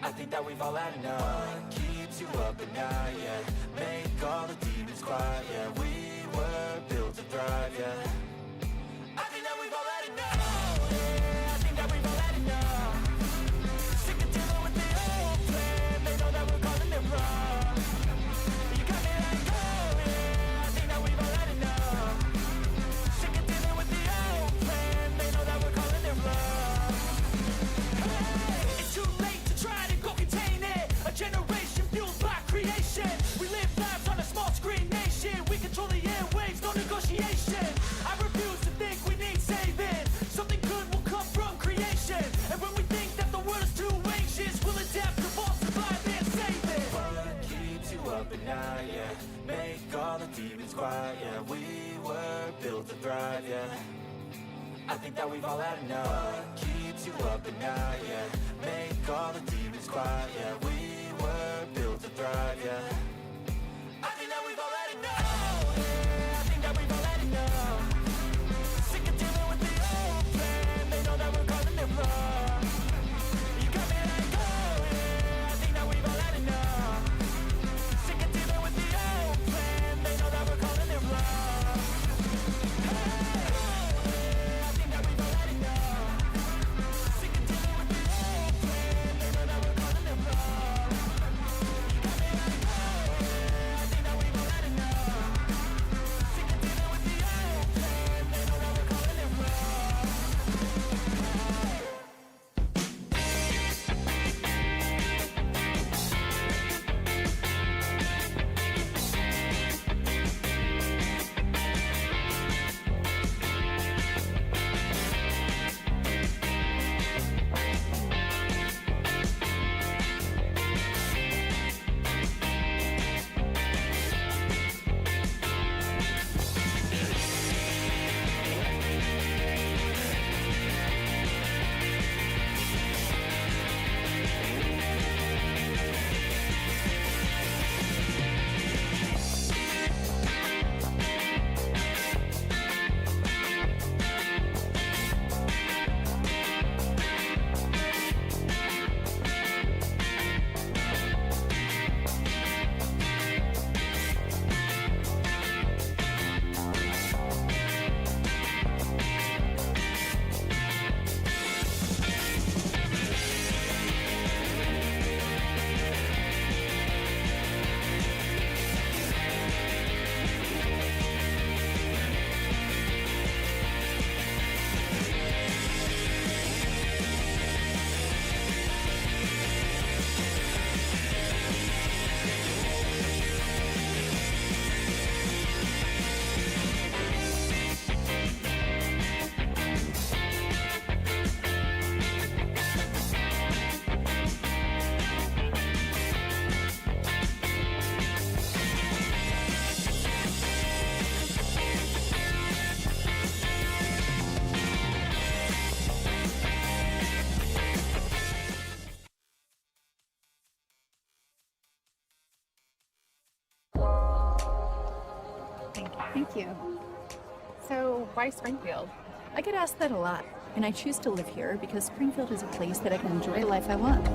I think that we've all had enough. Keeps you up at night, yeah. Make all the demons quiet, yeah. We were built to thrive, yeah. I think that we've all had enough. Yeah, I think that we've all had enough. Sick of dealing with the old plan. They know that we're calling it wrong. You got me like, oh yeah, I think that we've all had enough. Sick of dealing with the old plan. They know that we're calling it wrong. Hey, it's too late to try to go contain it. A generation fueled by creation. We live lives on a small screen nation. We control the airwaves, no negotiation. I refuse to think we need saving. Something good will come from creation. And when we think that the world is too anxious, we'll adapt, evolve, survive, and save it. What keeps you up at night, yeah. Make all the demons quiet, yeah. We were built to thrive, yeah. I think that we've all had enough. Keeps you up at night, yeah. Make all the demons quiet, yeah. We were built to thrive, yeah. I think that we've all had enough. Yeah, I think that we've all had enough. Sick of dealing with the old plan. They know that we're calling it wrong. You got me like, oh yeah, I think that we've all had enough. Sick of dealing with the old plan. They know that we're calling it wrong. Hey, oh yeah, I think that we've all had enough. Sick of dealing with the old plan. They know that we're calling it wrong. You got me like, oh yeah, I think that we've all had enough. Sick of dealing with the old plan. They know that we're calling it wrong. Thank you. So, why Springfield? I get asked that a lot, and I choose to live here because Springfield is a place that I can enjoy the life I want.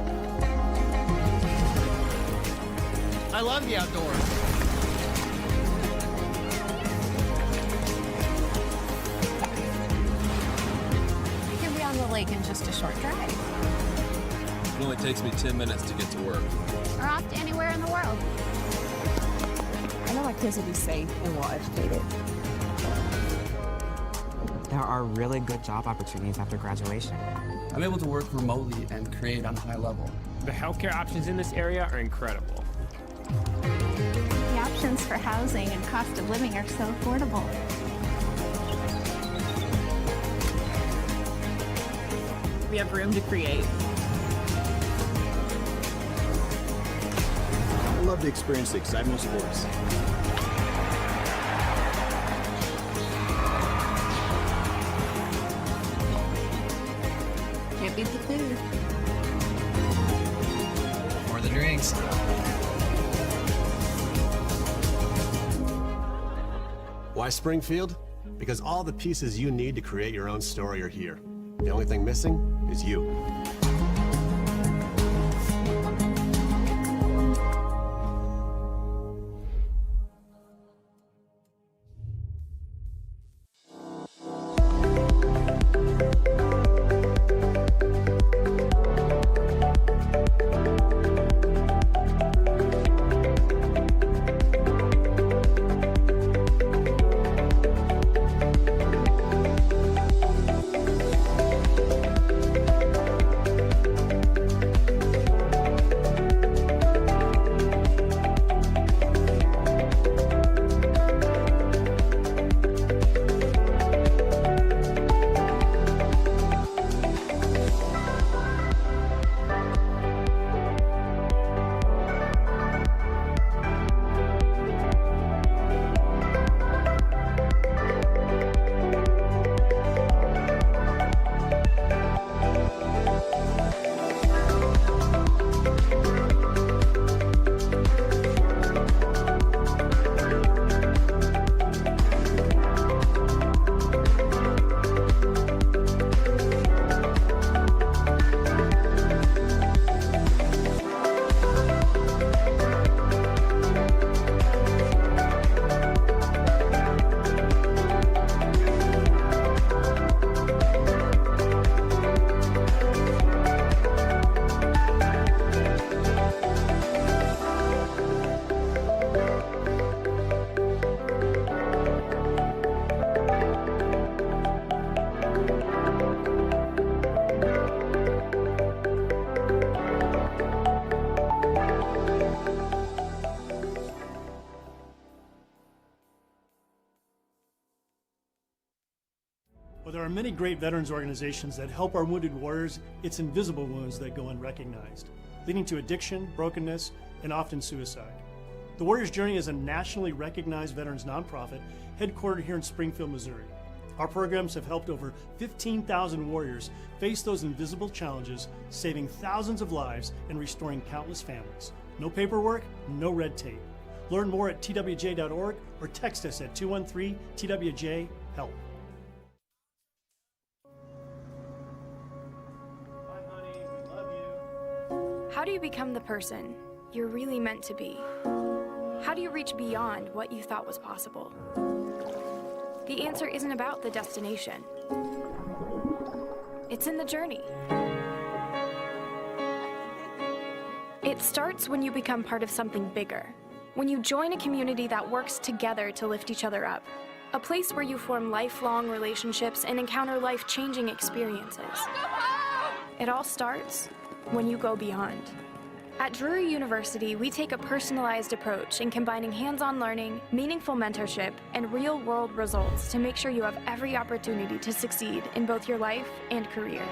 I love the outdoors. You can be on the lake in just a short drive. It only takes me 10 minutes to get to work. Or off to anywhere in the world. I know my kids will be safe and well educated. There are really good job opportunities after graduation. I'm able to work remotely and create on a high level. The healthcare options in this area are incredible. The options for housing and cost of living are so affordable. We have room to create. I love to experience the excitement of sports. Can't beat the food. Or the drinks. Why Springfield? Because all the pieces you need to create your own story are here. The only thing missing is you. are many great veterans organizations that help our wounded warriors. It's invisible wounds that go unrecognized, leading to addiction, brokenness, and often suicide. The Warrior's Journey is a nationally recognized veterans nonprofit headquartered here in Springfield, Missouri. Our programs have helped over 15,000 warriors face those invisible challenges, saving thousands of lives and restoring countless families. No paperwork, no red tape. Learn more at twj.org or text us at 213-TWJ-HELP. Bye, honey. We love you. How do you become the person you're really meant to be? How do you reach beyond what you thought was possible? The answer isn't about the destination. It's in the journey. It starts when you become part of something bigger. When you join a community that works together to lift each other up. A place where you form lifelong relationships and encounter life-changing experiences. It all starts when you go beyond. At Drury University, we take a personalized approach in combining hands-on learning, meaningful mentorship, and real-world results to make sure you have every opportunity to succeed in both your life and career.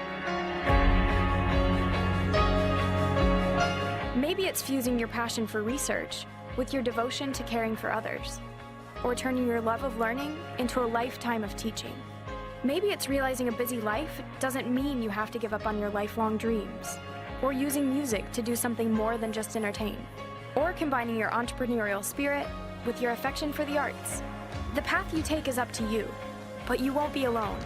Maybe it's fusing your passion for research with your devotion to caring for others, or turning your love of learning into a lifetime of teaching. Maybe it's realizing a busy life doesn't mean you have to give up on your lifelong dreams, or using music to do something more than just entertain, or combining your entrepreneurial spirit with your affection for the arts. The path you take is up to you, but you won't be alone.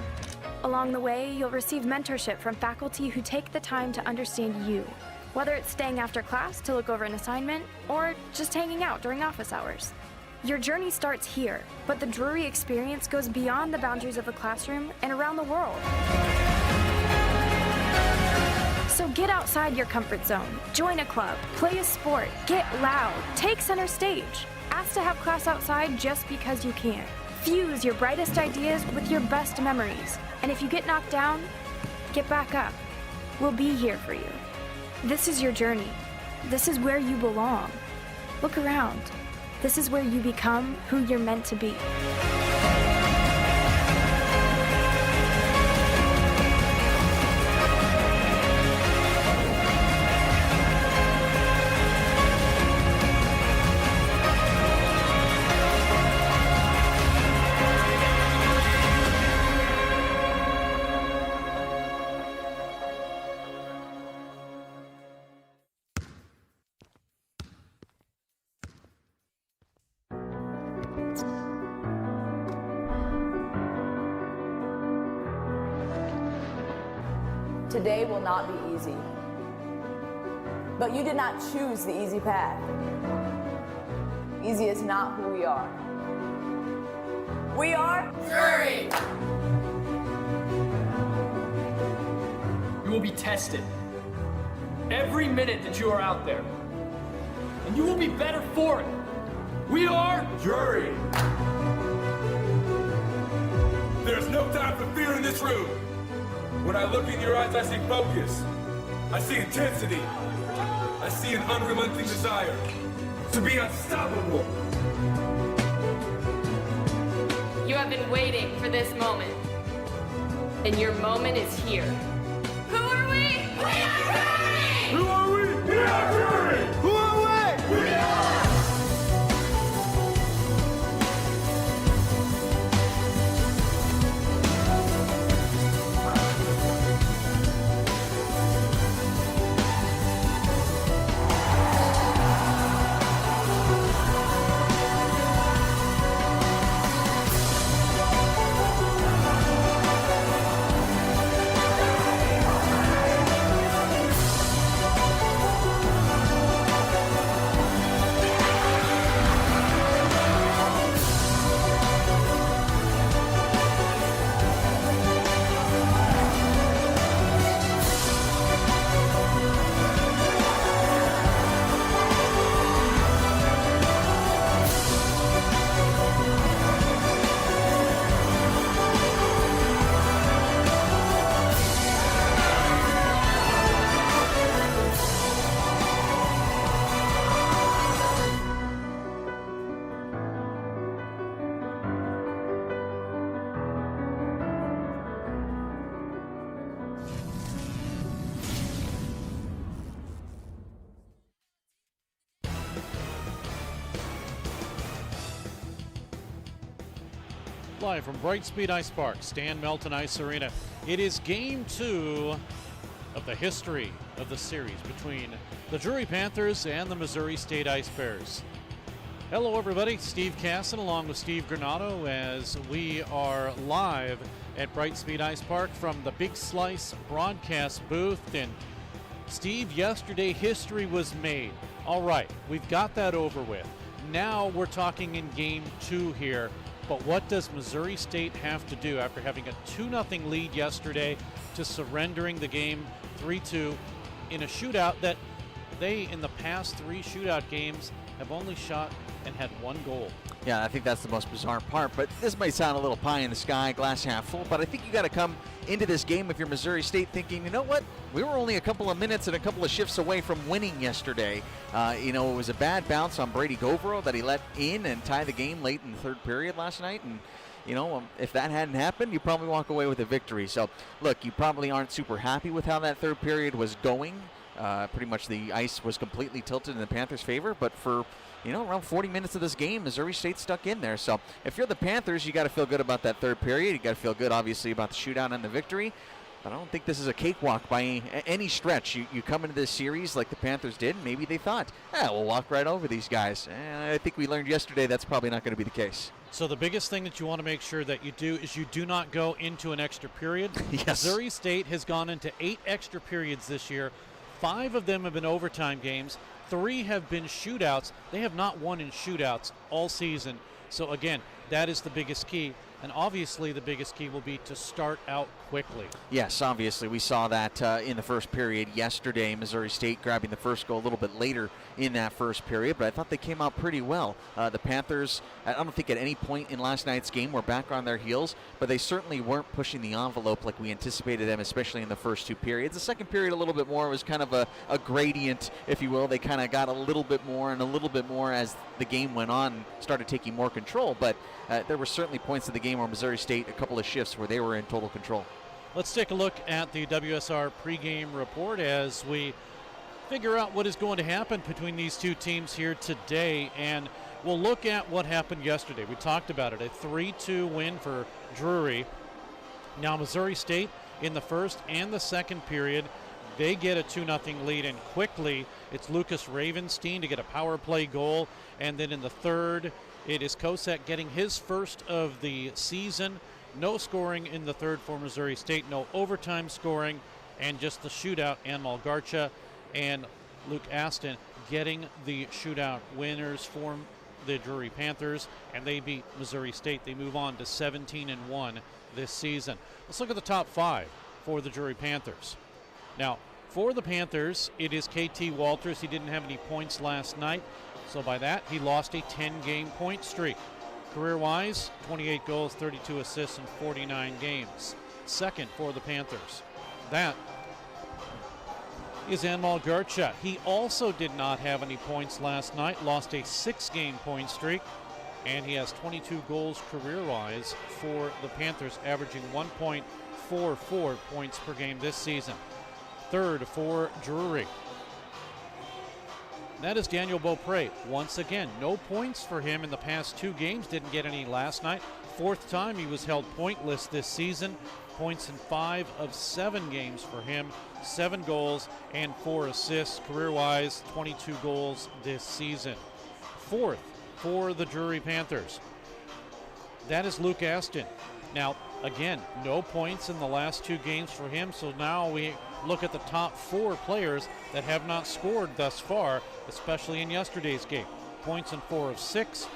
Along the way, you'll receive mentorship from faculty who take the time to understand you, whether it's staying after class to look over an assignment, or just hanging out during office hours. Your journey starts here, but the Drury experience goes beyond the boundaries of the classroom and around the world. So get outside your comfort zone, join a club, play a sport, get loud, take center stage. Ask to have class outside just because you can. Fuse your brightest ideas with your best memories. And if you get knocked down, get back up. We'll be here for you. This is your journey. This is where you belong. Look around. This is where you become who you're meant to be. Today will not be easy. But you did not choose the easy path. Easy is not who we are. We are Drury! You will be tested every minute that you are out there. And you will be better for it. We are Drury! There's no time for fear in this room. When I look in your eyes, I see focus. I see intensity. I see an unrelenting desire to be unstoppable. You have been waiting for this moment, and your moment is here. Who are we? We are Drury! Who are we? We are Drury! Who are we? We are! Live from Brightspeed Ice Park, Stan Melton Ice Arena. It is game 2 of the history of the series between the Drury Panthers and the Missouri State Ice Bears. Hello everybody, Steve Casson along with Steve Granado as we are live at Brightspeed Ice Park from the Big Slice broadcast booth. And Steve, yesterday history was made. All right, we've got that over with. Now we're talking in game 2 here. But what does Missouri State have to do after having a 2-0 lead yesterday to surrendering the game 3-2 in a shootout that they, in the past 3 shootout games, have only shot and had 1 goal? Yeah, I think that's the most bizarre part. But this might sound a little pie in the sky, glass half full, but I think you got to come into this game if you're Missouri State thinking, you know what, we were only a couple of minutes and a couple of shifts away from winning yesterday. It was a bad bounce on Brady Govero that he let in and tie the game late in the 3rd period last night. And, if that hadn't happened, you probably walk away with a victory. So, look, you probably aren't super happy with how that 3rd period was going. Pretty much the ice was completely tilted in the Panthers' favor, but for around 40 minutes of this game, Missouri State stuck in there. So if you're the Panthers, you got to feel good about that 3rd period. You got to feel good, obviously, about the shootout and the victory. But I don't think this is a cakewalk by any stretch. You come into this series like the Panthers did, and maybe they thought, we'll walk right over these guys. I think we learned yesterday that's probably not going to be the case. So the biggest thing that you want to make sure that you do is you do not go into an extra period. Yes. Missouri State has gone into 8 extra periods this year. 5 of them have been overtime games. 3 have been shootouts. They have not won in shootouts all season. So again, that is the biggest key. And obviously the biggest key will be to start out quickly. Yes, obviously. We saw that in the 1st period yesterday. Missouri State grabbing the first goal a little bit later in that 1st period, but I thought they came out pretty well. The Panthers, I don't think at any point in last night's game were back on their heels, but they certainly weren't pushing the envelope like we anticipated them, especially in the first 2 periods. The 2nd period a little bit more. It was kind of a gradient, if you will. They kind of got a little bit more and a little bit more as the game went on and started taking more control, but there were certainly points of the game where Missouri State, a couple of shifts where they were in total control. Let's take a look at the WSR pregame report as we figure out what is going to happen between these 2 teams here today. And we'll look at what happened yesterday. We talked about it, a 3-2 win for Drury. Now Missouri State in the 1st and the 2nd period, they get a 2-0 lead, and quickly it's Lucas Ravenstein to get a power play goal. And then in the 3rd, it is Kosek getting his 1st of the season. No scoring in the 3rd for Missouri State, no overtime scoring, and just the shootout. And Malgarcha and Luke Aston getting the shootout winners for the Drury Panthers, and they beat Missouri State. They move on to 17-1 this season. Let's look at the top 5 for the Drury Panthers. Now, for the Panthers, it is KT Walters. He didn't have any points last night, so by that, he lost a 10-game point streak. Career-wise, 28 goals, 32 assists in 49 games. 2nd for the Panthers. That is Anmal Garcha. He also did not have any points last night, lost a 6-game point streak, and he has 22 goals career-wise for the Panthers, averaging 1.44 points per game this season. 3rd for Drury. That is Daniel Beaupre. Once again, no points for him in the past 2 games. Didn't get any last night. 4th time he was held pointless this season. Points in 5 of 7 games for him. 7 goals and 4 assists. Career-wise, 22 goals this season. 4th for the Drury Panthers. That is Luke Aston. Now, again, no points in the last 2 games for him, so now we look at the top 4 players that have not scored thus far, especially in yesterday's game. Points in 4 of 6,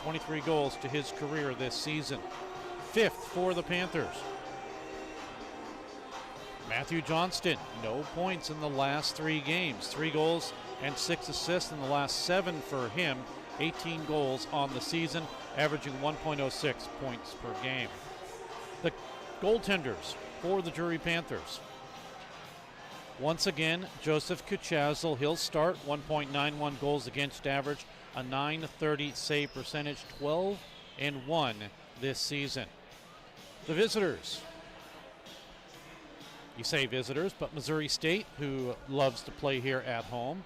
23 goals to his career this season. 5th for the Panthers. Matthew Johnston, no points in the last 3 games. 3 goals and 6 assists in the last 7 for him. 18 goals on the season, averaging 1.06 points per game. The goaltenders for the Drury Panthers. Once again, Joseph Kuchazel, he'll start. 1.91 goals against average, a .930 save percentage, 12-1 this season. The visitors. You say visitors, but Missouri State, who loves to play here at home,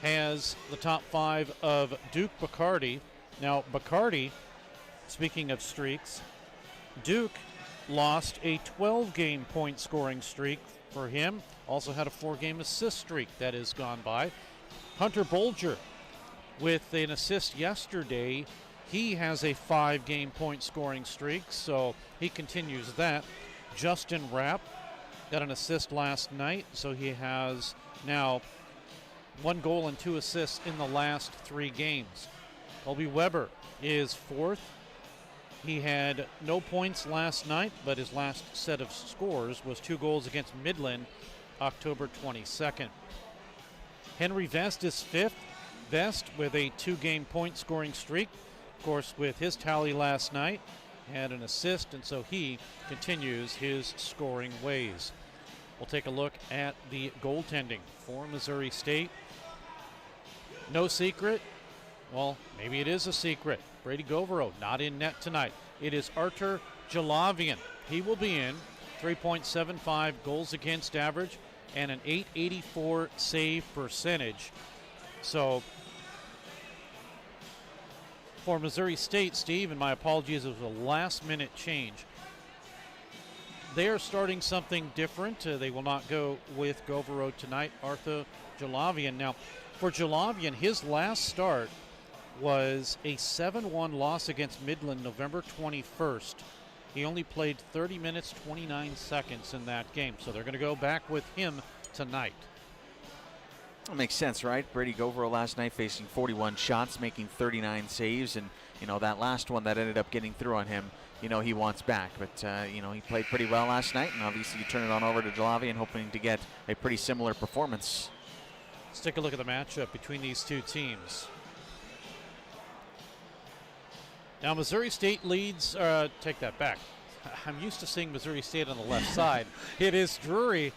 has the top 5 of Duke Bacardi. Now, Bacardi, speaking of streaks, Duke lost a 12-game point scoring streak for him. Also had a 4-game assist streak that has gone by. Hunter Bolger with an assist yesterday. He has a 5-game point scoring streak, so he continues that. Justin Rapp got an assist last night, so he has now 1 goal and 2 assists in the last 3 games. Colby Weber is 4th. He had no points last night, but his last set of scores was 2 goals against Midland, October 22nd. Henry Vest is 5th. Vest with a 2-game point scoring streak. Of course, with his tally last night, had an assist, and so he continues his scoring ways. We'll take a look at the goaltending for Missouri State. No secret. Well, maybe it is a secret. Brady Govero not in net tonight. It is Artur Jalavian. He will be in. 3.75 goals against average and an .884 save percentage. So for Missouri State, Steve, and my apologies, it was a last-minute change. They are starting something different. They will not go with Govero tonight. Artur Jalavian. Now, for Jalavian, his last start was a 7-1 loss against Midland November 21st. He only played 30 minutes, 29 seconds in that game, so they're going to go back with him tonight. That makes sense, right? Brady Govero last night facing 41 shots, making 39 saves, and, you know, that last one that ended up getting through on him, you know, he wants back. But, you know, he played pretty well last night, and obviously you turn it on over to Jalavian, hoping to get a pretty similar performance. Let's take a look at the matchup between these two teams. Now, Missouri State leads, take that back. I'm used to seeing Missouri State on the left side. It is Drury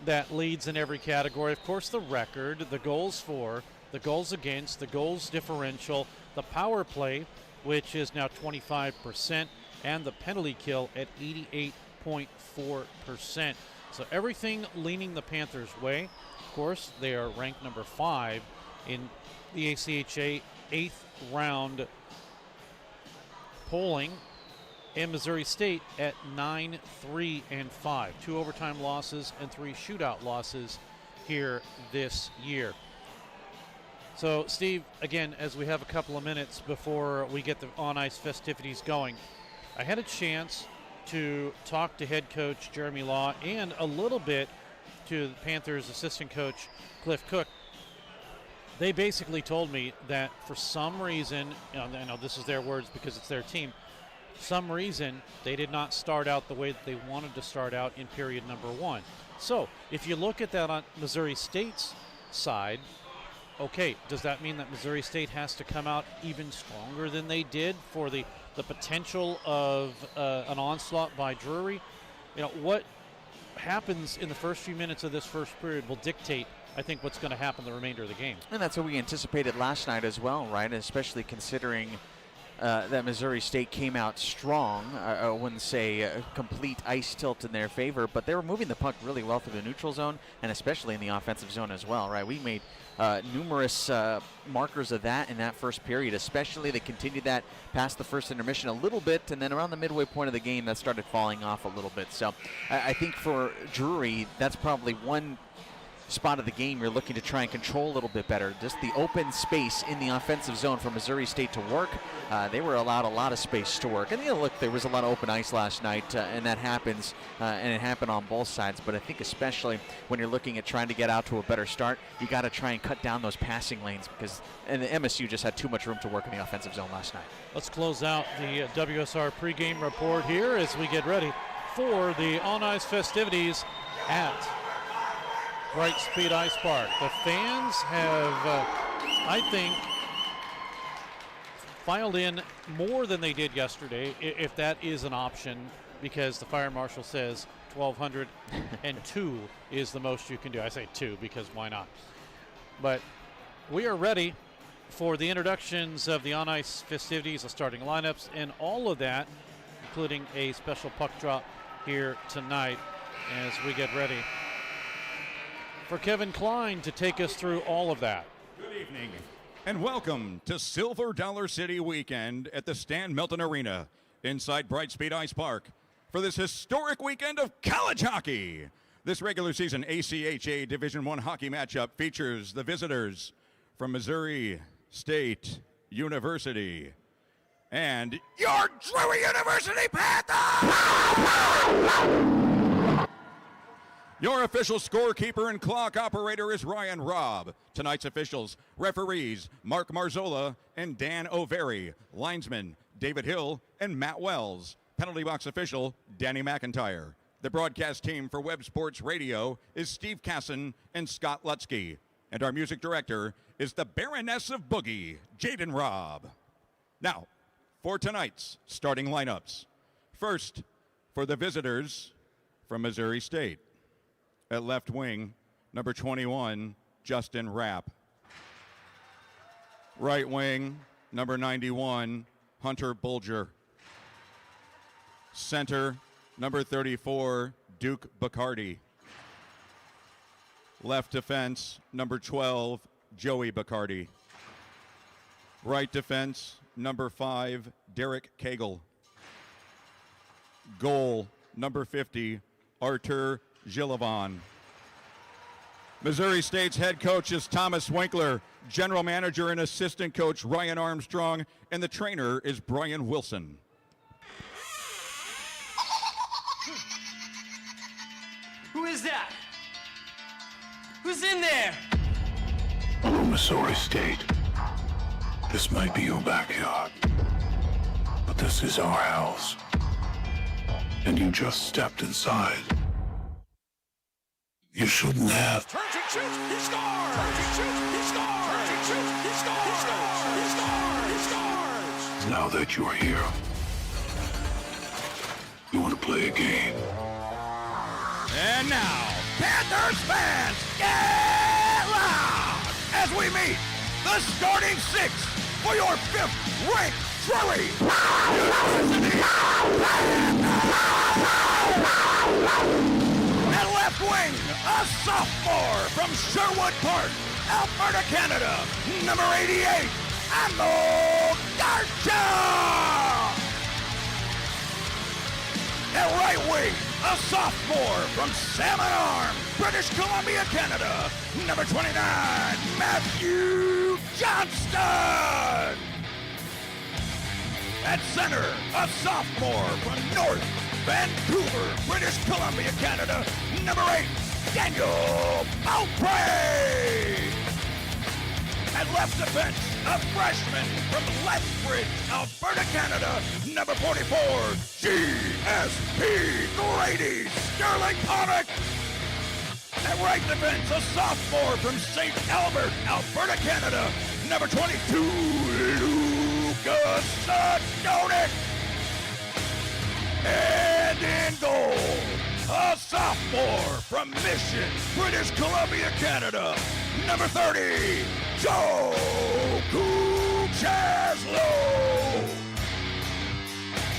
that leads in every category. Of course, the record, the goals for, the goals against, the goals differential, the power play, which is now 25%, and the penalty kill at 88.4%. So everything leaning the Panthers' way. Of course, they are ranked number 5 in the ACHA 8th round polling, and Missouri State at 9-3-5. 2 overtime losses and 3 shootout losses here this year. So, Steve, again, as we have a couple of minutes before we get the on-ice festivities going, I had a chance to talk to head coach Jeremy Law and a little bit to the Panthers assistant coach Cliff Cook. They basically told me that for some reason, I know this is their words because it's their team, some reason they did not start out the way that they wanted to start out in period number 1. So if you look at that on Missouri State's side, okay, does that mean that Missouri State has to come out even stronger than they did for the potential of an onslaught by Drury? You know, what happens in the first few minutes of this first period will dictate, I think, what's going to happen the remainder of the game. And that's what we anticipated last night as well, right? Especially considering that Missouri State came out strong. I wouldn't say a complete ice tilt in their favor, but they were moving the puck really well through the neutral zone and especially in the offensive zone as well, right? We made numerous markers of that in that first period, especially they continued that past the first intermission a little bit, and then around the midway point of the game that started falling off a little bit. So I think for Drury, that's probably one spot of the game you're looking to try and control a little bit better. Just the open space in the offensive zone for Missouri State to work. They were allowed a lot of space to work. And look, there was a lot of open ice last night, and that happens, and it happened on both sides. But I think especially when you're looking at trying to get out to a better start, you got to try and cut down those passing lanes because the MSU just had too much room to work in the offensive zone last night. Let's close out the WSR pregame report here as we get ready for the on-ice festivities at Brightspeed Ice Park. The fans have, I think, filed in more than they did yesterday, if that is an option, because the fire marshal says 1,202 is the most you can do. I say 2 because why not? But we are ready for the introductions of the on-ice festivities, the starting lineups, and all of that, including a special puck drop here tonight as we get ready for Kevin Klein to take us through all of that. Good evening, and welcome to Silver Dollar City Weekend at the Stan Melton Arena, inside Brightspeed Ice Park for this historic weekend of college hockey. This regular season ACHA Division I hockey matchup features the visitors from Missouri State University and your Drury University Panthers! Your official scorekeeper and clock operator is Ryan Robb. Tonight's officials, referees Mark Marzola and Dan O'Very. Linesmen David Hill and Matt Wells. Penalty box official Danny McIntyre. The broadcast team for Web Sports Radio is Steve Casson and Scott Lutsky. And our music director is the Baroness of Boogie, Jaden Robb. Now, for tonight's starting lineups. First, for the visitors from Missouri State. At left wing, number 21, Justin Rapp. Right wing, number 91, Hunter Bulger. Center, number 34, Duke Bacardi. Left defense, number 12, Joey Bacardi. Right defense, number 5, Derek Cagle. Goal, number 50, Artur Gillivan. Missouri State's head coach is Thomas Winkler. General manager and assistant coach Ryan Armstrong, and the trainer is Brian Wilson. Who is that? Who's in there? Hello, Missouri State. This might be your backyard, but this is our house. And you just stepped inside. You shouldn't have. Turns and shoots, he scores! Turns and shoots, he scores! Turns and shoots, he scores! He scores! He scores! He scores! Now that you're here, you want to play a game. And now, Panthers fans, get loud as we meet the starting six for your fifth-ranked Drury University Panthers. At left wing, a sophomore from Sherwood Park, Alberta, Canada, number 88, Amo Garcha. At right wing, a sophomore from Salmon Arm, British Columbia, Canada, number 29, Matthew Johnston. At center, a sophomore from North Vancouver, British Columbia, Canada, number 8, Daniel Beaupre. At left defense, a freshman from Lethbridge, Alberta, Canada, number 44, GSP Grady Sterling Connick. At right defense, a sophomore from St. Albert, Alberta, Canada, number 22, Lucas Sadonik. And in goal, a sophomore from Mission, British Columbia, Canada, number 30, Joe Kuchaslow.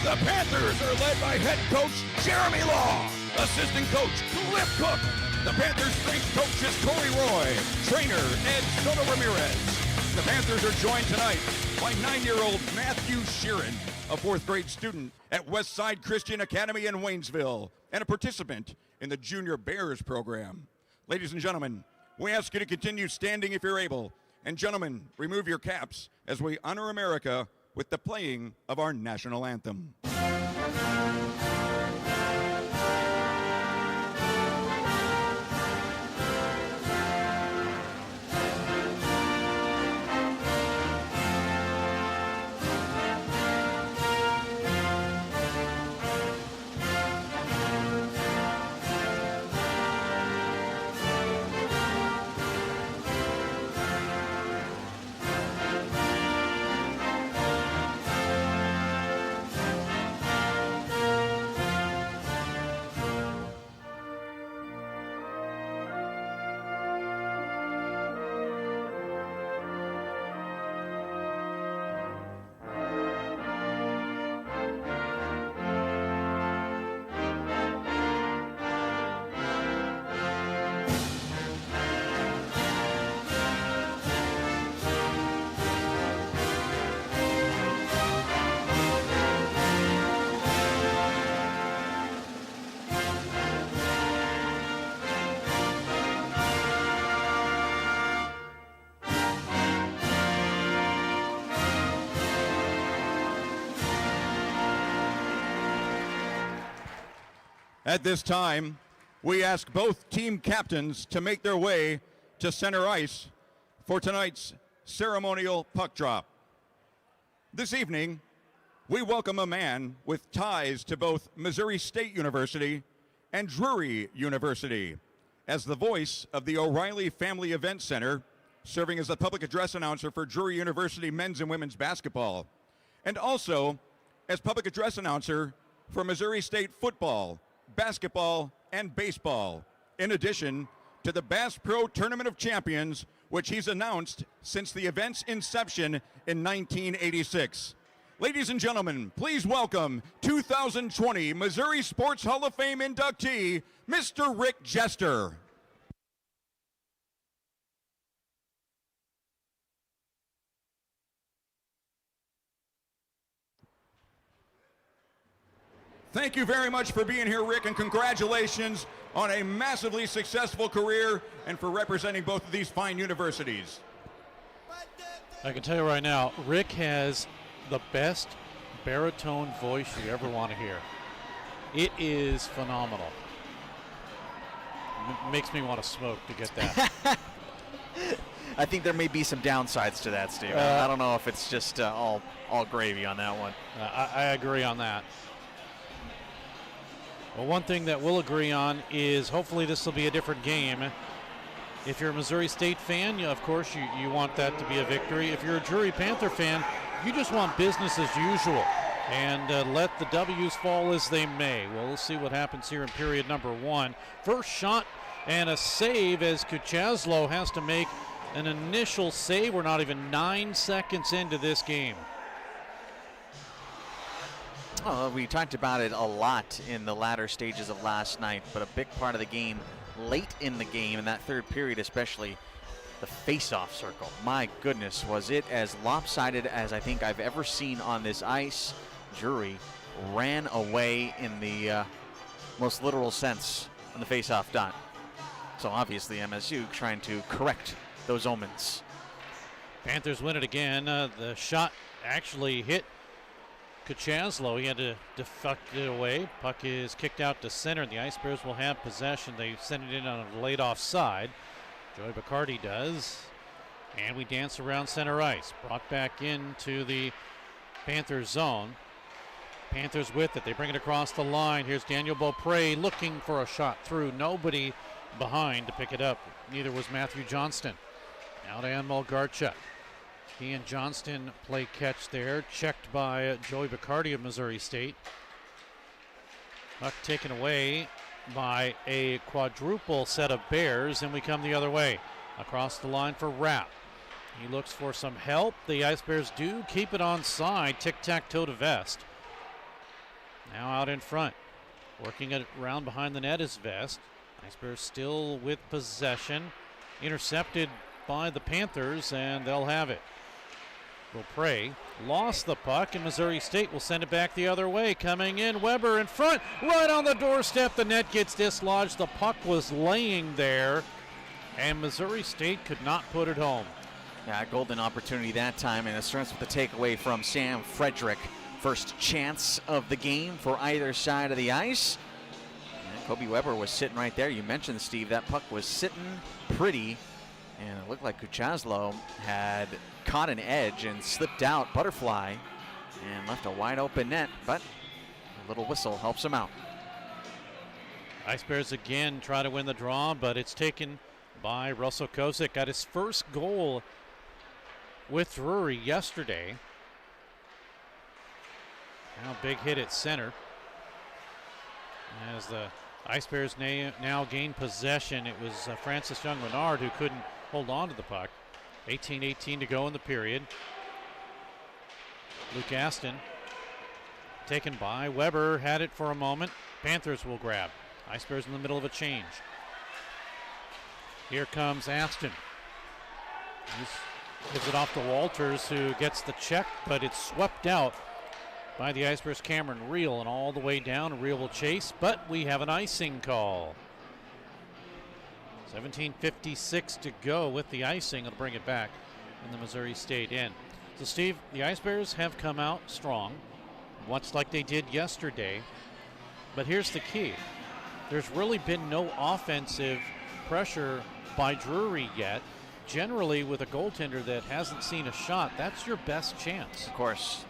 The Panthers are led by head coach Jeremy Law, assistant coach Cliff Cook. The Panthers strength coach is Corey Roy, trainer Ed Soto Ramirez. The Panthers are joined tonight by 9-year-old Matthew Sheeran, a 4th grade student at Westside Christian Academy in Waynesville, and a participant in the Junior Bears program. Ladies and gentlemen, we ask you to continue standing if you're able. And gentlemen, remove your caps as we honor America with the playing of our national anthem. At this time, we ask both team captains to make their way to center ice for tonight's ceremonial puck drop. This evening, we welcome a man with ties to both Missouri State University and Drury University as the voice of the O'Reilly Family Event Center, serving as the public address announcer for Drury University men's and women's basketball, and also as public address announcer for Missouri State football, basketball, and baseball, in addition to the Bass Pro Tournament of Champions, which he's announced since the event's inception in 1986. Ladies and gentlemen, please welcome 2020 Missouri Sports Hall of Fame inductee, Mr. Rick Jester. Thank you very much for being here, Rick, and congratulations on a massively successful career and for representing both of these fine universities. I can tell you right now, Rick has the best baritone voice you ever want to hear. It is phenomenal. Makes me want to smoke to get that. I think there may be some downsides to that, Steve. I don't know if it's just all gravy on that one. I agree on that. Well, one thing that we'll agree on is hopefully this will be a different game. If you're a Missouri State fan, of course you want that to be a victory. If you're a Drury Panther fan, you just want business as usual and let the W's fall as they may. Well, we'll see what happens here in period number one. First shot and a save as Kuchaslo has to make an initial save. We're not even 9 seconds into this game. Oh, we talked about it a lot in the latter stages of last night, but a big part of the game, late in the game, in that third period especially, the face-off circle. My goodness, was it as lopsided as I think I've ever seen on this ice. Drury ran away in the most literal sense on the face-off dot. So obviously MSU trying to correct those omens. Panthers win it again. The shot actually hit Kuchaslo. He had to deflect it away. Puck is kicked out to center. The Ice Bears will have possession. They send it in on a laid off side. Joey Bacardi does. And we dance around center ice. Brought back into the Panthers zone. Panthers with it. They bring it across the line. Here's Daniel Beaupre looking for a shot through. Nobody behind to pick it up. Neither was Matthew Johnston. Now to Anmol Garchuk. He and Johnston play catch there, checked by Joey Bacardi of Missouri State. Puck taken away by a quadruple set of Bears, and we come the other way. Across the line for Rapp. He looks for some help. The Ice Bears do keep it on side. Tic-tac-toe to Vest. Now out in front. Working it around behind the net is Vest. Ice Bears still with possession. Intercepted by the Panthers, and they'll have it. Beaupre lost the puck, and Missouri State will send it back the other way. Coming in, Weber in front, right on the doorstep. The net gets dislodged. The puck was laying there, and Missouri State could not put it home. Yeah, golden opportunity that time, and it starts with the takeaway from Sam Frederick. First chance of the game for either side of the ice. And Kobe Weber was sitting right there. You mentioned, Steve, that puck was sitting pretty, and it looked like Kuchaslo had caught an edge and slipped out, butterfly, and left a wide open net, but a little whistle helps him out. Ice Bears again try to win the draw, but it's taken by Russell Kozik. Got his first goal with Drury yesterday. Now big hit at center. As the Ice Bears now gain possession, it was Francis Young-Menard who couldn't hold on to the puck. 18:18 to go in the period. Luke Aston taken by Weber, had it for a moment. Panthers will grab. Ice Bears in the middle of a change. Here comes Aston. He gives it off to Walters, who gets the check, but it's swept out by the Ice Bears' Cameron Reel, and all the way down. Reel will chase, but we have an icing call. 17:56 to go with the icing. It'll bring it back in the Missouri State end. So, Steve, the Ice Bears have come out strong, much like they did yesterday. But here's the key. there's really been no offensive pressure by Drury yet. Generally, with a goaltender that hasn't seen a shot, that's your best chance. Of course.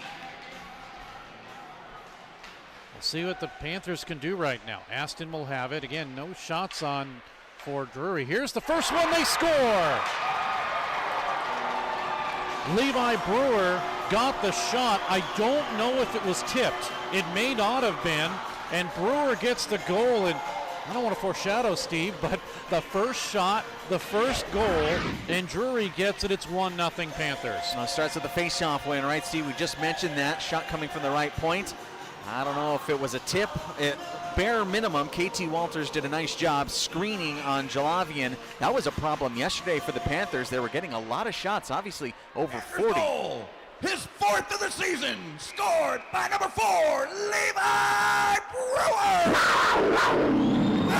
We'll see what the Panthers can do right now. Aston will have it. Again, no shots on for Drury. Here's the first one, they score! Levi Brewer got the shot. I don't know if it was tipped. It may not have been. And Brewer gets the goal. And I don't want to foreshadow, Steve, but the first shot, the first goal, and Drury gets it. It's 1-0 Panthers. Well, it starts with the face-off win, right, Steve? We just mentioned that. Shot coming from the right point. I don't know if it was a tip. Bare minimum, KT Walters did a nice job screening on Jalavian. That was a problem yesterday for the Panthers. They were getting a lot of shots, obviously over 40. Goal! His 4th of the season, scored by number 4, Levi Brewer!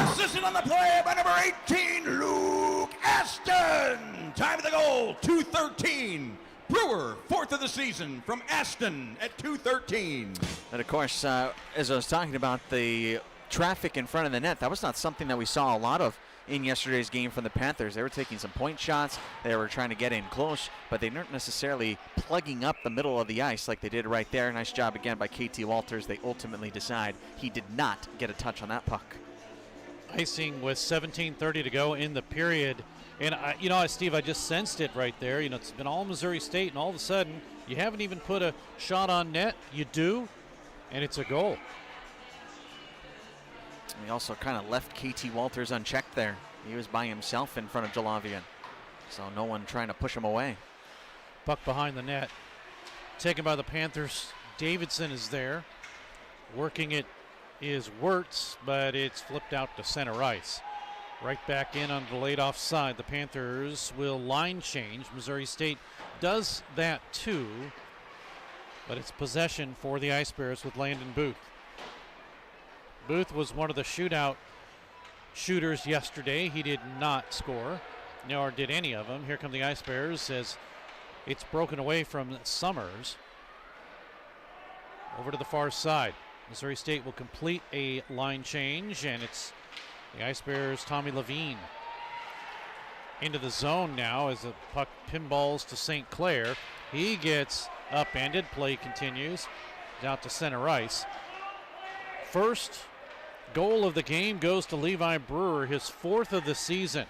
Assisted on the play by number 18, Luke Aston! Time of the goal, 2:13. Brewer, 4th of the season from Aston at 2:13. And of course, as I was talking about the traffic in front of the net, that was not something that we saw a lot of in yesterday's game from the Panthers. They were taking some point shots. They were trying to get in close, but they weren't necessarily plugging up the middle of the ice like they did right there. Nice job again by KT Walters. They ultimately decide he did not get a touch on that puck. Icing with 17:30 to go in the period. And, Steve, I just sensed it right there. It's been all Missouri State, and all of a sudden, you haven't even put a shot on net. You do, and it's a goal. He also kind of left KT Walters unchecked there. He was by himself in front of Jalavian, so no one trying to push him away. Puck behind the net. Taken by the Panthers. Davidson is there. Working it is Wirtz, but it's flipped out to center ice. Right back in on the laid off side. The Panthers will line change. Missouri State does that too, but it's possession for the Ice Bears with Landon Booth. Booth was one of the shootout shooters yesterday. He did not score, nor did any of them. Here come the Ice Bears as it's broken away from Summers. Over to the far side. Missouri State will complete a line change, and it's the Ice Bears' Tommy Levine into the zone now as the puck pinballs to St. Clair. He gets upended. Play continues out to center ice. First goal of the game goes to Levi Brewer, his 4th of the season.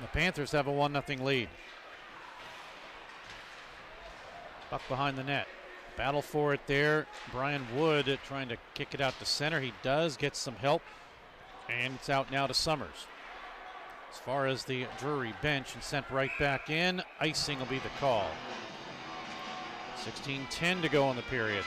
The Panthers have a 1-0 lead. Puck behind the net. Battle for it there. Brian Wood trying to kick it out to center. He does get some help. And it's out now to Summers. As far as the Drury bench and sent right back in, icing will be the call. 16:10 to go in the period.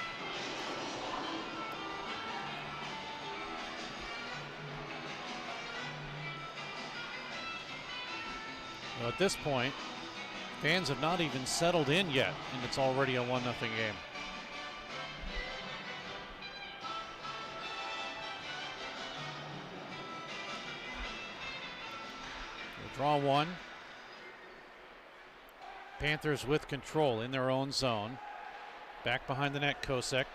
Well, at this point, fans have not even settled in yet, and it's already a 1-0 game. Draw one. Panthers with control in their own zone. Back behind the net, Kosek.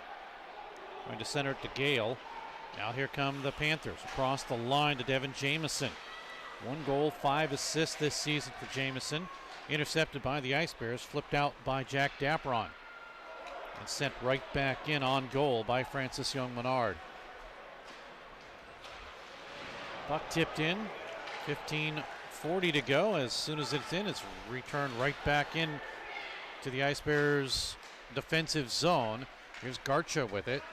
Going to center it to Gale. Now here come the Panthers. Across the line to Devin Jamieson. 1 goal, 5 assists this season for Jamieson. Intercepted by the Ice Bears. Flipped out by Jack Dapron. And sent right back in on goal by Francis Young-Menard. Puck tipped in. 15:40 to go. As soon as it's in, it's returned right back in to the Ice Bears defensive zone. Here's Garcha with it.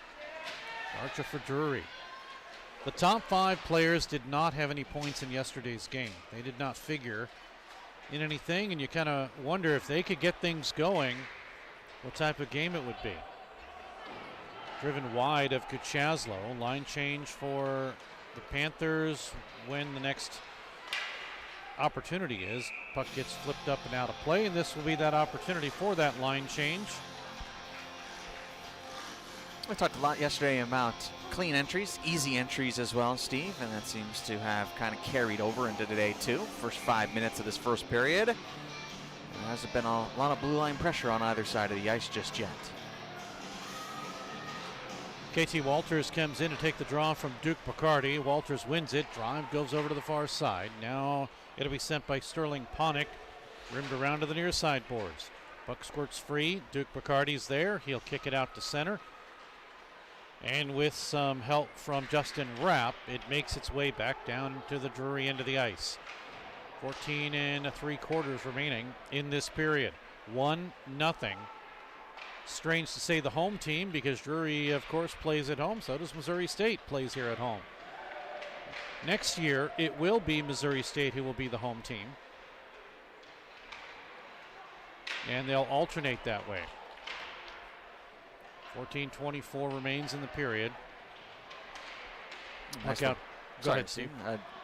Garcha for Drury. The top 5 players did not have any points in yesterday's game. They did not figure in anything, and you kind of wonder if they could get things going, what type of game it would be. Driven wide of Kuchaslo. Line change for the Panthers when the next opportunity is. Puck gets flipped up and out of play, and this will be that opportunity for that line change. We talked a lot yesterday about clean entries, easy entries as well, Steve, and that seems to have kind of carried over into today too. First 5 minutes of this first period. There hasn't been a lot of blue line pressure on either side of the ice just yet. KT Walters comes in to take the draw from Duke Bacardi. Walters wins it. Drive goes over to the far side. Now it'll be sent by Sterling Ponick. Rimmed around to the near side boards. Puck squirts free. Duke Bacardi's there. He'll kick it out to center. And with some help from Justin Rapp, it makes its way back down to the Drury end of the ice. 14 3/4 remaining in this period. 1-0. Strange to say the home team, because Drury, of course, plays at home. So does Missouri State, plays here at home. Next year, it will be Missouri State who will be the home team. And they'll alternate that way. 14:24 remains in the period. Nice Look out. Go ahead, Steve.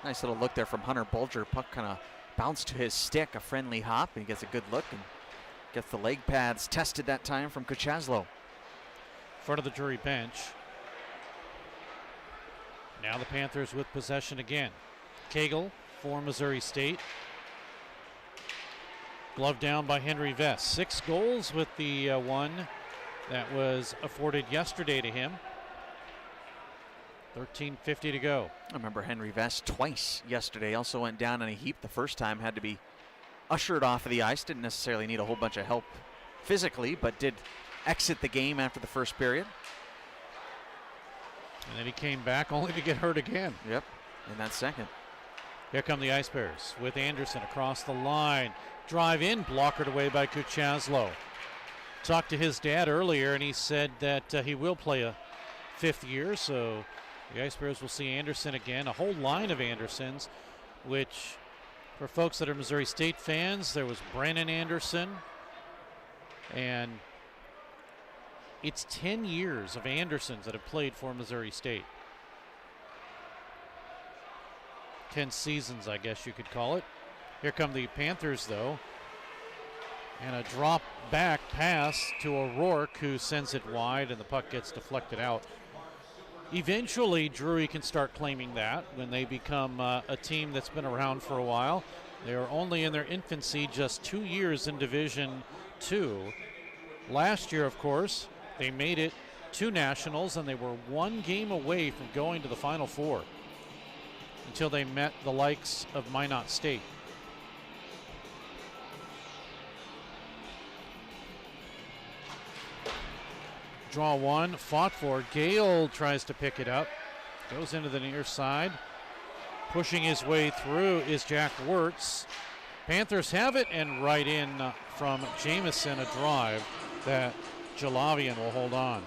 Nice little look there from Hunter Bulger. Puck kind of bounced to his stick, a friendly hop, and he gets a good look and gets the leg pads tested that time from Kuchaslo. Front of the Drury bench. Now the Panthers with possession again. Cagle for Missouri State. Glove down by Henry Vest. 6 goals with the one that was afforded yesterday to him. 13:50 to go. I remember Henry Vest twice yesterday. Also went down in a heap. The first time had to be ushered off of the ice. Didn't necessarily need a whole bunch of help physically, but did exit the game after the first period. And then he came back only to get hurt again. Yep, in that second. Here come the Ice Bears with Anderson across the line. Drive in, blockered away by Kuchaslo. Talked to his dad earlier, and he said that he will play a 5th year, so the Ice Bears will see Anderson again. A whole line of Andersons, which for folks that are Missouri State fans, there was Brennan Anderson, and it's 10 years of Andersons that have played for Missouri State. 10 seasons, I guess you could call it. Here come the Panthers, though. And a drop back pass to O'Rourke, who sends it wide, and the puck gets deflected out. Eventually, Drury can start claiming that when they become a team that's been around for a while. They are only in their infancy, just 2 years in Division II. Last year, of course, they made it to Nationals, and they were 1 game away from going to the Final Four until they met the likes of Minot State. Draw one, fought for. Gale tries to pick it up. Goes into the near side. Pushing his way through is Jack Wirtz. Panthers have it, and right in from Jamison, a drive that Jalavian will hold on.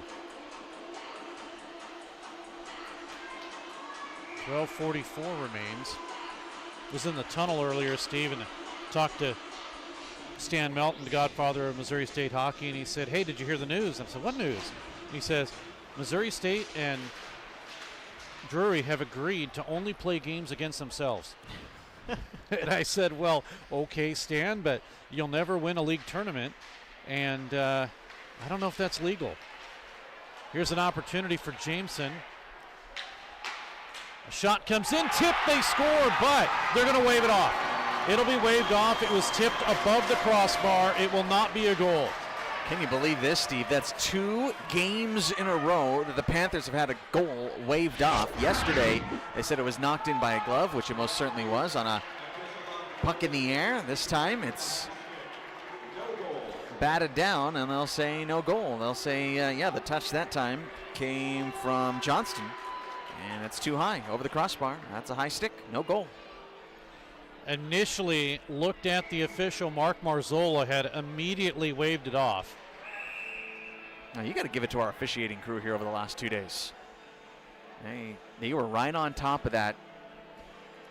12:44 remains. Was in the tunnel earlier, Steve, and talked to Stan Melton, the godfather of Missouri State hockey, and he said, "Hey, did you hear the news?" And I said, "What news?" And he says, "Missouri State and Drury have agreed to only play games against themselves." And I said, "Well, okay, Stan, but you'll never win a league tournament, and I don't know if that's legal." Here's an opportunity for Jameson. A shot comes in, tipped, they score, but they're going to wave it off. It'll be waved off. It was tipped above the crossbar. It will not be a goal. Can you believe this, Steve? That's 2 games in a row that the Panthers have had a goal waved off. Yesterday, they said it was knocked in by a glove, which it most certainly was, on a puck in the air. This time, it's batted down, and they'll say no goal. They'll say, yeah, the touch that time came from Johnston, and it's too high over the crossbar. That's a high stick, no goal. Initially looked at the official, Mark Marzola had immediately waved it off. Now you got to give it to our officiating crew here over the last 2 days. They were right on top of that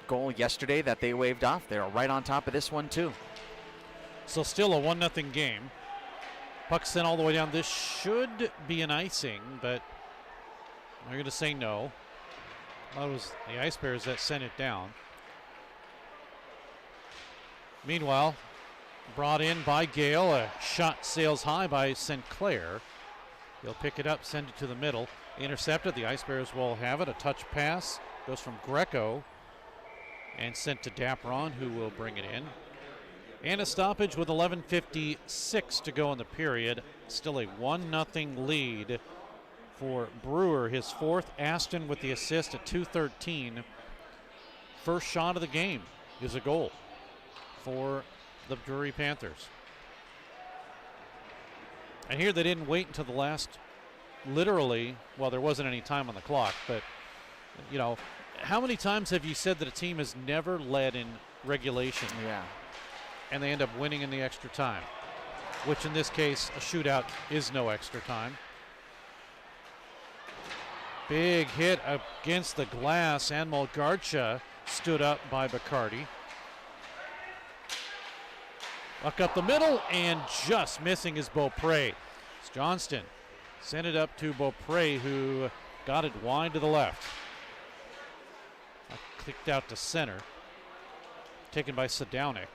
goal yesterday that they waved off. They were right on top of this one too. So still a 1-0 game. Puck sent all the way down. This should be an icing, but they're going to say no. That was the Ice Bears that sent it down. Meanwhile, brought in by Gale, a shot sails high by St. Clair. He'll pick it up, send it to the middle. Intercepted, the Ice Bears will have it. A touch pass goes from Greco and sent to Dapron, who will bring it in. And a stoppage with 11:56 to go in the period. Still a 1-0 lead for Brewer, his fourth. Aston with the assist at 2:13. First shot of the game is a goal for the Drury Panthers. And here they didn't wait until the last, literally, well, there wasn't any time on the clock, but, you know, how many times have you said that a team has never led in regulation? Yeah. And they end up winning in the extra time, which in this case, a shootout is no extra time. Big hit against the glass, and Mulgarcha stood up by Bacardi. Puck up the middle, and just missing is Beaupre. It's Johnston. Sent it up to Beaupre, who got it wide to the left. Kicked out to center. Taken by Sadownik,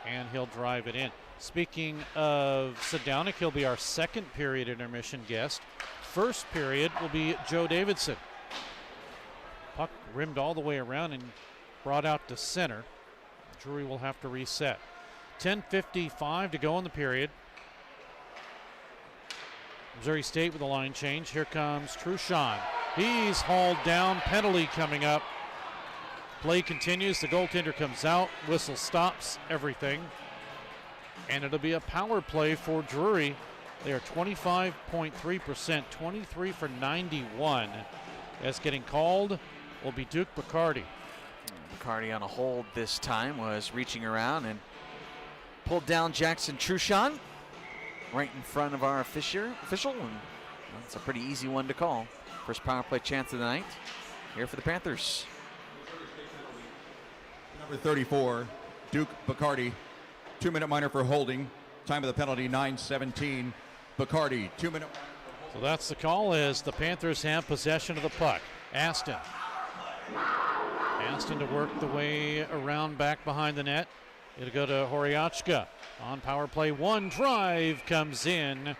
and he'll drive it in. Speaking of Sadownik, he'll be our second period intermission guest. First period will be Joe Davidson. Puck rimmed all the way around and brought out to center. Drury will have to reset. 10:55 to go in the period. Missouri State with a line change. Here comes Truchon. He's hauled down. Penalty coming up. Play continues. The goaltender comes out. Whistle stops everything. And it'll be a power play for Drury. They are 25.3%, 23 for 91. As getting called will be Duke Bacardi. Bacardi on a hold this time, was reaching around and pulled down Jackson Truchon right in front of our official, and that's a pretty easy one to call. First power play chance of the night here for the Panthers. Number 34, Duke Bacardi, 2-minute minor for holding. Time of the penalty, 9:17. Bacardi, 2-minute. So that's the call as the Panthers have possession of the puck. Aston to work the way around back behind the net. It'll go to Horiachka on power play one. Drive comes in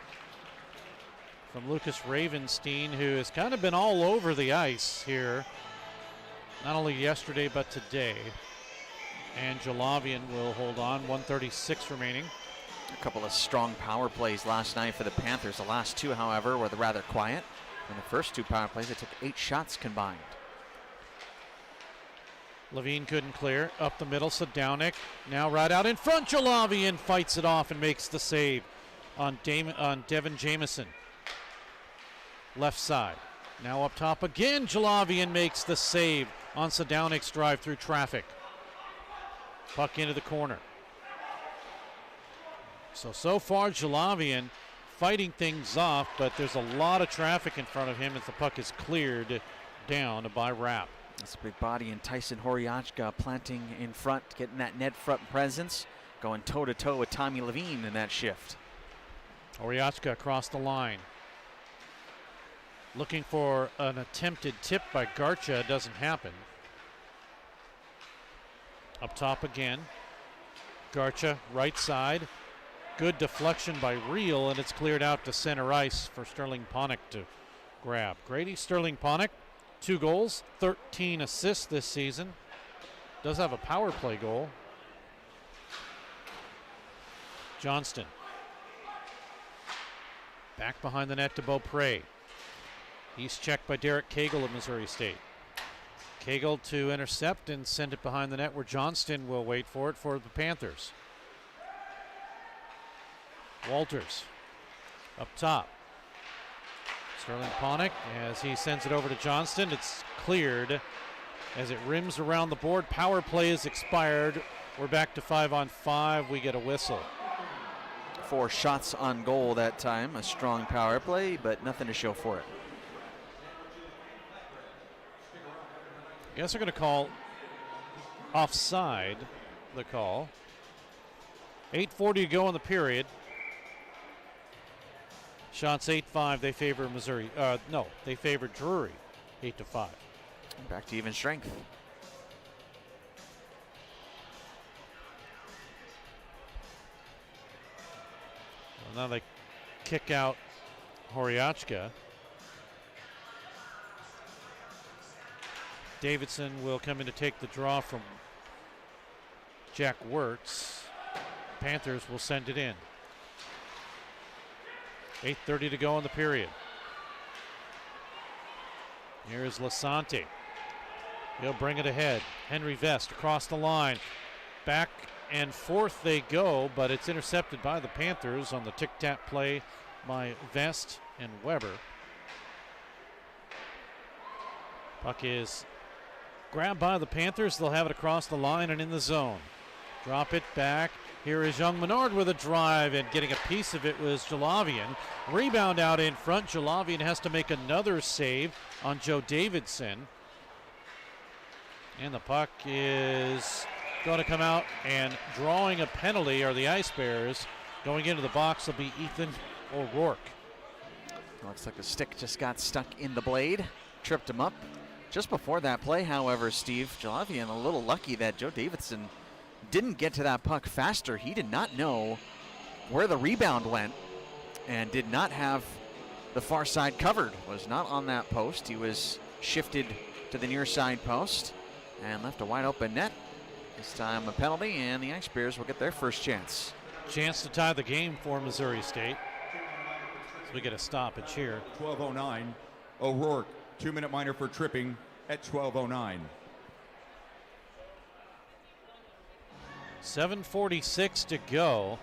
from Lucas Ravenstein, who has kind of been all over the ice here, not only yesterday but today. And Jalavian will hold on. 1:36 remaining. A couple of strong power plays last night for the Panthers. The last two, however, were rather quiet. In the first two power plays, they took 8 shots combined. Levine couldn't clear. Up the middle, Sadownik. Now right out in front. Jalavian fights it off and makes the save on Devin Jameson. Left side. Now up top again. Jalavian makes the save on Sadownik's drive through traffic. Puck into the corner. So far Jalavian fighting things off, but there's a lot of traffic in front of him as the puck is cleared down by Rapp. That's a big body, and Tyson Horiachka planting in front, getting that net front presence, going toe-to-toe with Tommy Levine in that shift. Horiachka across the line. Looking for an attempted tip by Garcha. Doesn't happen. Up top again. Garcha, right side. Good deflection by Reel, and it's cleared out to center ice for Sterling Ponick to grab. Grady Sterling Ponick, 2 goals, 13 assists this season. Does have a power play goal. Johnston. Back behind the net to Beaupre. He's checked by Derek Cagle of Missouri State. Cagle to intercept and send it behind the net where Johnston will wait for it for the Panthers. Walters up top. Sterling Ponick as he sends it over to Johnston. It's cleared as it rims around the board. Power play is expired. We're back to 5-on-5. We get a whistle. 4 shots on goal that time. A strong power play, but nothing to show for it. I guess they're going to call offside the call. 8:40 to go in the period. Shots 8-5. They favor Missouri. No, they favor Drury 8-5. Back to even strength. Well, now they kick out Horiachka. Davidson will come in to take the draw from Jack Wirtz. Panthers will send it in. 8:30 to go in the period. Here's Lasante. He'll bring it ahead. Henry Vest across the line. Back and forth they go, but it's intercepted by the Panthers on the tic-tac play by Vest and Weber. Puck is grabbed by the Panthers. They'll have it across the line and in the zone. Drop it back. Here is Young Menard with a drive, and getting a piece of it was Jalavian. Rebound out in front. Jalavian has to make another save on Joe Davidson. And the puck is going to come out, and drawing a penalty are the Ice Bears. Going into the box will be Ethan O'Rourke. Looks like the stick just got stuck in the blade, tripped him up. Just before that play, however, Steve, Jalavian a little lucky that Joe Davidson didn't get to that puck faster. He did not know where the rebound went and did not have the far side covered. Was not on that post. He was shifted to the near side post and left a wide open net. This time a penalty, and the Ice Bears will get their first chance. Chance to tie the game for Missouri State. So we get a stoppage here. 12:09. O'Rourke, 2-minute minor for tripping at 12:09. 7:46 to go.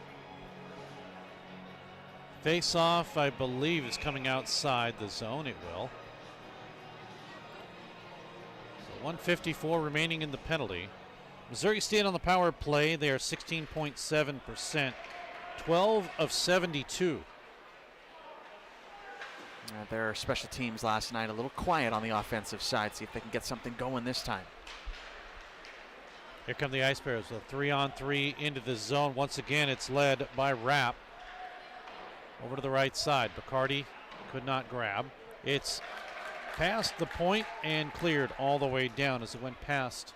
Face-off, I believe, is coming outside the zone. It will. So 1:54 remaining in the penalty. Missouri State on the power play. They are 16.7%, 12 of 72. Their special teams last night a little quiet on the offensive side. See if they can get something going this time. Here come the Ice Bears with a 3-on-3 into the zone. Once again, it's led by Rapp. Over to the right side. Bacardi could not grab. It's past the point and cleared all the way down as it went past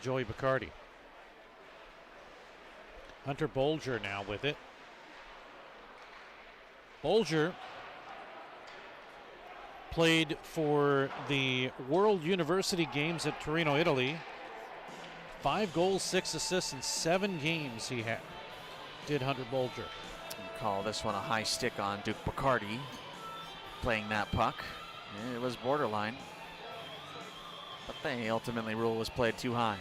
Joey Bacardi. Hunter Bolger now with it. Bolger played for the World University Games at Torino, Italy. 5 goals, 6 assists in 7 games he had. Did Hunter Bolger. Call this one a high stick on Duke Bacardi playing that puck. It was borderline, but they ultimately rule was played too high.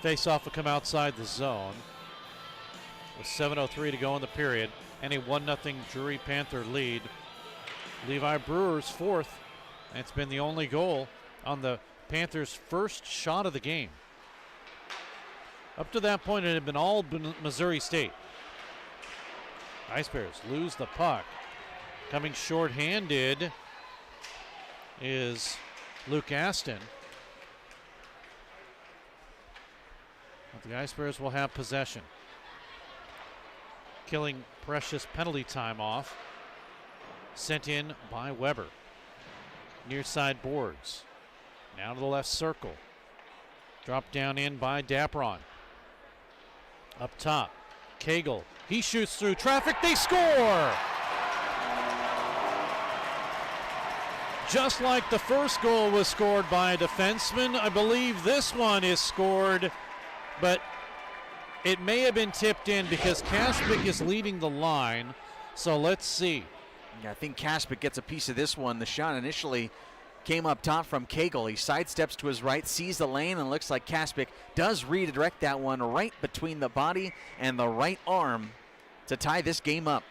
Face-off will come outside the zone with 7:03 to go in the period and a 1-0 Drury Panther lead. Levi Brewer's fourth. That's been the only goal on the Panthers' first shot of the game. Up to that point, it had been all Missouri State. Ice Bears lose the puck. Coming short-handed is Luke Aston. But the Ice Bears will have possession. Killing precious penalty time off. Sent in by Weber. Near side boards. Now to the left circle. Dropped down in by Dapron. Up top, Cagle. He shoots through traffic. They score! Just like the first goal was scored by a defenseman, I believe this one is scored, but it may have been tipped in because Kaspick is leading the line. So let's see. Yeah, I think Kaspick gets a piece of this one. The shot initially came up top from Cagle. He sidesteps to his right, sees the lane, and looks like Kaspick does redirect that one right between the body and the right arm to tie this game up.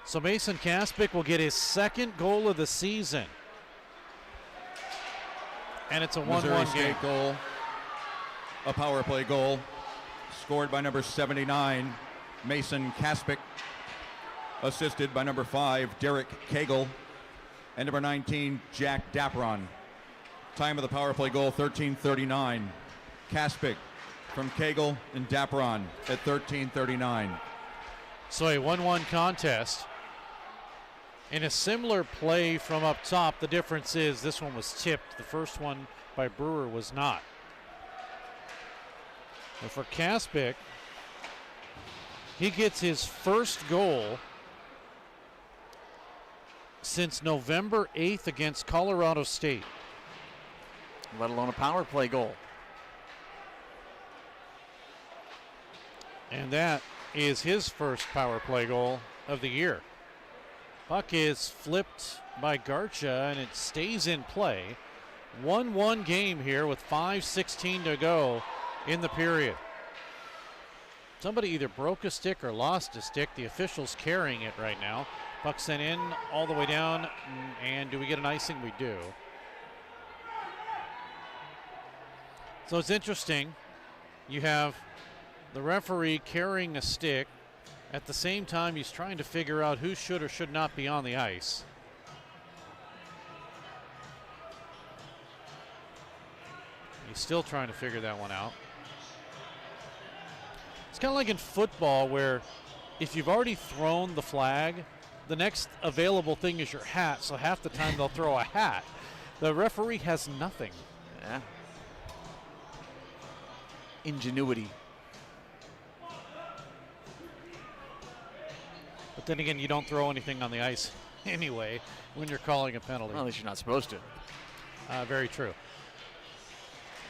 So Mason Kaspick will get his second goal of the season. And it's a 1-1 game. Goal, a power play goal, scored by number 79, Mason Kaspick, assisted by number 5, Derek Cagle, and number 19, Jack Dapron. Time of the power play goal, 13:39. Kaspick from Cagle and Dapron at 13:39. So a 1-1 contest. In a similar play from up top, the difference is this one was tipped. The first one by Brewer was not. But for Kaspick, he gets his first goal since November 8th against Colorado State. Let alone a power play goal. And that is his first power play goal of the year. Puck is flipped by Garcha, and it stays in play. 1-1 game here with 5:16 to go in the period. Somebody either broke a stick or lost a stick. The official's carrying it right now. Puck sent in all the way down, and do we get an icing? We do. So it's interesting. You have the referee carrying a stick. At the same time, he's trying to figure out who should or should not be on the ice. He's still trying to figure that one out. It's kind of like in football where if you've already thrown the flag, the next available thing is your hat, so half the time they'll throw a hat. The referee has nothing. Yeah. Ingenuity. But then again, you don't throw anything on the ice anyway when you're calling a penalty. Well, at least you're not supposed to. Very true.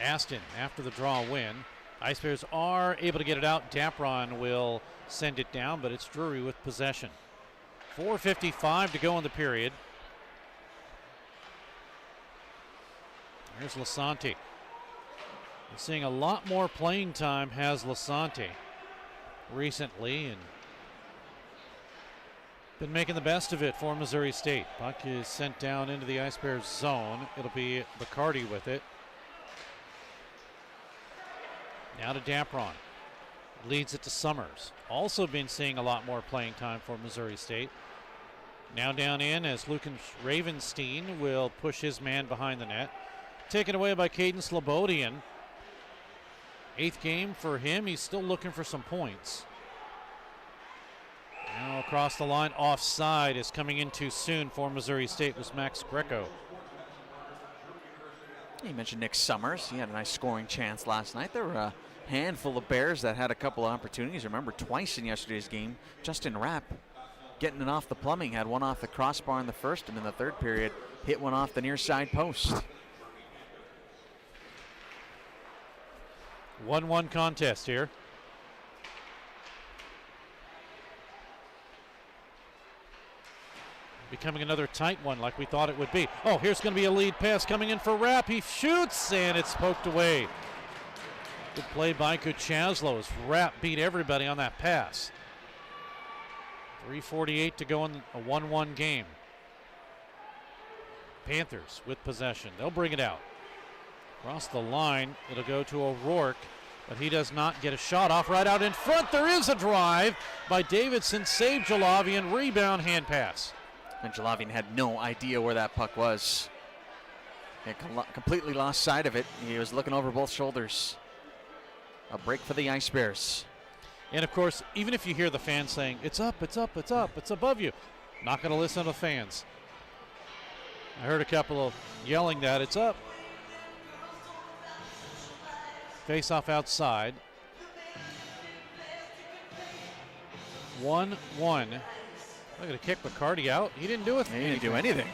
Aston, after the draw win, Ice Bears are able to get it out. Dapron will send it down, but it's Drury with possession. 4:55 to go in the period. Here's Lasante. We're seeing a lot more playing time has Lasante recently, and been making the best of it for Missouri State. Puck is sent down into the Ice Bears zone. It'll be Bacardi with it. Now to Dapron. Leads it to Summers. Also been seeing a lot more playing time for Missouri State. Now down in as Lucan Ravenstein will push his man behind the net. Taken away by Caden Slobodian. 8th game for him. He's still looking for some points. Now across the line, offside is coming in too soon for Missouri State was Max Greco. You mentioned Nick Summers. He had a nice scoring chance last night. There were a handful of Bears that had a couple of opportunities. Remember, twice in yesterday's game, Justin Rapp getting it off the plumbing. Had one off the crossbar in the first, and in the third period, hit one off the near side post. 1-1 contest here. Becoming another tight one like we thought it would be. Oh, here's going to be a lead pass coming in for Rapp. He shoots, and it's poked away. Good play by Kuchaslo as Rapp beat everybody on that pass. 3:48 to go in a 1-1 game. Panthers with possession. They'll bring it out. Across the line, it'll go to O'Rourke, but he does not get a shot off right out in front. There is a drive by Davidson. Saved Jalavian. Rebound, hand pass. And Jalavian had no idea where that puck was. He completely lost sight of it. He was looking over both shoulders. A break for the Ice Bears. And of course, even if you hear the fans saying, it's up, it's up, it's up, it's above you, not going to listen to the fans. I heard a couple of yelling that it's up. Face off outside. 1-1. Look at a kick McCarty out. He didn't do it. He didn't do anything.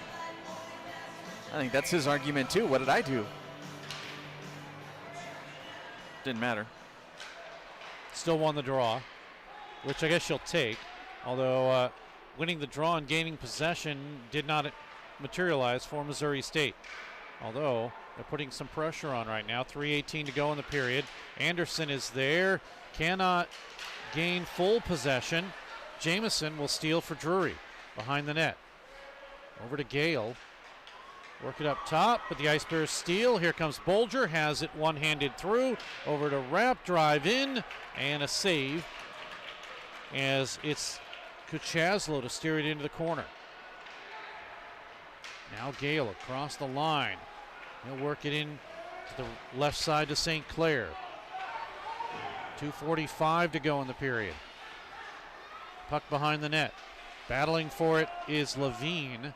I think that's his argument too. What did I do? Didn't matter. Still won the draw, which I guess she'll take. Although winning the draw and gaining possession did not materialize for Missouri State. Although they're putting some pressure on right now. 3:18 to go in the period. Anderson is there. Cannot gain full possession. Jamison will steal for Drury behind the net. Over to Gale. Work it up top, but the Ice Bears steal. Here comes Bolger, has it one-handed through. Over to Rapp, drive in, and a save as it's Kuchaslo to steer it into the corner. Now Gale across the line. He'll work it in to the left side to St. Clair. 2:45 to go in the period. Puck behind the net. Battling for it is Levine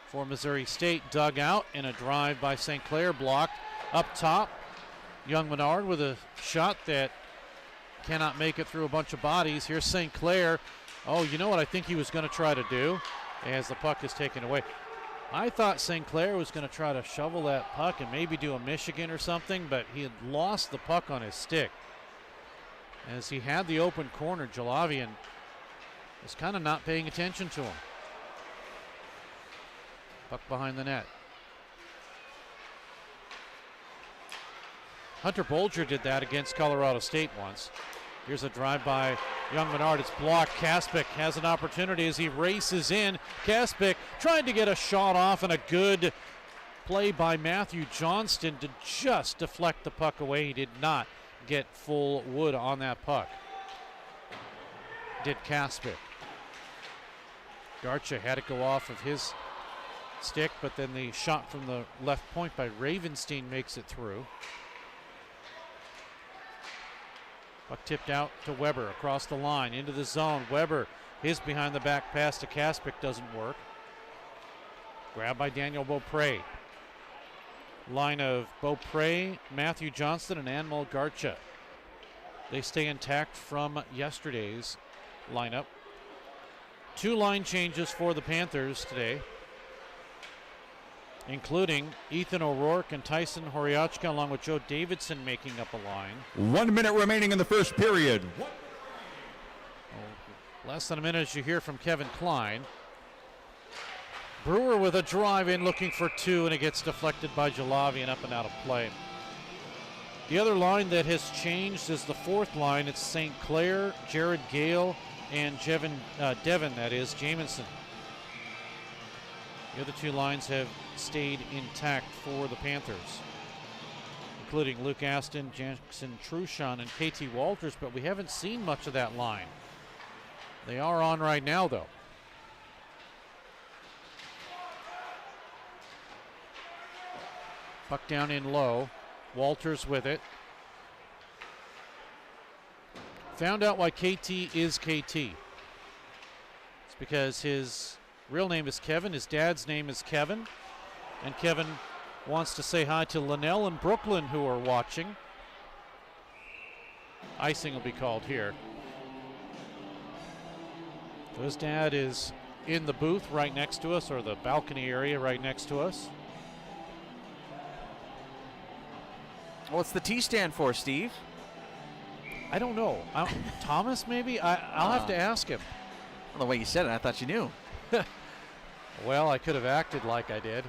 for Missouri State. Dug out, and a drive by St. Clair blocked. Up top, Young Menard with a shot that cannot make it through a bunch of bodies. Here's St. Clair. Oh, you know what I think he was going to try to do as the puck is taken away. I thought St. Clair was going to try to shovel that puck and maybe do a Michigan or something, but he had lost the puck on his stick. As he had the open corner, Jalavian was kind of not paying attention to him. Puck behind the net. Hunter Bolger did that against Colorado State once. Here's a drive by Young Menard. It's blocked. Kaspick has an opportunity as he races in. Kaspick trying to get a shot off, and a good play by Matthew Johnston to just deflect the puck away. He did not get full wood on that puck. Did Kaspick. Garcha had it go off of his stick, but then the shot from the left point by Ravenstein makes it through. Puck tipped out to Weber across the line into the zone. Weber, his behind the back pass to Kaspick doesn't work. Grabbed by Daniel Beaupre. Line of Beaupre, Matthew Johnston, and Anmol Garcha. They stay intact from yesterday's lineup. 2 line changes for the Panthers today, including Ethan O'Rourke and Tyson Horiachka, along with Joe Davidson making up a line. 1 minute remaining in the first period. Less than a minute as you hear from Kevin Klein. Brewer with a drive in looking for 2, and it gets deflected by Jalavi and up and out of play. The other line that has changed is the 4th line. It's St. Clair, Jared Gale, and Devin, that is, Jamison. The other 2 lines have stayed intact for the Panthers, including Luke Aston, Jackson Truchon, and KT Walters, but we haven't seen much of that line. They are on right now, though. Puck down in low. Walters with it. Found out why KT is KT. It's because his real name is Kevin. His dad's name is Kevin. And Kevin wants to say hi to Linnell and Brooklyn, who are watching. Icing will be called here. So his dad is in the booth right next to us, or the balcony area right next to us. What's the T stand for, Steve? I don't know. Thomas, maybe? I'll have to ask him. Well, the way you said it, I thought you knew. Well, I could have acted like I did.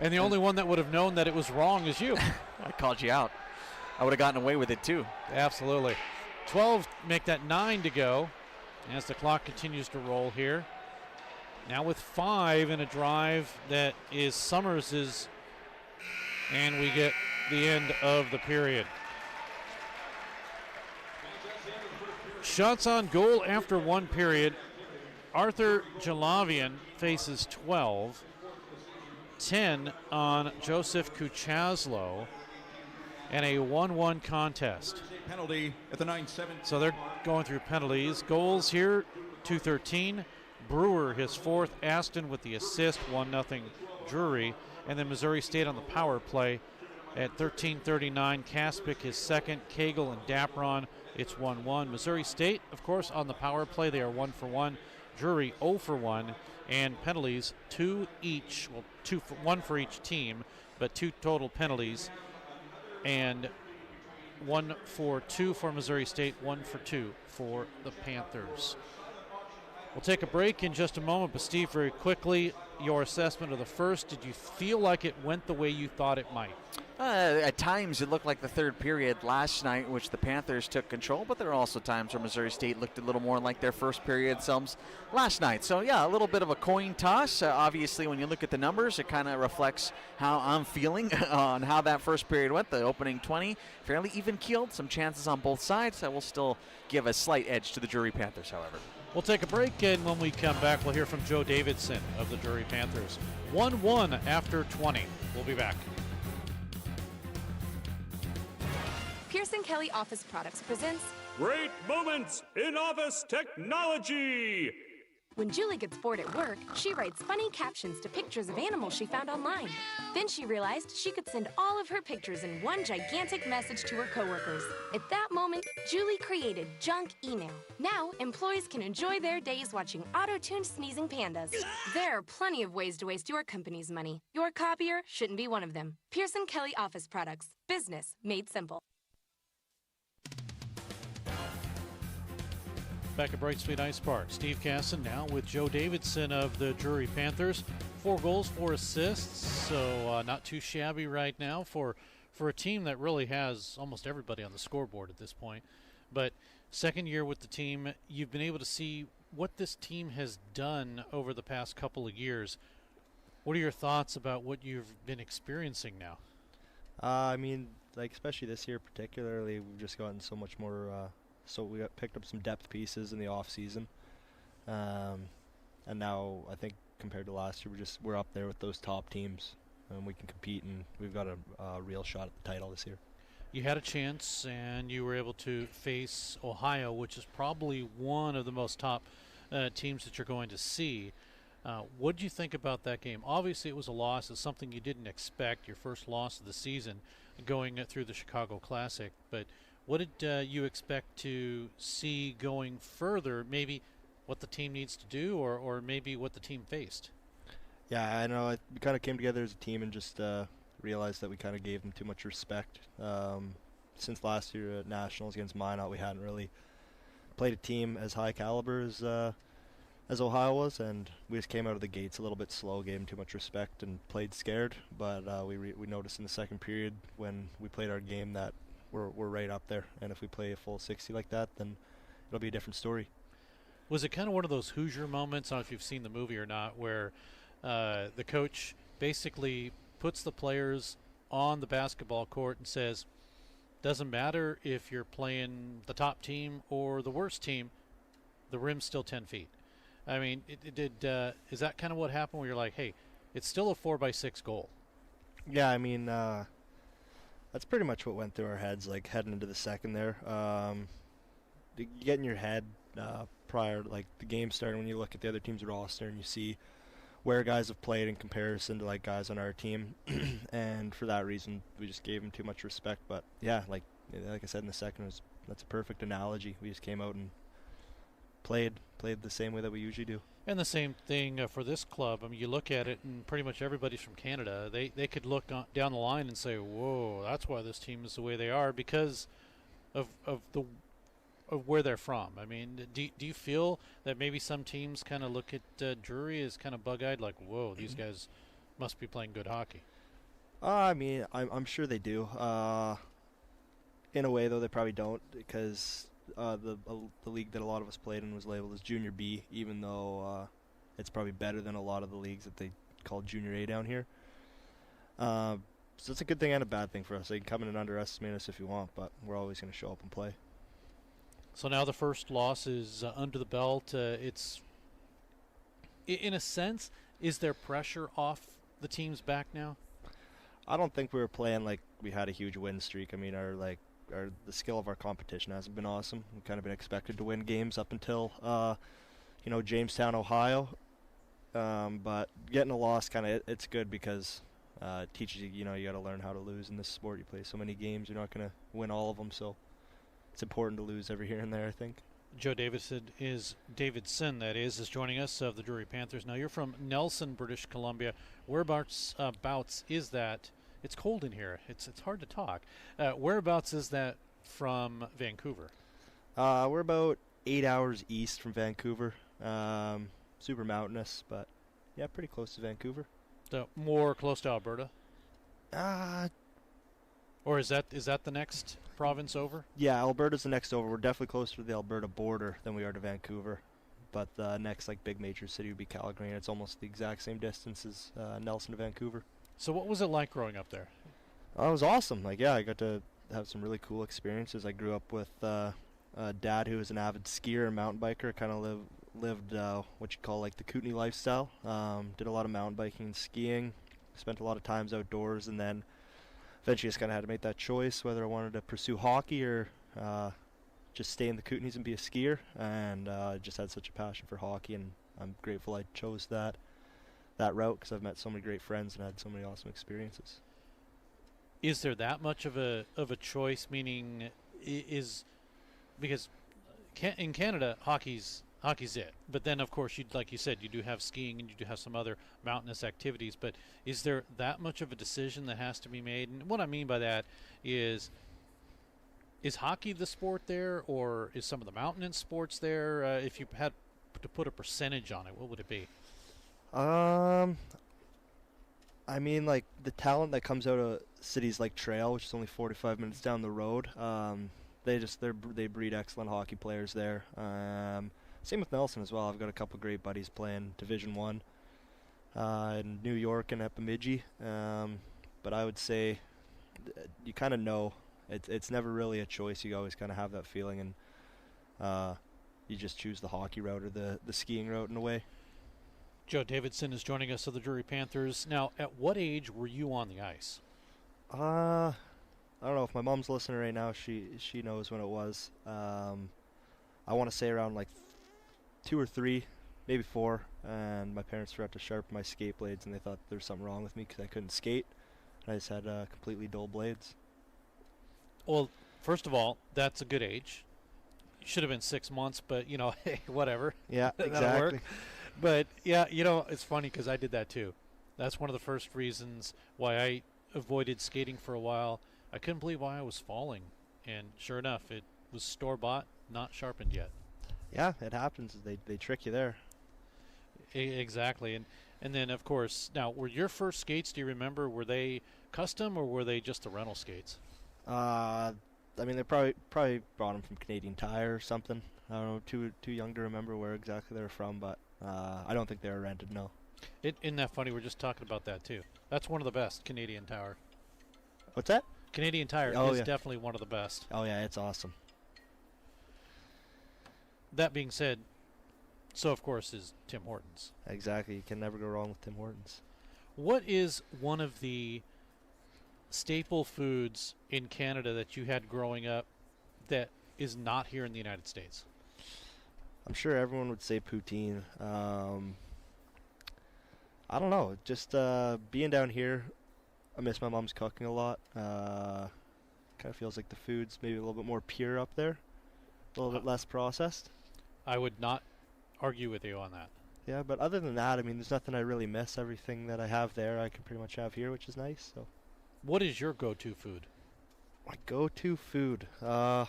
And the only one that would have known that it was wrong is you. I called you out. I would have gotten away with it, too. Absolutely. 12, make that 9 to go as the clock continues to roll here. Now with 5 in a drive that is Summers's, and we get the end of the period. Shots on goal after 1 period. Arthur Jalavian faces 12. 10 on Joseph Kuchaslo, and a 1-1 contest. Penalty at the 9-7. So they're going through penalties. Goals here, 2-13. Brewer, his 4th. Aston with the assist, 1-0 Drury. And then Missouri State on the power play at 13:39. Kaspick, his 2nd. Cagle and Dapron, it's 1-1. Missouri State, of course, on the power play. They are 1 for 1. Drury 0 for 1. And penalties, 2 each. Well, 1 for each team, but 2 total penalties. And 1 for 2 for Missouri State, 1 for 2 for the Panthers. We'll take a break in just a moment, but Steve, very quickly, your assessment of the first. Did you feel like it went the way you thought it might? At times, it looked like the third period last night, which the Panthers took control, but there are also times where Missouri State looked a little more like their first period selves last night. So, yeah, a little bit of a coin toss. Obviously, when you look at the numbers, it kind of reflects how I'm feeling on how that first period went. The opening 20, fairly even-keeled, some chances on both sides. I will still give a slight edge to the Drury Panthers, however. We'll take a break, and when we come back, we'll hear from Joe Davidson of the Drury Panthers. 1-1 after 20. We'll be back. Pearson Kelly Office Products presents Great Moments in Office Technology. When Julie gets bored at work, she writes funny captions to pictures of animals she found online. Then she realized she could send all of her pictures in one gigantic message to her coworkers. At that moment, Julie created Junk Email. Now, employees can enjoy their days watching auto-tuned sneezing pandas. There are plenty of ways to waste your company's money. Your copier shouldn't be one of them. Pearson Kelly Office Products. Business made simple. back at Brightspeed Ice Park. Steve Casson now with Joe Davidson of the Drury Panthers. 4 goals, 4 assists, so not too shabby right now for a team that really has almost everybody on the scoreboard at this point. But second year with the team, you've been able to see what this team has done over the past couple of years. What are your thoughts about what you've been experiencing now? I mean, like especially this year particularly, we've just gotten so much more. So we picked up some depth pieces in the off season, and now I think compared to last year, we're up there with those top teams, and we can compete, and we've got a real shot at the title this year. You had a chance, and you were able to face Ohio, which is probably one of the most top teams that you're going to see. What did you think about that game? Obviously, it was a loss. It's something you didn't expect, your first loss of the season going through the Chicago Classic. But what did you expect to see going further, maybe what the team needs to do or maybe what the team faced? Yeah, I know. We kind of came together as a team and just realized that we kind of gave them too much respect. Since last year at Nationals against Minot, we hadn't really played a team as high caliber as Ohio was, and we just came out of the gates a little bit slow, gave them too much respect, and played scared. But we noticed in the second period when we played our game that we're right up there, and if we play a full 60 like that, then it'll be a different story. Was it kind of one of those Hoosier moments, I don't know if you've seen the movie or not, where the coach basically puts the players on the basketball court and says, doesn't matter if you're playing the top team or the worst team, the rim's still 10 feet. I mean, is that kind of what happened where you're like, hey, it's still a 4x6 goal? Yeah, I mean, that's pretty much what went through our heads, like heading into the second there. You get in your head prior, like the game starting, when you look at the other team's roster and you see where guys have played in comparison to like guys on our team, and for that reason, we just gave them too much respect. But yeah, like I said in the second, that's a perfect analogy. We just came out and played the same way that we usually do. And the same thing for this club. I mean, you look at it, and pretty much everybody's from Canada. They could look down the line and say, "Whoa, that's why this team is the way they are," because of where they're from. I mean, do you feel that maybe some teams kind of look at Drury as kind of bug-eyed, like, "Whoa, these guys must be playing good hockey"? I mean, I'm sure they do. In a way, though, they probably don't, because the league that a lot of us played in was labeled as Junior B, even though it's probably better than a lot of the leagues that they call Junior A down here. So it's a good thing and a bad thing for us. They can come in and underestimate us if you want, but we're always going to show up and play. So now the first loss is under the belt. It's, in a sense, is there pressure off the team's back now? I don't think we were playing like we had a huge win streak. I mean, the skill of our competition hasn't been awesome. We've kind of been expected to win games up until, Jamestown, Ohio. But getting a loss, it's good because it teaches you, you got to learn how to lose in this sport. You play so many games, you're not going to win all of them, so it's important to lose every here and there, I think. Joe Davidson is joining us of the Drury Panthers. Now, you're from Nelson, British Columbia. Whereabouts is that? It's cold in here. It's hard to talk. Whereabouts is that from Vancouver? We're about 8 hours east from Vancouver. Super mountainous, but yeah, pretty close to Vancouver. So more close to Alberta? Or is that the next province over? Yeah, Alberta's the next over. We're definitely closer to the Alberta border than we are to Vancouver. But the next big major city would be Calgary, and it's almost the exact same distance as Nelson to Vancouver. So what was it like growing up there? It was awesome. I got to have some really cool experiences. I grew up with a dad who was an avid skier and mountain biker. Kind of lived what you call the Kootenai lifestyle. Did a lot of mountain biking and skiing. Spent a lot of times outdoors, and then eventually just kind of had to make that choice whether I wanted to pursue hockey or just stay in the Kootenays and be a skier. And I just had such a passion for hockey, and I'm grateful I chose that route because I've met so many great friends and had so many awesome experiences. Is there that much of a choice? Meaning, because in Canada, hockey's it. But then, of course, like you said, you do have skiing and you do have some other mountainous activities. But is there that much of a decision that has to be made? And what I mean by that is, Is hockey the sport there, or is some of the mountain sports there? If you had to put a percentage on it, what would it be? I mean, like, the talent that comes out of cities like Trail, which is only 45 minutes down the road, they breed excellent hockey players there. Same with Nelson as well. I've got a couple great buddies playing Division One in New York and at Bemidji. But I would say you kind of know. It's never really a choice. You always kind of have that feeling, and you just choose the hockey route or the skiing route in a way. Joe Davidson is joining us of the Drury Panthers. Now, at what age were you on the ice? I don't know. If my mom's listening right now, she knows when it was. I want to say around like 2 or 3, maybe 4. And my parents forgot to sharpen my skate blades, and they thought there was something wrong with me because I couldn't skate. And I just had completely dull blades. Well, first of all, that's a good age. You should have been 6 months, but, you know, hey, whatever. Yeah, That'll exactly. work. But, yeah, you know, it's funny because I did that too. That's one of the first reasons why I avoided skating for a while. I couldn't believe why I was falling. And sure enough, it was store-bought, not sharpened yet. Yeah, it happens. They trick you there. Exactly. And then, of course, now, were your first skates, do you remember, were they custom or were they just the rental skates? I mean, they probably brought them from Canadian Tire or something. I don't know, too young to remember where exactly they're from, but I don't think they were rented, no. Isn't that funny? We're just talking about that, too. That's one of the best, Canadian Tire. What's that? Canadian Tire is definitely one of the best. Oh, yeah, it's awesome. That being said, so, of course, is Tim Hortons. Exactly. You can never go wrong with Tim Hortons. What is one of the staple foods in Canada that you had growing up that is not here in the United States? I'm sure everyone would say poutine. I don't know. Just being down here, I miss my mom's cooking a lot. Kind of feels like the food's maybe a little bit more pure up there, a little bit less processed. I would not argue with you on that. Yeah, but other than that, I mean, there's nothing I really miss. Everything that I have there, I can pretty much have here, which is nice. So, what is your go-to food? My go-to food, I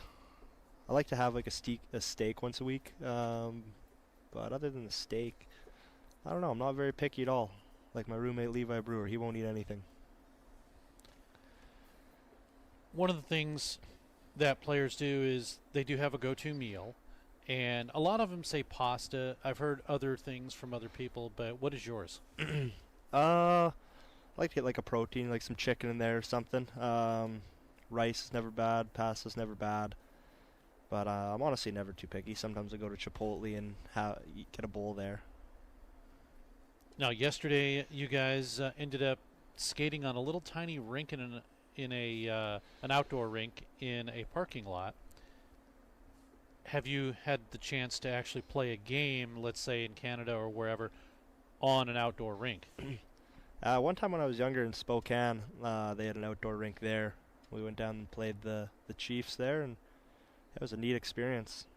like to have like a steak once a week. But other than the steak, I don't know. I'm not very picky at all. Like my roommate Levi Brewer, he won't eat anything. One of the things that players do is they do have a go-to meal. And a lot of them say pasta. I've heard other things from other people, but what is yours? I like to get like a protein, like some chicken in there or something. Rice is never bad. Pasta's never bad. But I'm honestly never too picky. Sometimes I go to Chipotle and get a bowl there. Now, yesterday you guys ended up skating on a little tiny rink in an outdoor rink in a parking lot. Have you had the chance to actually play a game, let's say in Canada or wherever, on an outdoor rink? One time when I was younger in Spokane, they had an outdoor rink there. We went down and played the Chiefs there, and it was a neat experience.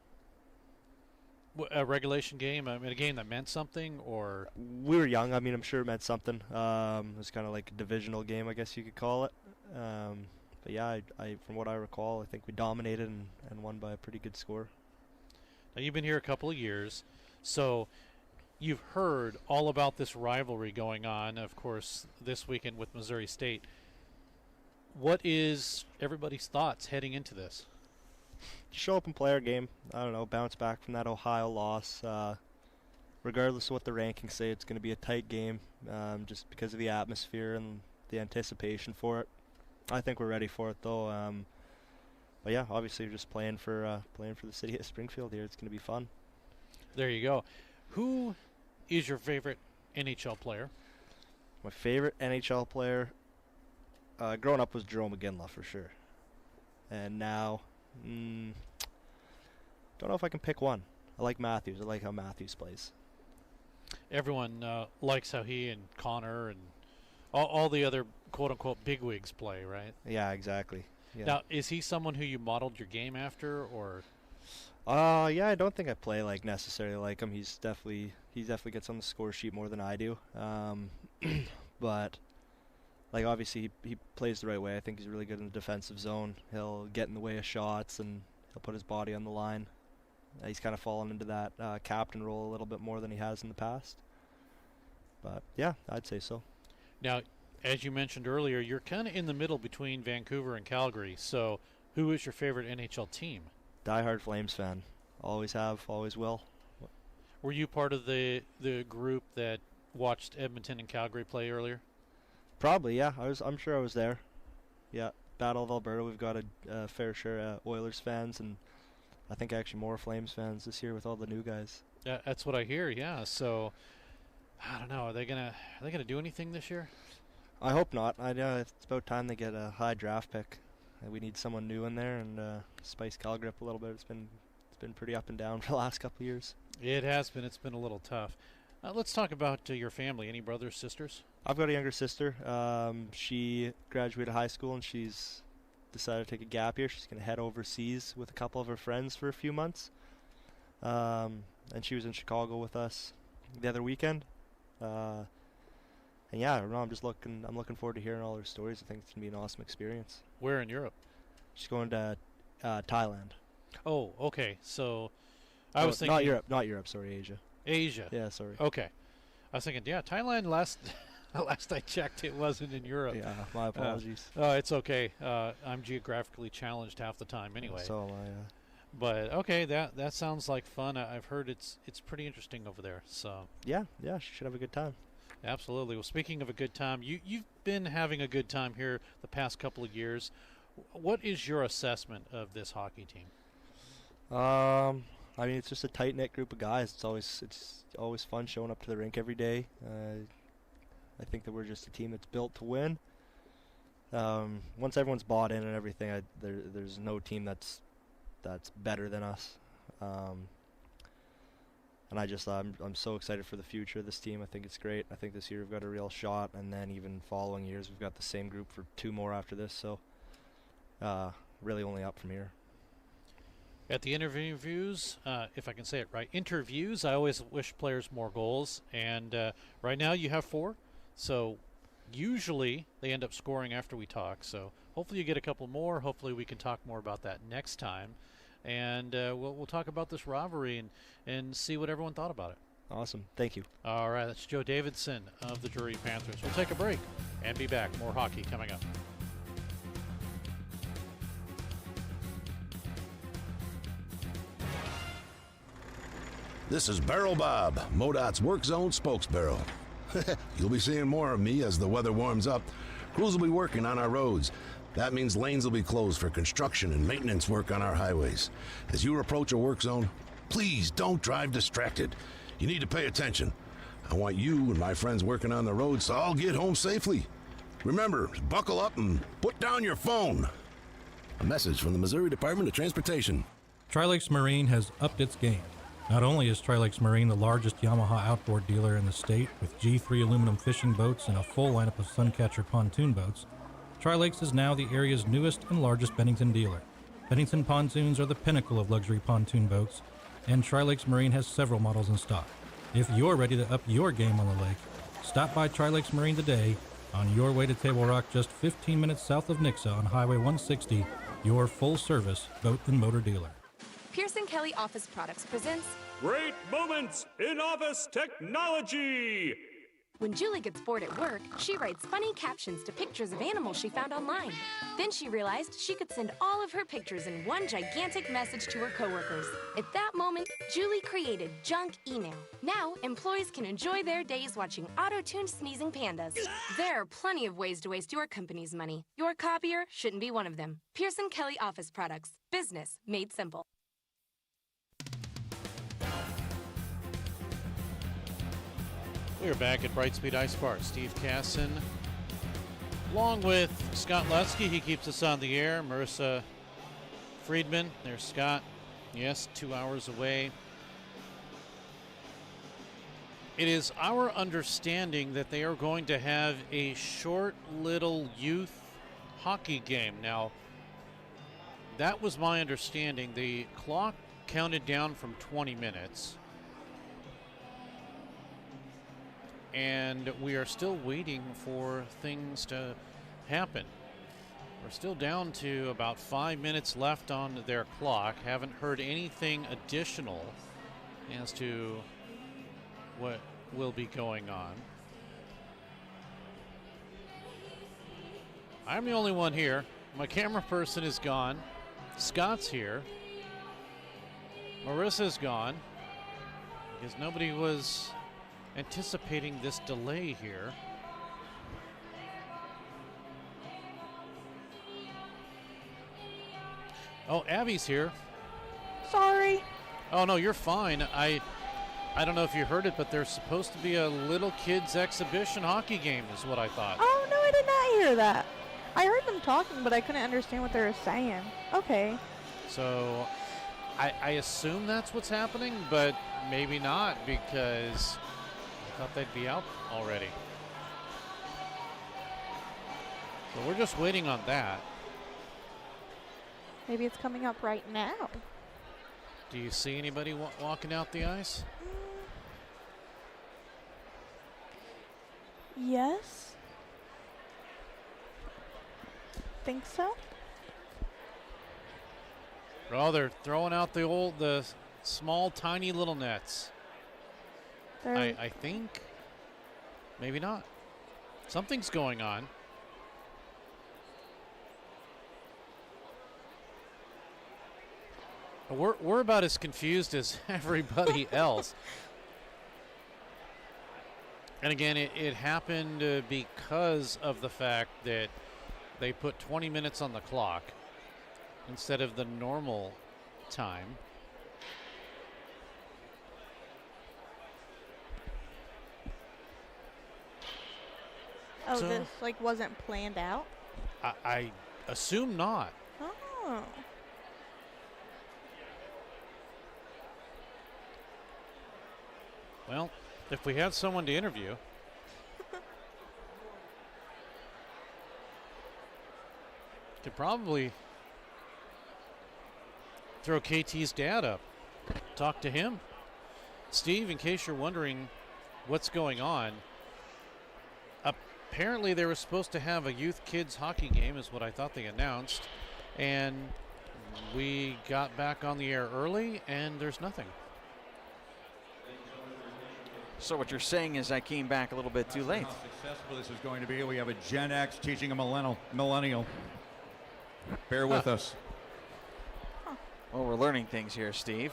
A regulation game? I mean, a game that meant something, or? We were young. I mean, I'm sure it meant something. It was kind of like a divisional game, I guess you could call it. But yeah, I from what I recall, I think we dominated and won by a pretty good score. Now, you've been here a couple of years, so you've heard all about this rivalry going on, of course, this weekend with Missouri State. What is everybody's thoughts heading into this? Show up and play our game. I don't know, bounce back from that Ohio loss. Regardless of what the rankings say, it's going to be a tight game just because of the atmosphere and the anticipation for it. I think we're ready for it, though. But yeah, obviously we're just playing for the city of Springfield here. It's going to be fun. There you go. Who is your favorite NHL player? My favorite NHL player growing up was Jerome McGinley for sure. And now, don't know if I can pick one. I like Matthews. I like how Matthews plays. Everyone likes how he and Connor and all the other quote-unquote bigwigs play, right? Yeah, exactly. Yeah. Now, is he someone who you modeled your game after, or? Yeah, I don't think I play like necessarily like him. He definitely gets on the score sheet more than I do. But like obviously he plays the right way. I think he's really good in the defensive zone. He'll get in the way of shots and he'll put his body on the line. He's kind of fallen into that captain role a little bit more than he has in the past. But yeah, I'd say so. Now, as you mentioned earlier, you're kind of in the middle between Vancouver and Calgary. So who is your favorite NHL team? Diehard Flames fan. Always have, always will. Were you part of the group that watched Edmonton and Calgary play earlier? Probably, yeah. I'm sure I was there. Yeah, Battle of Alberta. We've got a fair share of Oilers fans, and I think actually more Flames fans this year with all the new guys. That's what I hear. Yeah. So I don't know. Are they gonna do anything this year? I hope not. It's about time they get a high draft pick. We need someone new in there and spice Calgary up a little bit. It's been pretty up and down for the last couple of years. It has been. It's been a little tough. Let's talk about your family. Any brothers, sisters? I've got a younger sister. She graduated high school and she's decided to take a gap year. She's going to head overseas with a couple of her friends for a few months. And she was in Chicago with us the other weekend. And yeah, I don't know, I'm looking forward to hearing all her stories. I think it's going to be an awesome experience. Where in Europe? She's going to Thailand. Oh, okay. So I was thinking not Europe, sorry, Asia. Asia. Yeah, sorry. Okay. I was thinking, yeah, Thailand last I checked it wasn't in Europe. Yeah, my apologies. It's okay. I'm geographically challenged half the time anyway. So am I, But okay, that sounds like fun. I've heard it's pretty interesting over there. So yeah, she should have a good time. Absolutely. Well, speaking of a good time, you've been having a good time here the past couple of years. What is your assessment of this hockey team? I mean, it's just a tight-knit group of guys. It's always fun showing up to the rink every day. I think that we're just a team that's built to win. Once everyone's bought in and everything, there's no team that's better than us. And I'm so excited for the future of this team. I think it's great. I think this year we've got a real shot, and then even following years we've got the same group for 2 more after this. So really only up from here. At the interviews, if I can say it right, interviews, I always wish players more goals. And right now you have 4. So usually they end up scoring after we talk. So hopefully you get a couple more. Hopefully we can talk more about that next time. And we'll talk about this rivalry and see what everyone thought about it. Awesome. Thank you. All right. That's Joe Davidson of the Drury Panthers. We'll take a break and be back. More hockey coming up. This is Barrel Bob, MoDOT's Work Zone spokesbarrel. You'll be seeing more of me as the weather warms up. Crews will be working on our roads. That means lanes will be closed for construction and maintenance work on our highways. As you approach a work zone, please don't drive distracted. You need to pay attention. I want you and my friends working on the roads to all get home safely. Remember, buckle up and put down your phone. A message from the Missouri Department of Transportation. Tri-Lakes Marine has upped its game. Not only is Tri-Lakes Marine the largest Yamaha outboard dealer in the state with G3 aluminum fishing boats and a full lineup of Suncatcher pontoon boats, Tri-Lakes is now the area's newest and largest Bennington dealer. Bennington pontoons are the pinnacle of luxury pontoon boats, and Tri-Lakes Marine has several models in stock. If you're ready to up your game on the lake, stop by Tri-Lakes Marine today on your way to Table Rock, just 15 minutes south of Nixa on Highway 160, your full-service boat and motor dealer. Pearson Kelly Office Products presents Great Moments in Office Technology! When Julie gets bored at work, she writes funny captions to pictures of animals she found online. Then she realized she could send all of her pictures in one gigantic message to her coworkers. At that moment, Julie created Junk Email. Now, employees can enjoy their days watching auto-tuned sneezing pandas. There are plenty of ways to waste your company's money. Your copier shouldn't be one of them. Pearson Kelly Office Products. Business made simple. We are back at Brightspeed Ice Park. Steve Casson, along with Scott Lutsky, he keeps us on the air. Marissa Friedman, there's Scott. Yes, 2 hours away. It is our understanding that they are going to have a short little youth hockey game. Now, that was my understanding. The clock counted down from 20 minutes. and we are still waiting for things to happen. We're still down to about 5 minutes left on their clock. Haven't heard anything additional as to what will be going on. I'm the only one here. My camera person is gone. Scott's here. Marissa's gone because nobody was anticipating this delay here. Oh, Abby's here. Sorry. Oh, no, you're fine. I don't know if you heard it, but there's supposed to be a little kids exhibition hockey game is what I thought. Oh, no, I did not hear that. I heard them talking, but I couldn't understand what they were saying. Okay. So I assume that's what's happening, but maybe not because I thought they'd be out already. So we're just waiting on that. Maybe it's coming up right now. Do you see anybody walking out the ice? Yes. Think so? Oh, they're throwing out the small, tiny little nets. I think. Maybe not. Something's going on. We're about as confused as everybody else. And again, it happened because of the fact that they put 20 minutes on the clock instead of the normal time. Oh, So- this wasn't planned out? I assume not. Oh. Well, if we had someone to interview. Could probably throw KT's dad up, talk to him. Steve, in case you're wondering what's going on, apparently they were supposed to have a youth kids hockey game is what I thought they announced, and we got back on the air early and there's nothing. So what you're saying is I came back a little bit too late. How successful this is going to be. We have a Gen X teaching a millennial. Bear with us. Well, we're learning things here, Steve.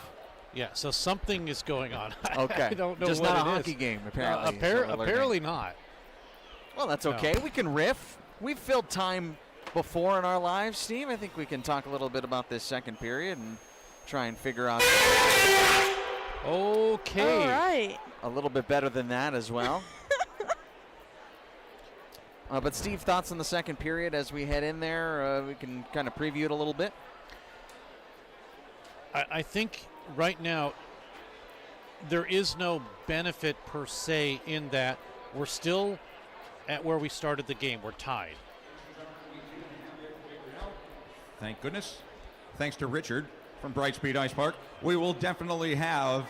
Yeah, so something is going on. Okay. I don't know Just what not a it hockey is. game, apparently. is what we're Apparently learning. not. Well, that's No. okay. We can riff. We've filled time before in our lives, Steve. I think we can talk a little bit about this second period and try and figure out Okay. All right. a little bit better than that as well. But Steve, thoughts on the second period as we head in there? We can kind of preview it a little bit. I think right now there is no benefit per se in that we're still at where we started the game. We're tied. Thank goodness. Thanks to Richard from Brightspeed Ice Park. We will definitely have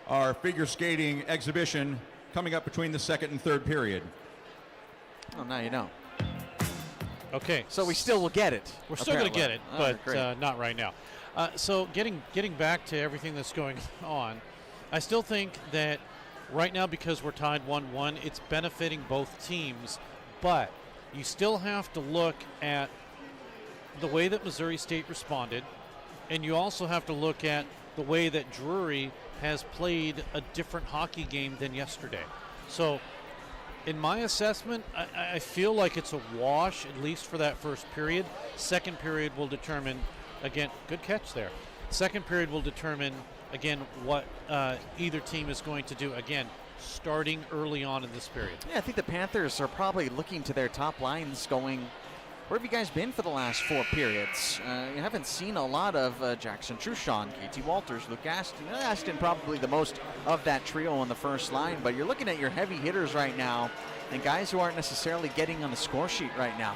our figure skating exhibition coming up between the second and third period. Oh, now you know. Okay. So we still will get it. We're still going to get it, apparently. but not right now. So getting back to everything that's going on, I still think that right now, because we're tied 1-1, it's benefiting both teams, but you still have to look at the way that Missouri State responded, and you also have to look at the way that Drury has played a different hockey game than yesterday. So in my assessment, I feel like it's a wash, at least for that first period. Second period will determine, again, good catch there. Second period will determine, again, what either team is going to do, again, starting early on in this period. Yeah, I think the Panthers are probably looking to their top lines going, where have you guys been for the last four periods? You haven't seen a lot of Jackson Truchon, KT Walters, Luke Aston. Aston probably the most of that trio on the first line, but you're looking at your heavy hitters right now and guys who aren't necessarily getting on the score sheet right now.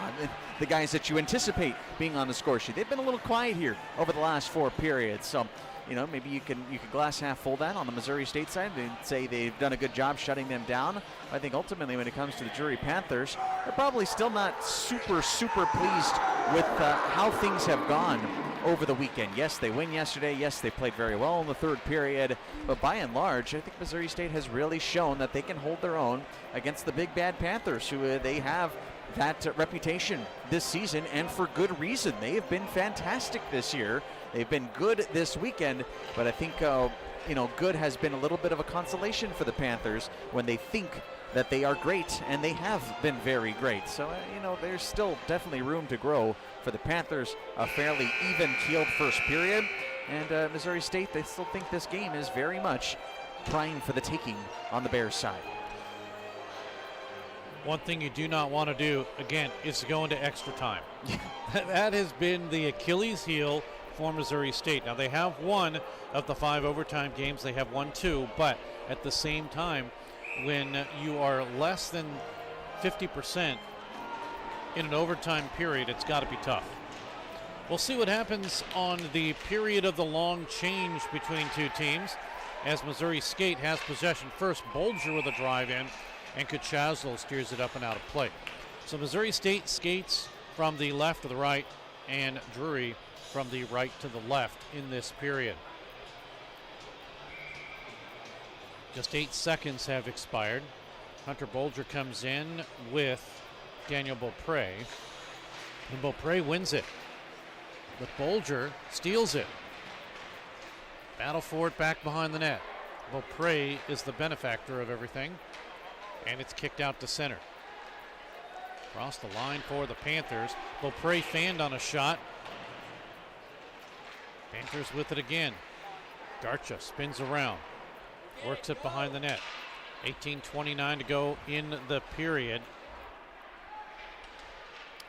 The guys that you anticipate being on the score sheet. They've been a little quiet here over the last four periods. So maybe you can glass half full that on the Missouri State side and say they've done a good job shutting them down. I think ultimately when it comes to the Drury Panthers, they're probably still not super pleased with how things have gone over the weekend. Yes, they win yesterday. Yes, they played very well in the third period. But by and large, I think Missouri State has really shown that they can hold their own against the big bad Panthers, who they have that reputation this season, and for good reason. They have been fantastic this year. They've been good this weekend, but I think good has been a little bit of a consolation for the Panthers when they think that they are great, and they have been very great. So there's still definitely room to grow for the Panthers. A fairly even-keeled first period, and Missouri State, they still think this game is very much prime for the taking on the Bears side. One thing you do not want to do, again, is to go into extra time. That has been the Achilles heel for Missouri State. Now, they have one of the 5 overtime games. They have won 2, but at the same time, when you are less than 50% in an overtime period, it's got to be tough. We'll see what happens on the period of the long change between two teams as Missouri State has possession first. Bolger with a drive in, and Kuchazlo steers it up and out of play. So Missouri State skates from the left to the right, and Drury from the right to the left in this period. Just 8 seconds have expired. Hunter Bolger comes in with Daniel Beaupre, and Beaupre wins it. But Bolger steals it. Battle for it back behind the net. Beaupre is the benefactor of everything, and it's kicked out to center. Across the line for the Panthers. Beaupre fanned on a shot. Panthers with it again. Garcha spins around. Works it behind the net. 18:29 to go in the period.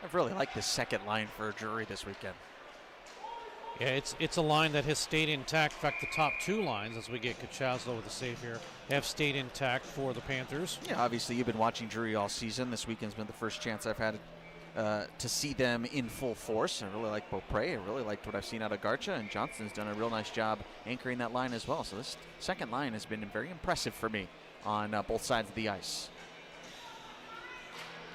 I've really liked the second line for Drury this weekend. Yeah, it's a line that has stayed intact. In fact, the top 2 lines, as we get Kuchazlo with the save here, have stayed intact for the Panthers. Yeah, obviously you've been watching Drury all season. This weekend's been the first chance I've had to see them in full force. I really like Beaupre. I really liked what I've seen out of Garcha, and Johnston's done a real nice job anchoring that line as well. So this second line has been very impressive for me on both sides of the ice.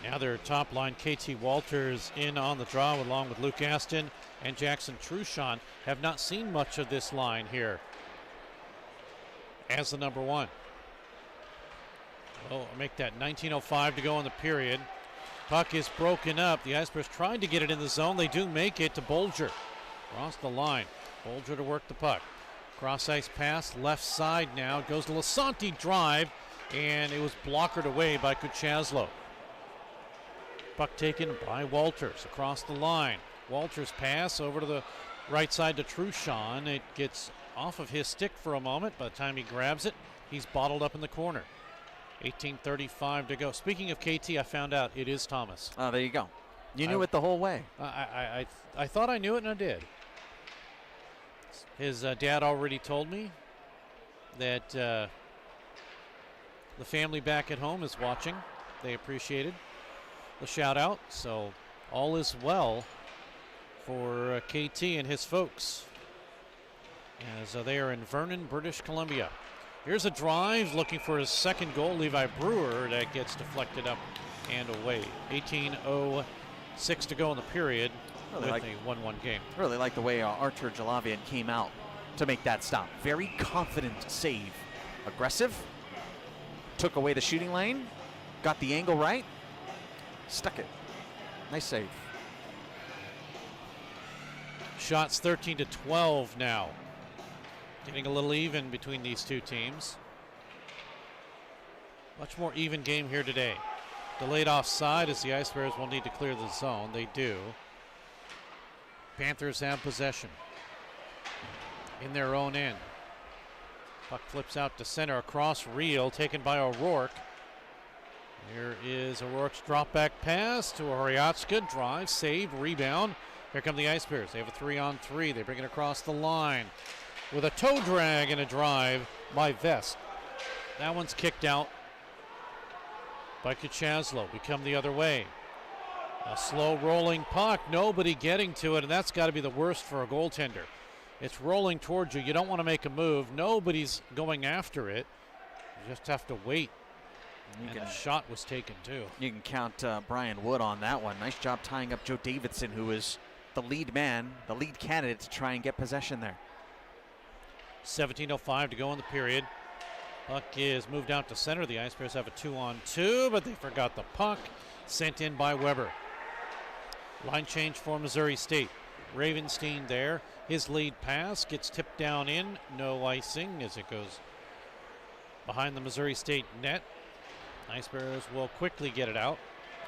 Now their top line, KT Walters in on the draw along with Luke Aston and Jackson Truchon. Have not seen much of this line here as the number 1. Well, make that 19:05 to go in the period. Puck is broken up. The Icebreakers trying to get it in the zone. They do make it to Bolger. Across the line. Bolger to work the puck. Cross ice pass, left side now. Goes to Lasanti drive, and it was blockered away by Kuchazlo. Puck taken by Walters across the line. Walters pass over to the right side to Truchon. It gets off of his stick for a moment. By the time he grabs it, he's bottled up in the corner. 18:35 to go. Speaking of KT, I found out it is Thomas. Oh, there you go. You knew it the whole way. I thought I knew it, and I did. His dad already told me that the family back at home is watching. They appreciated the shout out, so all is well for KT and his folks as they are in Vernon, British Columbia. Here's a drive looking for his second goal, Levi Brewer. That gets deflected up and away. 18:06 to go in the period with a 1-1 game. Really like the way Artur Jalavian came out to make that stop. Very confident save. Aggressive. Took away the shooting lane. Got the angle right. Stuck it. Nice save. Shots 13-12 now. Getting a little even between these two teams. Much more even game here today. Delayed offside as the Ice Bears will need to clear the zone. They do. Panthers have possession in their own end. Puck flips out to center across reel, taken by O'Rourke. Here is O'Rourke's drop back pass to Horiatska. Drive, save, rebound. Here come the Ice Bears. They have a 3-on-3. They bring it across the line with a toe drag and a drive by Vest. That one's kicked out by Kuchazlo. We come the other way. A slow rolling puck, nobody getting to it, and that's got to be the worst for a goaltender. It's rolling towards you. You don't want to make a move. Nobody's going after it. You just have to wait. And a shot was taken too. You can count Brian Wood on that one. Nice job tying up Joe Davidson, who is the lead man, the lead candidate to try and get possession there. 17:05 to go in the period. Puck is moved out to center. The Ice Bears have a 2-on-2, but they forgot the puck. Sent in by Weber. Line change for Missouri State. Ravenstein there. His lead pass gets tipped down in. No icing as it goes behind the Missouri State net. Ice Bears will quickly get it out.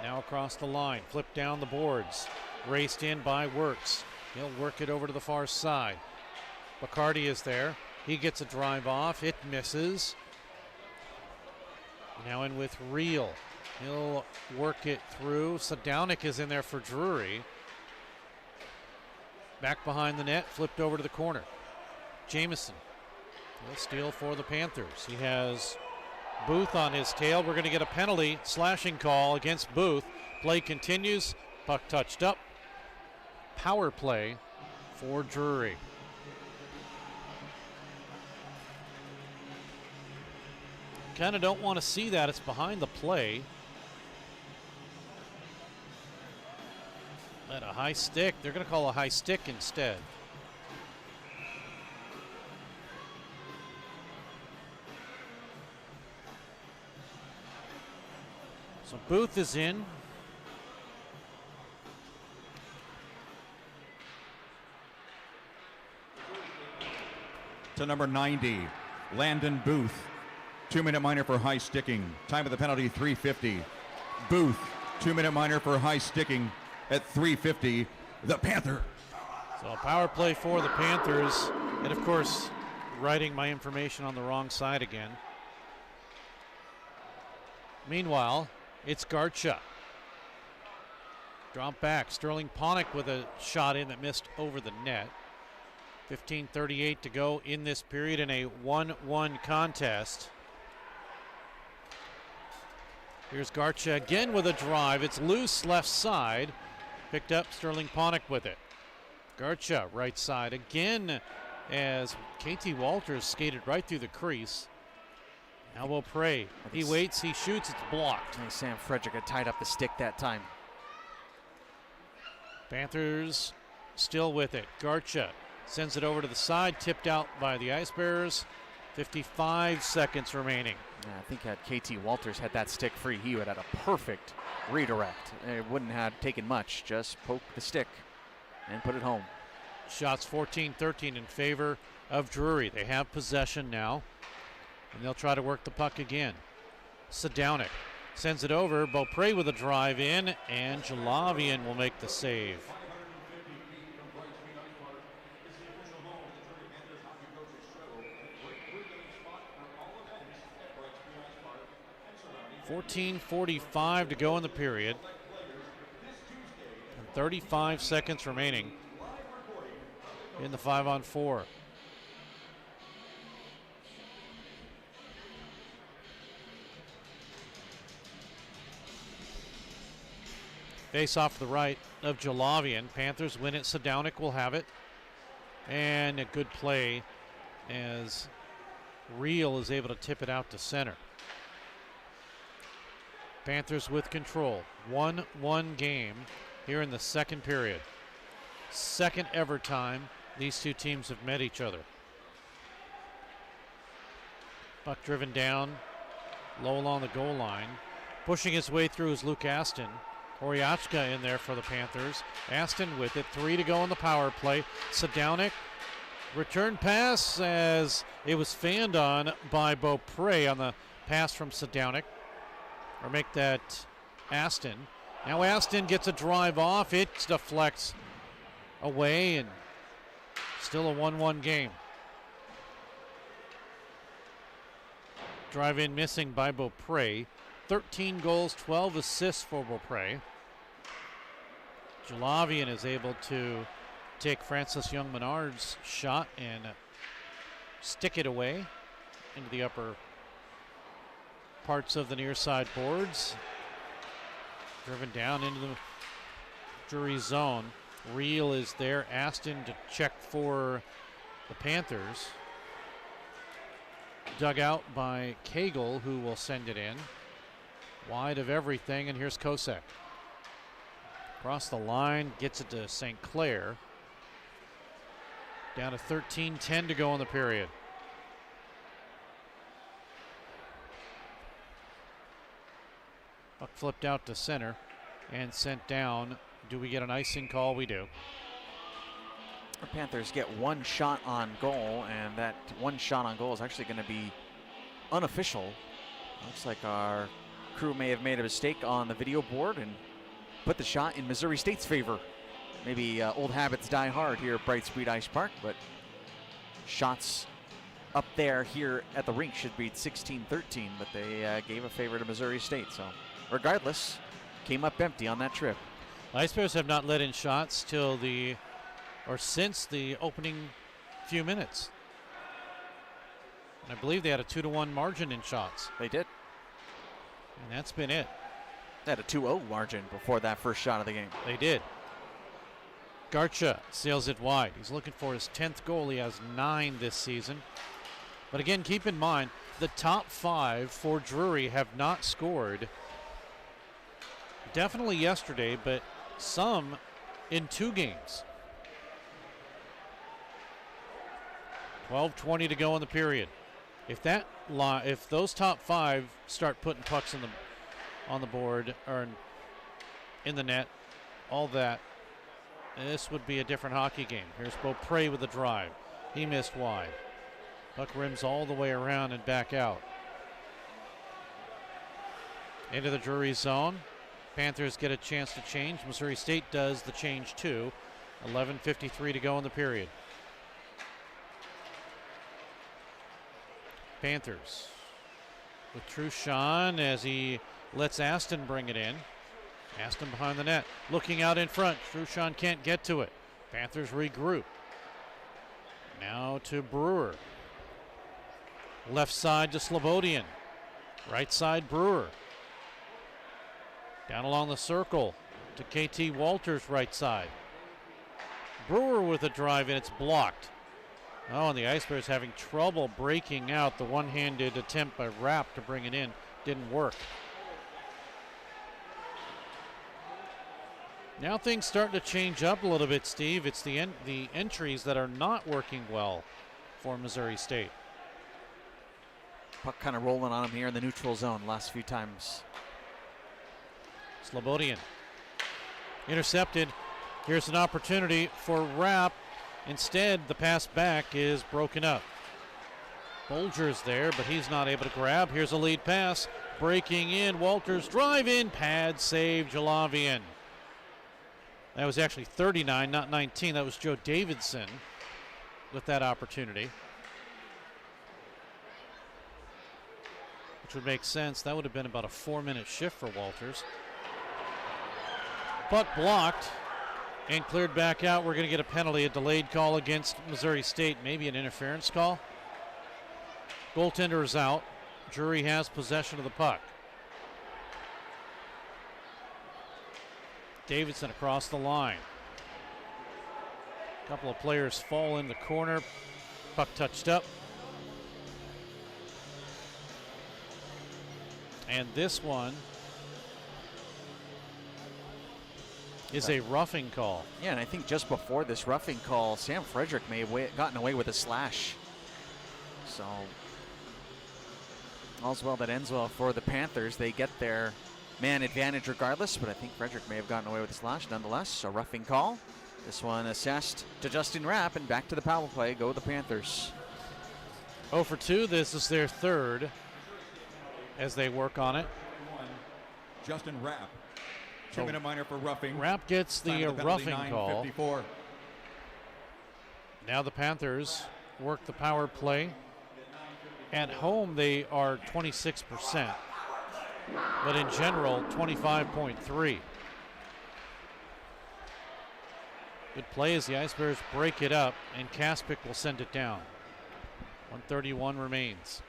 Now across the line. Flipped down the boards. Raced in by Wirtz. He'll work it over to the far side. Bacardi is there. He gets a drive off. It misses. Now in with Reel. He'll work it through. Sadownik is in there for Drury. Back behind the net. Flipped over to the corner. Jamison. He'll steal for the Panthers. He has Booth on his tail. We're going to get a penalty. Slashing call against Booth. Play continues. Puck touched up. Power play for Drury. Kind of don't want to see that. It's behind the play. At a high stick. They're going to call a high stick instead. So Booth is in. To number 90, Landon Booth. 2-minute minor for high sticking. Time of the penalty, 3:50. Booth, 2-minute minor for high sticking at 3:50. The Panther. So a power play for the Panthers. And of course, writing my information on the wrong side again. Meanwhile, it's Garcha. Drop back. Sterling Ponick with a shot in that missed over the net. 15:38 to go in this period in a 1-1 contest. Here's Garcha again with a drive. It's loose left side. Picked up Sterling Ponick with it. Garcha right side again as KT Walters skated right through the crease. Now we'll pray. He waits, he shoots, it's blocked. And Sam Frederick had tied up the stick that time. Panthers still with it. Garcha sends it over to the side, tipped out by the Ice Bears. 55 seconds remaining. Yeah, I think had KT Walters had that stick free, he would have had a perfect redirect. It wouldn't have taken much, just poke the stick and put it home. Shots 14-13 in favor of Drury. They have possession now, and they'll try to work the puck again. Sadownik sends it over. Beaupre with a drive in, and Jalavian will make the save. .45 to go in the period. And 35 seconds remaining in the 5-on-4. Face off to the right of Jalavian. Panthers win it. Sadownik will have it. And a good play as Reel is able to tip it out to center. Panthers with control. 1-1 game here in the second period. Second ever time these two teams have met each other. Puck driven down, low along the goal line. Pushing his way through is Luke Aston. Oriachka in there for the Panthers. Aston with it. 3 to go in the power play. Sadownik. Return pass as it was fanned on by Beaupre on the pass from Sadownik. Or make that Aston. Now Aston gets a drive off. It deflects away and still a 1-1 game. Drive in missing by Beaupre. 13 goals, 12 assists for Beaupre. Jalavian is able to take Francis Young-Menard's shot and stick it away into the upper parts of the near side boards. Driven down into the Drury zone. Reel is there. Aston to check for The Panthers dug out by Cagle, who will send it in. Wide of everything, and here's Kosek. Across the line, gets it to St. Clair. Down to 13-10 to go in the period. Puck flipped out to center and sent down. Do we get an icing call? We do. The Panthers get one shot on goal, and that one shot on goal is actually going to be unofficial. Looks like our crew may have made a mistake on the video board and put the shot in Missouri State's favor. Maybe old habits die hard here at Brightspeed Ice Park, but shots up there here at the rink should be 16-13, but they gave a favor to Missouri State. So regardless, came up empty on that trip. Ice Bears have not let in shots since the opening few minutes. And I believe they had a 2-1 margin in shots. They did. And that's been it. They had a 2-0 margin before that first shot of the game. They did. Garcha sails it wide. He's looking for his 10th goal. He has 9 this season. But again, keep in mind, the top 5 for Drury have not scored. Definitely yesterday, but some in 2 games. 12:20 to go in the period. If those top 5 start putting pucks on the board or in the net, all that, this would be a different hockey game. Here's Beaupre with a drive. He missed wide. Puck rims all the way around and back out. Into the Drury zone. Panthers get a chance to change. Missouri State does the change too. 11:53 to go in the period. Panthers with Truchon as he lets Aston bring it in. Aston behind the net, looking out in front. Truchon can't get to it. Panthers regroup. Now to Brewer. Left side to Slobodian. Right side Brewer. Down along the circle to KT Walters, right side. Brewer with a drive, and it's blocked. Oh, and the Ice Bears having trouble breaking out. The one-handed attempt by Rapp to bring it in didn't work. Now things starting to change up a little bit, Steve. It's the entries that are not working well for Missouri State. Puck kind of rolling on him here in the neutral zone last few times. Slobodian intercepted. Here's an opportunity for Rapp. Instead, the pass back is broken up. Bolger's there, but he's not able to grab. Here's a lead pass. Breaking in. Walters drive in. Pad save. Jalavian. That was actually 39, not 19. That was Joe Davidson with that opportunity. Which would make sense. That would have been about a 4-minute shift for Walters. Puck blocked and cleared back out. We're going to get a penalty, a delayed call against Missouri State, maybe an interference call. Goaltender is out. Drury has possession of the puck. Davidson across the line. A couple of players fall in the corner. Puck touched up. And this one is a roughing call. Yeah, and I think just before this roughing call, Sam Frederick may have gotten away with a slash. So, all's well that ends well for the Panthers. They get their man advantage regardless, but I think Frederick may have gotten away with a slash nonetheless. A roughing call. This one assessed to Justin Rapp, and back to the power play go the Panthers. 0 for 2. This is their third as they work on it. Justin Rapp. 2-minute minor for roughing. Rapp gets the roughing call. 9:54. Now the Panthers work the power play. At home, they are 26%, but in general, 25.3. Good play as the Ice Bears break it up, and Kaspic will send it down. 1:31 remains.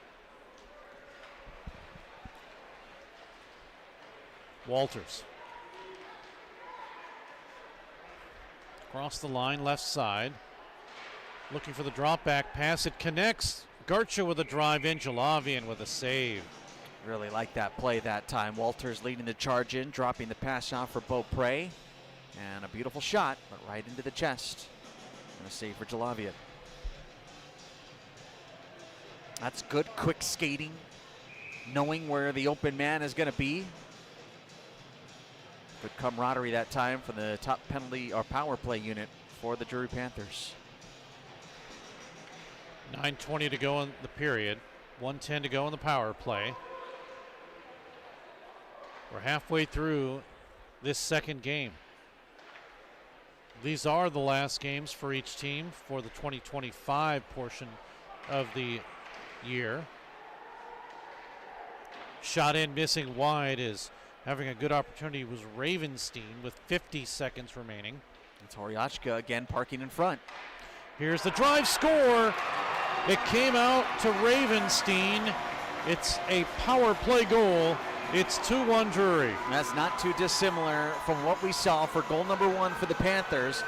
Walters. Across the line, left side. Looking for the drop back pass. It connects. Garcha with a drive in. Jalavian with a save. Really like that play that time. Walters leading the charge in, dropping the pass off for Beaupre. And a beautiful shot, but right into the chest. And a save for Jalavian. That's good, quick skating. Knowing where the open man is going to be. Good camaraderie that time from the top penalty or power play unit for the Drury Panthers. 9:20 to go in the period. 1:10 to go in the power play. We're halfway through this second game. These are the last games for each team for the 2025 portion of the year. Shot in, missing wide, is having a good opportunity was Ravenstein with 50 seconds remaining. It's Horiachka again parking in front. Here's the drive, score. It came out to Ravenstein. It's a power play goal. It's 2-1 Drury. That's not too dissimilar from what we saw for goal number 1 for the Panthers.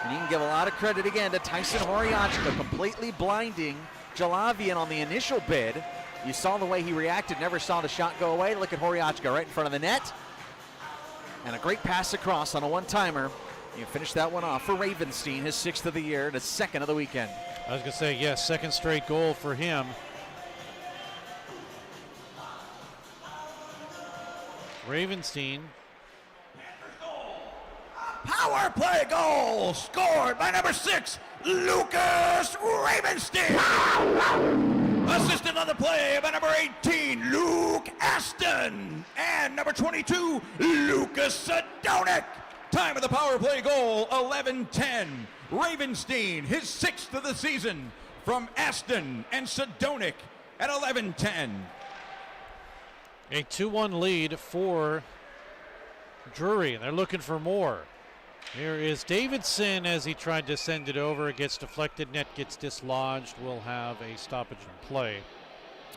And you can give a lot of credit again to Tyson Horiachka, completely blinding Jalavian on the initial bid. You saw the way he reacted, never saw the shot go away. Look at Horiachka right in front of the net. And a great pass across on a one-timer. You finish that one off for Ravenstein, his 6th of the year and his 2nd of the weekend. I was going to say, yes, second straight goal for him. Ravenstein. Power play goal scored by number 6, Lucas Ravenstein. Assisted on the play by number 18, Luke Aston. And number 22, Lucas Sedonic. Time of the power play goal, 11:10. Ravenstein, his 6th of the season from Aston and Sedonic at 11:10. A 2-1 lead for Drury, and they're looking for more. Here is Davidson as he tried to send it over. It gets deflected, net gets dislodged. We'll have a stoppage in play.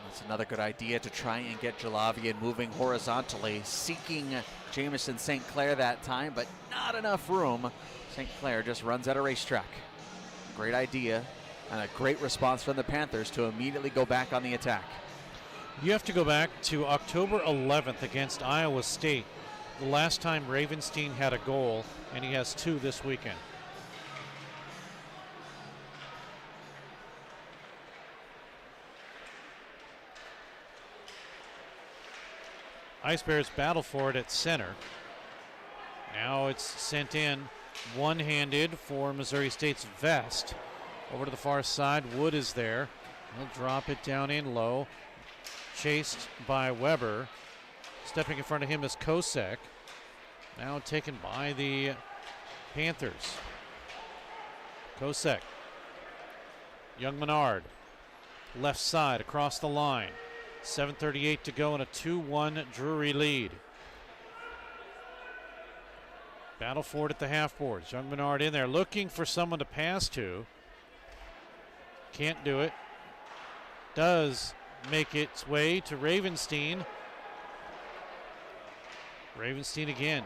That's another good idea to try and get Jalavian moving horizontally, seeking Jamison St. Clair that time, but not enough room. St. Clair just runs at a racetrack. Great idea and a great response from the Panthers to immediately go back on the attack. You have to go back to October 11th against Iowa State, the last time Ravenstein had a goal, and he has 2 this weekend. Ice Bears battle for it at center. Now it's sent in one-handed for Missouri State's Vest. Over to the far side, Wood is there. He'll drop it down in low. Chased by Weber. Stepping in front of him is Kosek. Now taken by the Panthers. Kosek. Young Menard. Left side across the line. 7:38 to go in a 2-1 Drury lead. Battle for it at the half boards. Young Menard in there looking for someone to pass to. Can't do it. Does make its way to Ravenstein. Ravenstein again.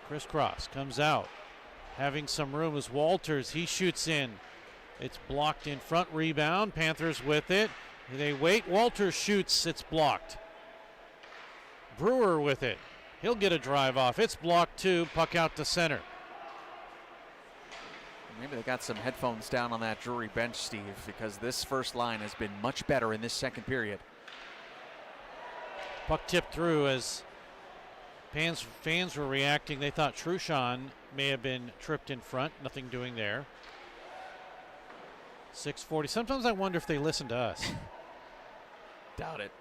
Crisscross comes out. Having some room is Walters. He shoots in. It's blocked in front. Rebound. Panthers with it. They wait. Walters shoots. It's blocked. Brewer with it. He'll get a drive off. It's blocked too. Puck out to center. Maybe they got some headphones down on that Drury bench, Steve, because this first line has been much better in this second period. Puck tipped through as fans were reacting. They thought Truchon may have been tripped in front. Nothing doing there. 6:40. Sometimes I wonder if they listen to us. Doubt it.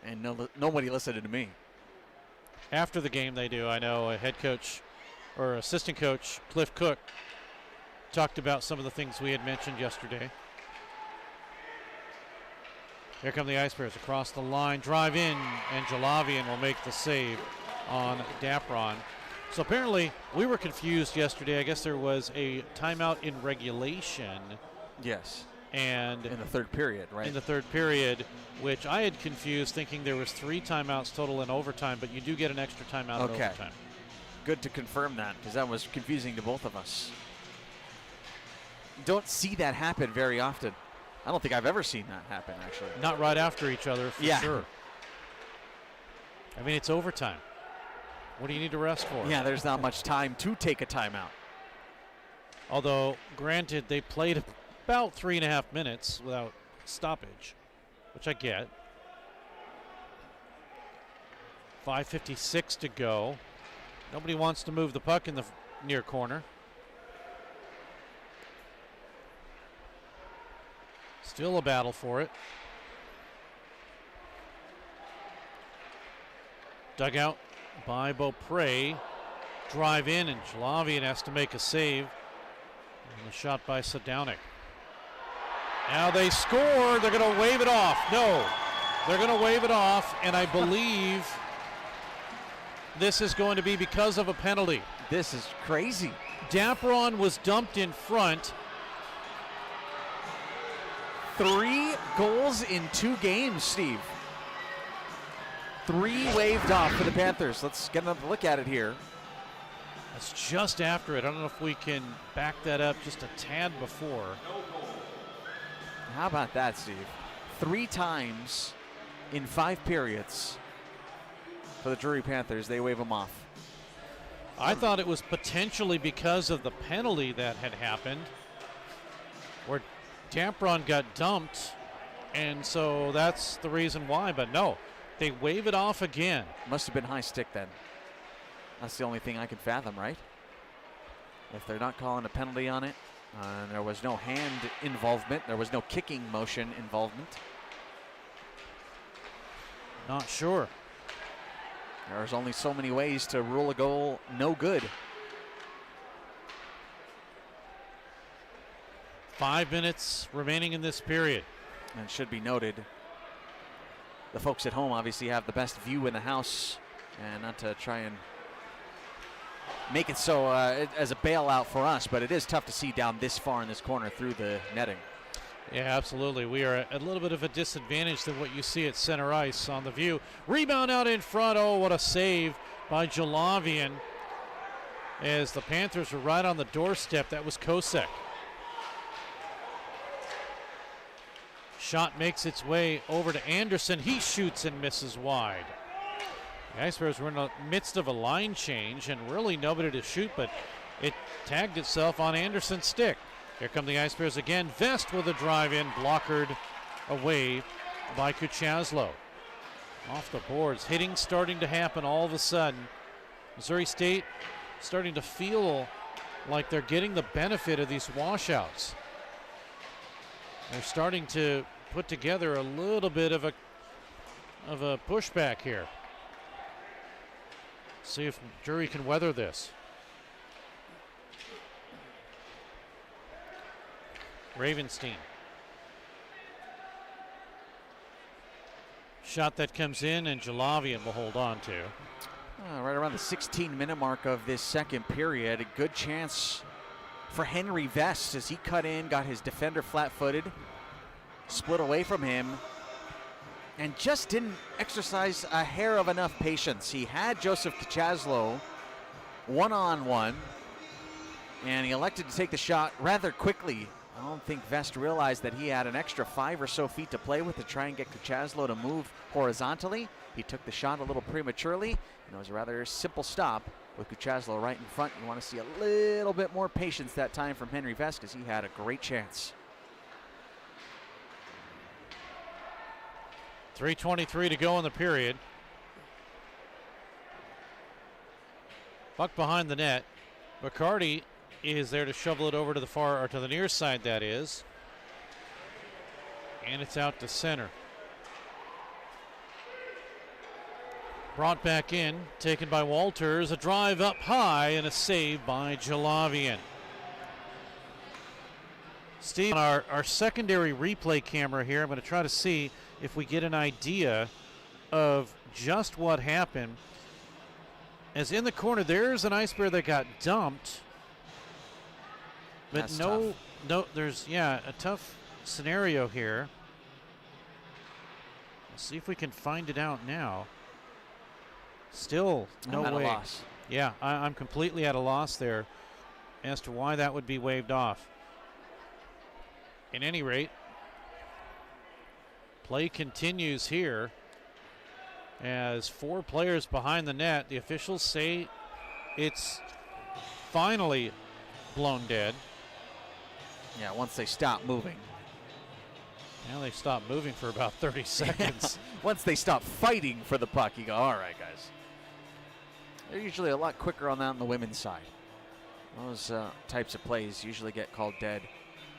And nobody listened to me. After the game they do. I know a head coach or assistant coach, Cliff Cook, talked about some of the things we had mentioned yesterday. Here come the Ice Bears across the line. Drive in, and Jalavian will make the save on Dapron. So apparently we were confused yesterday. I guess there was a timeout in regulation. Yes. And in the third period, right? In the third period, which I had confused, thinking there was 3 timeouts total in overtime, but you do get an extra timeout in overtime. Good to confirm that, because that was confusing to both of us. don't see that happen very often. I don't think I've ever seen that happen, actually. Not right after each other, for sure. I mean, it's overtime. What do you need to rest for? Yeah, there's not much time to take a timeout. Although, granted, they played about 3.5 minutes without stoppage, which I get. 5:56 to go. Nobody wants to move the puck in the near corner. Still a battle for it. Dugout by Beaupre. Drive in, and Jalavian has to make a save. And the shot by Sadownik. Now they score. They're going to wave it off. No, they're going to wave it off, and I believe this is going to be because of a penalty. This is crazy. Dapron was dumped in front. 3 goals in 2 games, Steve. 3 waved off for the Panthers. Let's get another look at it here. That's just after it. I don't know if we can back that up just a tad before. How about that, Steve? 3 times in 5 periods for the Drury Panthers. They wave them off. I thought it was potentially because of the penalty that had happened, where Dapron got dumped, and so that's the reason why. But no, they wave it off again. Must have been high stick then. That's the only thing I can fathom, right? If they're not calling a penalty on it, there was no hand involvement, there was no kicking motion involvement. Not sure. There's only so many ways to rule a goal no good. 5 minutes remaining in this period. And it should be noted, the folks at home obviously have the best view in the house, and not to try and make it so as a bailout for us, but it is tough to see down this far in this corner through the netting. Yeah, absolutely. We are at a little bit of a disadvantage than what you see at center ice on the view. Rebound out in front. Oh, what a save by Jalavian. As the Panthers were right on the doorstep. That was Kosek. Shot makes its way over to Anderson. He shoots and misses wide. The Ice Bears were in the midst of a line change and really nobody to shoot, but it tagged itself on Anderson's stick. Here come the Ice Bears again. Vest with a drive-in, blockered away by Kuchaslo. Off the boards, hitting starting to happen all of a sudden. Missouri State starting to feel like they're getting the benefit of these washouts. They're starting to put together a little bit of a pushback here. See if Drury can weather this. Ravenstein. Shot that comes in, and Jalavian will hold on to. Right around the 16-minute mark of this second period, a good chance for Henry Vest as he cut in, got his defender flat-footed, split away from him, and just didn't exercise a hair of enough patience. He had Joseph Kuchaslo one-on-one, and he elected to take the shot rather quickly. I don't think Vest realized that he had an extra 5 or so feet to play with to try and get Kuchaslo to move horizontally. He took the shot a little prematurely, and it was a rather simple stop with Kuchaslo right in front. You want to see a little bit more patience that time from Henry Vest because he had a great chance. 3:23 to go in the period. Puck behind the net. McCarty is there to shovel it over to the far, or to the near side, that is. And it's out to center. Brought back in, taken by Walters. A drive up high and a save by Jalavian. Steve, on our secondary replay camera here, I'm going to try to see if we get an idea of just what happened. As in the corner, there's an Ice Bear that got dumped. But That's no, tough. there's, a tough scenario here. Let's see if we can find it out now. Still no way. I'm at a loss. Yeah, I'm completely at a loss there as to why that would be waved off. At any rate, play continues here as 4 players behind the net. The officials say it's finally blown dead. Yeah, once they stop moving. Now they stop moving for about 30 seconds. Once they stop fighting for the puck, you go, all right, guys. They're usually a lot quicker on that on the women's side. Those types of plays usually get called dead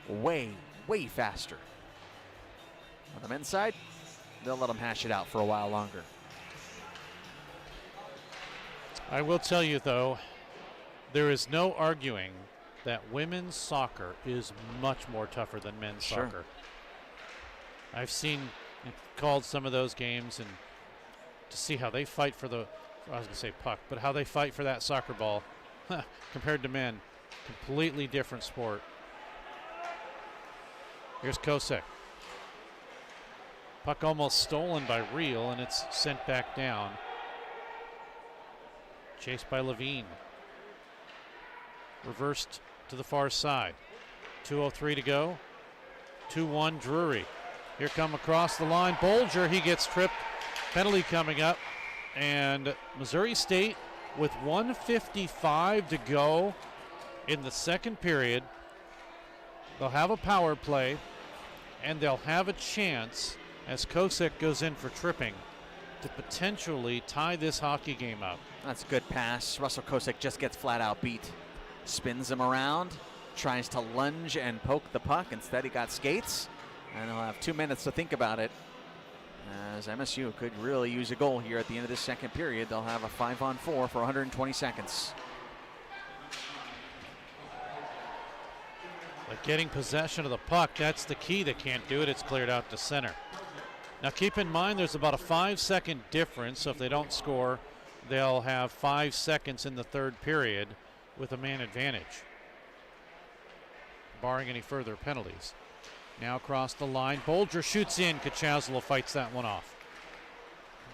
way faster. On the men's side, they'll let them hash it out for a while longer. I will tell you, though, there is no arguing that women's soccer is much more tougher than men's Sure. soccer. I've seen and called some of those games, and to see how they fight for the, I was going to say puck, but how they fight for that soccer ball compared to men. Completely different sport. Here's Kosek. Puck almost stolen by Reel, and it's sent back down. Chased by Levine. Reversed to the far side. 2:03 to go. 2-1 Drury. Here come across the line. Bolger, he gets tripped. Penalty coming up. And Missouri State with 1:55 to go in the second period. They'll have a power play, and they'll have a chance as Kosek goes in for tripping to potentially tie this hockey game up. That's a good pass. Russell Kosek just gets flat out beat. Spins him around, tries to lunge and poke the puck. Instead, he got skates, and he'll have 2 minutes to think about it. As MSU could really use a goal here at the end of this second period. They'll have a 5-on-4 for 120 seconds. But getting possession of the puck, that's the key. They can't do it. It's cleared out to center. Now keep in mind there's about a 5-second difference, so if they don't score, they'll have 5 seconds in the third period with a man advantage, barring any further penalties. Now across the line, Bolger shoots in. Kachazlo fights that one off.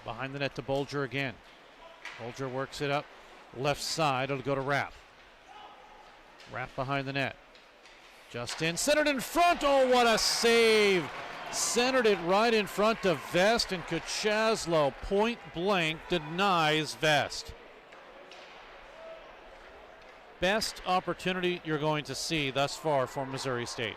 Behind the net to Bolger again. Bolger works it up left side. It'll go to Rapp. Rapp behind the net. Just in, centered in front. Oh, what a save! Centered it right in front of Vest, and Kachazlo point blank denies Vest. Best opportunity you're going to see thus far for Missouri State.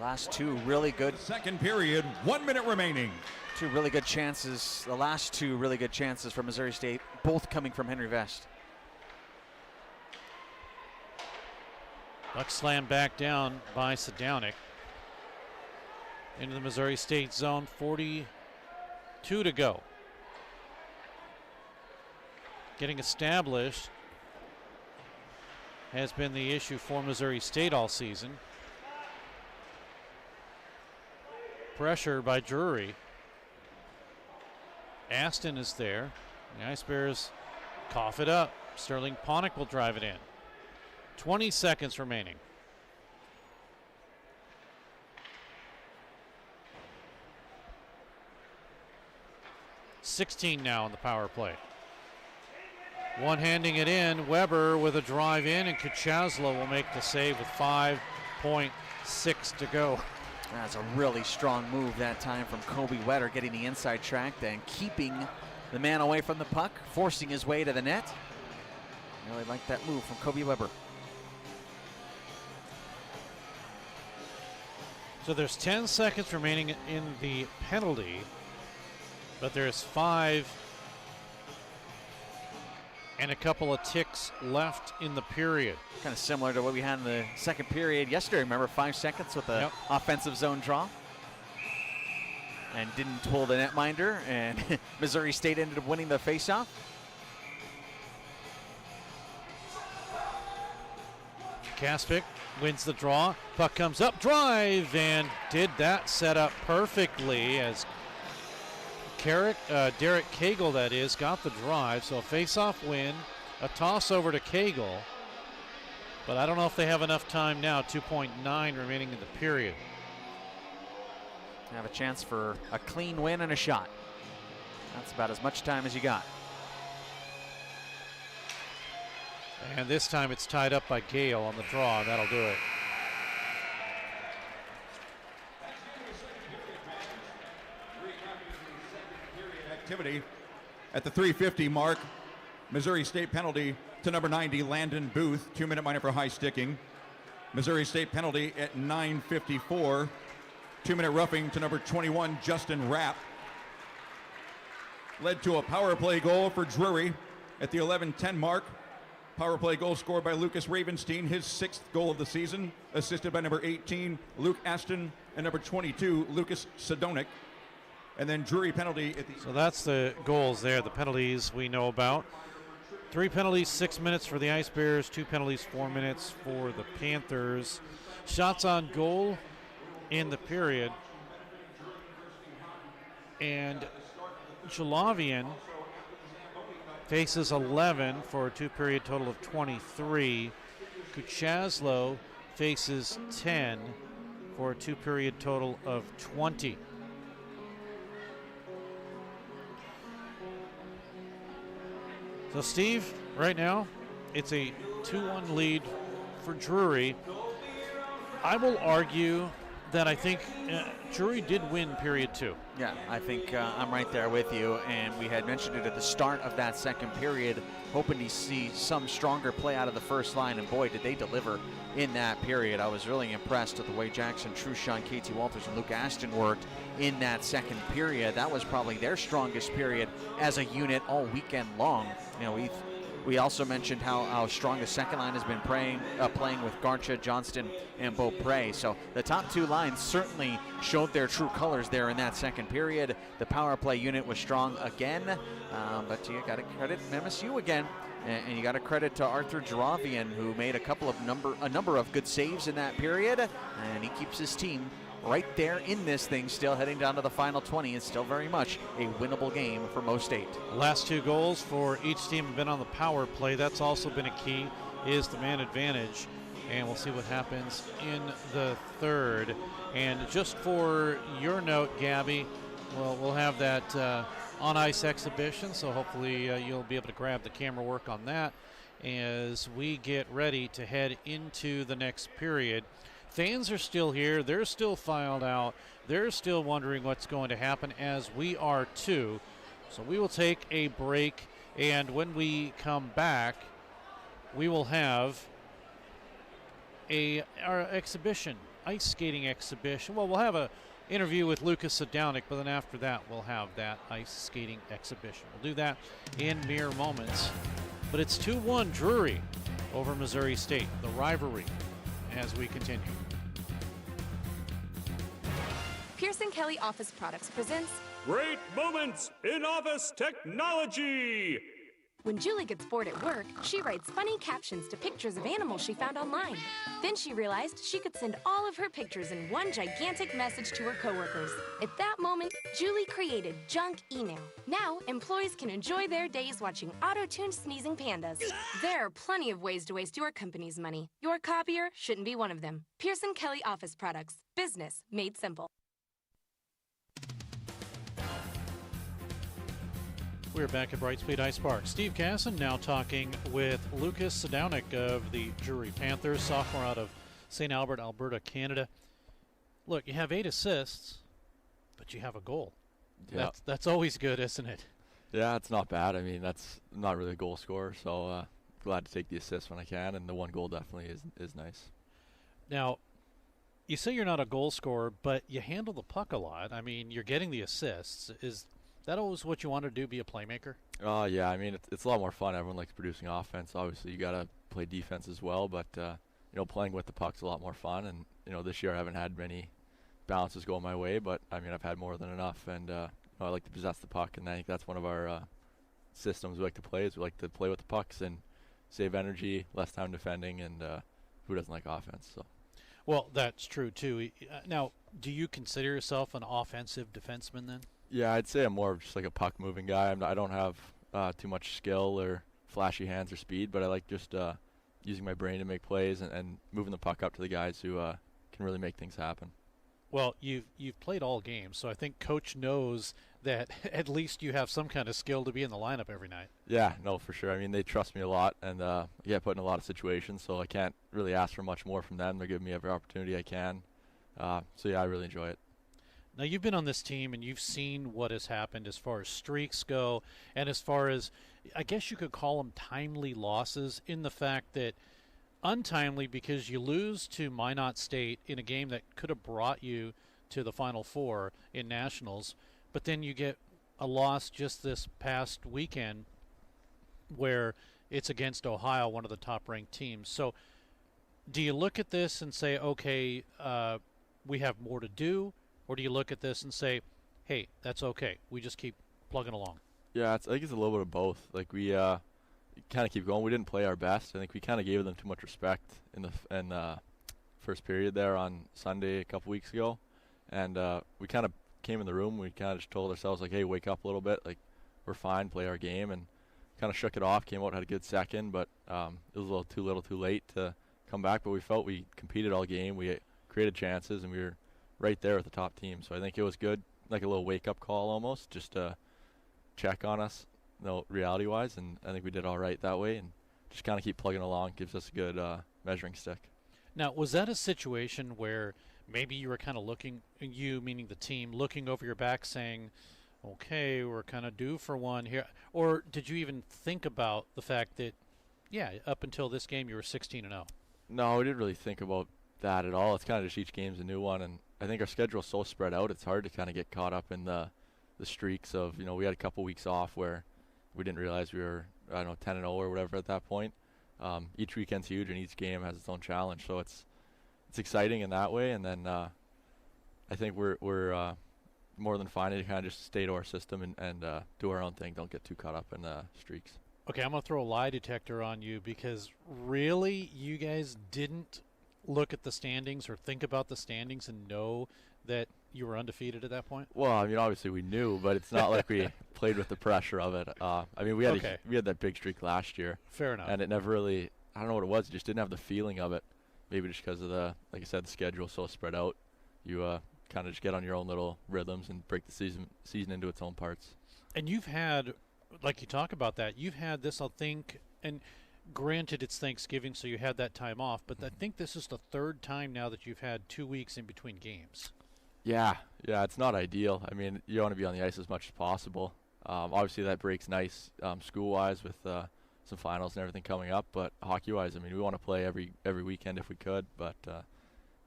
Last two really good. Second period, 1 minute remaining. Two really good chances. The last two really good chances for Missouri State, both coming from Henry Vest. Puck slammed back down by Sadownik. Into the Missouri State zone, 42 to go. Getting established has been the issue for Missouri State all season. Pressure by Drury. Aston is there. The Ice Bears cough it up. Sterling Ponick will drive it in. 20 seconds remaining. .16 now in the power play. One-handing it in. Weber with a drive in, and Kachazlo will make the save with 5.6 to go. That's a really strong move that time from Kobe Wetter, getting the inside track and keeping the man away from the puck, forcing his way to the net. Really like that move from Kobe Weber. So there's 10 seconds remaining in the penalty, but there's 5 and a couple of ticks left in the period. Kind of similar to what we had in the second period yesterday. Remember, 5 seconds with the offensive zone draw. And didn't pull the netminder, and Missouri State ended up winning the faceoff. Kaspic wins the draw. Puck comes up, drive, and did that set up perfectly as Derek Cagle, that is, got the drive. So a face-off win, a toss over to Cagle. But I don't know if they have enough time now. 2.9 remaining in the period. Have a chance for a clean win and a shot. That's about as much time as you got. And this time it's tied up by Gale on the draw, and that'll do it. activity. At the 3:50 mark, Missouri State penalty to number 90, Landon Booth, 2-minute minor for high sticking. Missouri State penalty at 9:54, 2-minute roughing to number 21, Justin Rapp. Led to a power play goal for Drury at the 11:10 mark. Power play goal scored by Lucas Ravenstein, his 6th goal of the season, assisted by number 18, Luke Aston, and number 22, Lucas Sidonic. And then Drury penalty at the... So that's the goals there, the penalties we know about. 3 penalties, 6 minutes for the Ice Bears, 2 penalties, 4 minutes for the Panthers. Shots on goal in the period. And Jalavian faces 11 for a 2-period total of 23. Kuchaslo faces 10 for a 2-period total of 20. So Steve, right now, it's a 2-1 lead for Drury. I will argue that I think Drury did win period 2. Yeah, I think I'm right there with you, and we had mentioned it at the start of that second period, hoping to see some stronger play out of the first line, and boy, did they deliver in that period. I was really impressed with the way Jackson Truchon, KT Walters, and Luke Aston worked in that second period. That was probably their strongest period as a unit all weekend long. You know, we also mentioned how strong the second line has been playing with Garcha, Johnston, and Beaupre. So the top 2 lines certainly showed their true colors there in that second period. The power play unit was strong again, but you got to credit MSU again. And you got to credit to Arthur Jaravian, who made a number of good saves in that period, and he keeps his team right there in this thing, still heading down to the final 20. It's still very much a winnable game for Mo State. The last 2 goals for each team have been on the power play. That's also been a key, is the man advantage. And we'll see what happens in the third. And just for your note, Gabby, we'll have that on-ice exhibition, so hopefully you'll be able to grab the camera work on that as we get ready to head into the next period. Fans are still here. They're still filed out. They're still wondering what's going to happen, as we are too. So we will take a break, and when we come back, we will have our exhibition, ice skating exhibition. Well, we'll have a interview with Lucas Sidonic, but then after that, we'll have that ice skating exhibition. We'll do that in mere moments. But it's 2-1 Drury over Missouri State, the rivalry, as we continue. Pearson Kelly Office Products presents Great Moments in Office Technology. When Julie gets bored at work, she writes funny captions to pictures of animals she found online. Then she realized she could send all of her pictures in one gigantic message to her coworkers. At that moment, Julie created Junk Email. Now, employees can enjoy their days watching auto-tuned sneezing pandas. There are plenty of ways to waste your company's money. Your copier shouldn't be one of them. Pearson Kelly Office Products. Business made simple. We're back at Brightspeed Ice Park. Steve Casson now talking with Lucas Sidonic of the Drury Panthers, sophomore out of St. Albert, Alberta, Canada. Look, you have 8 assists, but you have a goal. Yeah. That's always good, isn't it? Yeah, it's not bad. I mean, that's not really a goal scorer, so glad to take the assist when I can, and the 1 goal definitely is nice. Now, you say you're not a goal scorer, but you handle the puck a lot. I mean, you're getting the assists. Is that always what you want to do, be a playmaker? Yeah, I mean, it's a lot more fun. Everyone likes producing offense. Obviously, you got to play defense as well, but, playing with the puck's a lot more fun. And, this year I haven't had many bounces go my way, but, I mean, I've had more than enough. And, I like to possess the puck, and I think that's one of our systems we like to play, is we like to play with the pucks and save energy, less time defending, and who doesn't like offense? So. Well, that's true, too. Now, do you consider yourself an offensive defenseman then? Yeah, I'd say I'm more of just like a puck-moving guy. I don't have too much skill or flashy hands or speed, but I like just using my brain to make plays and moving the puck up to the guys who can really make things happen. Well, you've played all games, so I think Coach knows that at least you have some kind of skill to be in the lineup every night. Yeah, no, for sure. I mean, they trust me a lot, and I get put in a lot of situations, so I can't really ask for much more from them. They're giving me every opportunity I can. So, yeah, I really enjoy it. Now, you've been on this team and you've seen what has happened as far as streaks go and as far as, I guess you could call them timely losses, in the fact that untimely because you lose to Minot State in a game that could have brought you to the Final Four in Nationals, but then you get a loss just this past weekend where it's against Ohio, one of the top-ranked teams. So do you look at this and say, okay, we have more to do? Or do you look at this and say, hey, that's okay, we just keep plugging along? Yeah, I think it's a little bit of both. Like, we kind of keep going. We didn't play our best. I think we kind of gave them too much respect in the first period there on Sunday a couple weeks ago. And we kind of came in the room. We kind of just told ourselves, like, hey, wake up a little bit. Like, we're fine, play our game. And kind of shook it off, came out, had a good second. But it was a little too late to come back. But we felt we competed all game. We created chances, and we were right there with the top team. So I think it was good, like a little wake-up call almost, just to check on us, reality-wise, and I think we did all right that way, and just kind of keep plugging along. Gives us a good measuring stick. Now, was that a situation where maybe you were kind of looking, you meaning the team, looking over your back saying, okay, we're kind of due for one here, or did you even think about the fact that, yeah, up until this game you were 16-0? No, we didn't really think about that at all. It's kind of just each game's a new one, and I think our schedule's so spread out, it's hard to kind of get caught up in the streaks of, we had a couple weeks off where we didn't realize we were, 10-0 or whatever at that point. Each weekend's huge, and each game has its own challenge, so it's exciting in that way. And then I think we're more than fine to kind of just stay to our system and do our own thing. Don't get too caught up in the streaks. Okay, I'm going to throw a lie detector on you, because really, you guys didn't look at the standings or think about the standings and know that you were undefeated at that point? Well, obviously we knew, but it's not like we played with the pressure of it. We had that big streak last year. Fair enough. And it never really, I don't know what it was, just didn't have the feeling of it. Maybe just because of like I said, the schedule so spread out. You kind of just get on your own little rhythms and break the season into its own parts. And you've had, like you talk about that, you've had this, I think, and granted it's Thanksgiving, so you had that time off, but I think this is the third time now that you've had 2 weeks in between games. Yeah, it's not ideal. You want to be on the ice as much as possible. Obviously that break's nice school-wise with some finals and everything coming up, but hockey-wise, we want to play every weekend if we could, but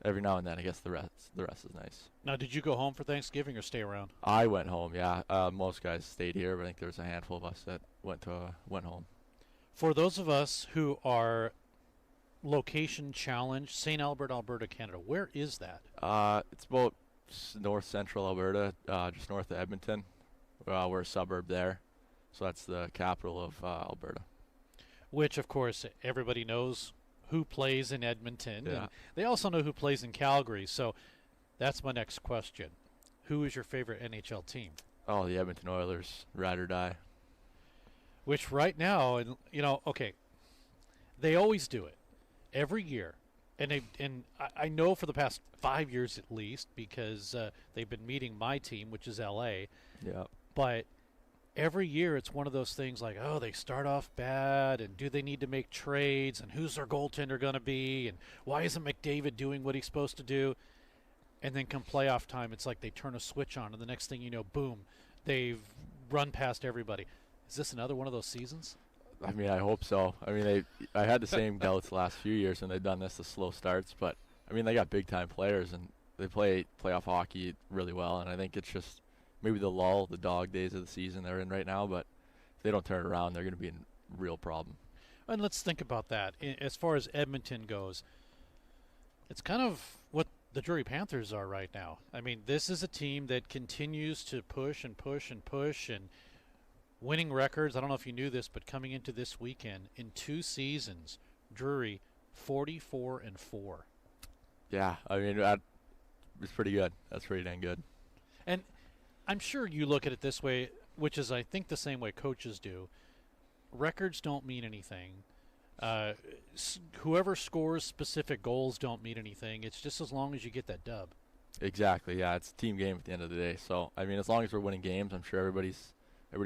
every now and then I guess the rest is nice. Now, did you go home for Thanksgiving or stay around? I went home, yeah. Most guys stayed here, but I think there was a handful of us that went home. For those of us who are location challenged, St. Albert, Alberta, Canada, where is that? It's about north central Alberta, just north of Edmonton. We're a suburb there, so that's the capital of Alberta. Which, of course, everybody knows who plays in Edmonton. Yeah. And they also know who plays in Calgary, so that's my next question. Who is your favorite NHL team? Oh, the Edmonton Oilers, ride or die. Which right now, okay, they always do it every year. And I know for the past 5 years at least, because they've been meeting my team, which is LA. Yeah. But every year it's one of those things like, oh, they start off bad, and do they need to make trades, and who's their goaltender going to be, and why isn't McDavid doing what he's supposed to do? And then come playoff time, it's like they turn a switch on, and the next thing you know, boom, they've run past everybody. Is this another one of those seasons? I hope so. I had the same doubts the last few years when they've done the slow starts, but they got big time players and they play playoff hockey really well, and I think it's just maybe the lull, the dog days of the season they're in right now, but if they don't turn it around, they're going to be in real problem. And let's think about that. As far as Edmonton goes, it's kind of what the Drury Panthers are right now. This is a team that continues to push and push and push and winning records. I don't know if you knew this, but coming into this weekend, in 2 seasons, Drury 44-4. Yeah, it's pretty good. That's pretty dang good. And I'm sure you look at it this way, which is I think the same way coaches do. Records don't mean anything. Whoever scores specific goals don't mean anything. It's just as long as you get that dub. Exactly, yeah. It's a team game at the end of the day. So, as long as we're winning games, I'm sure everybody's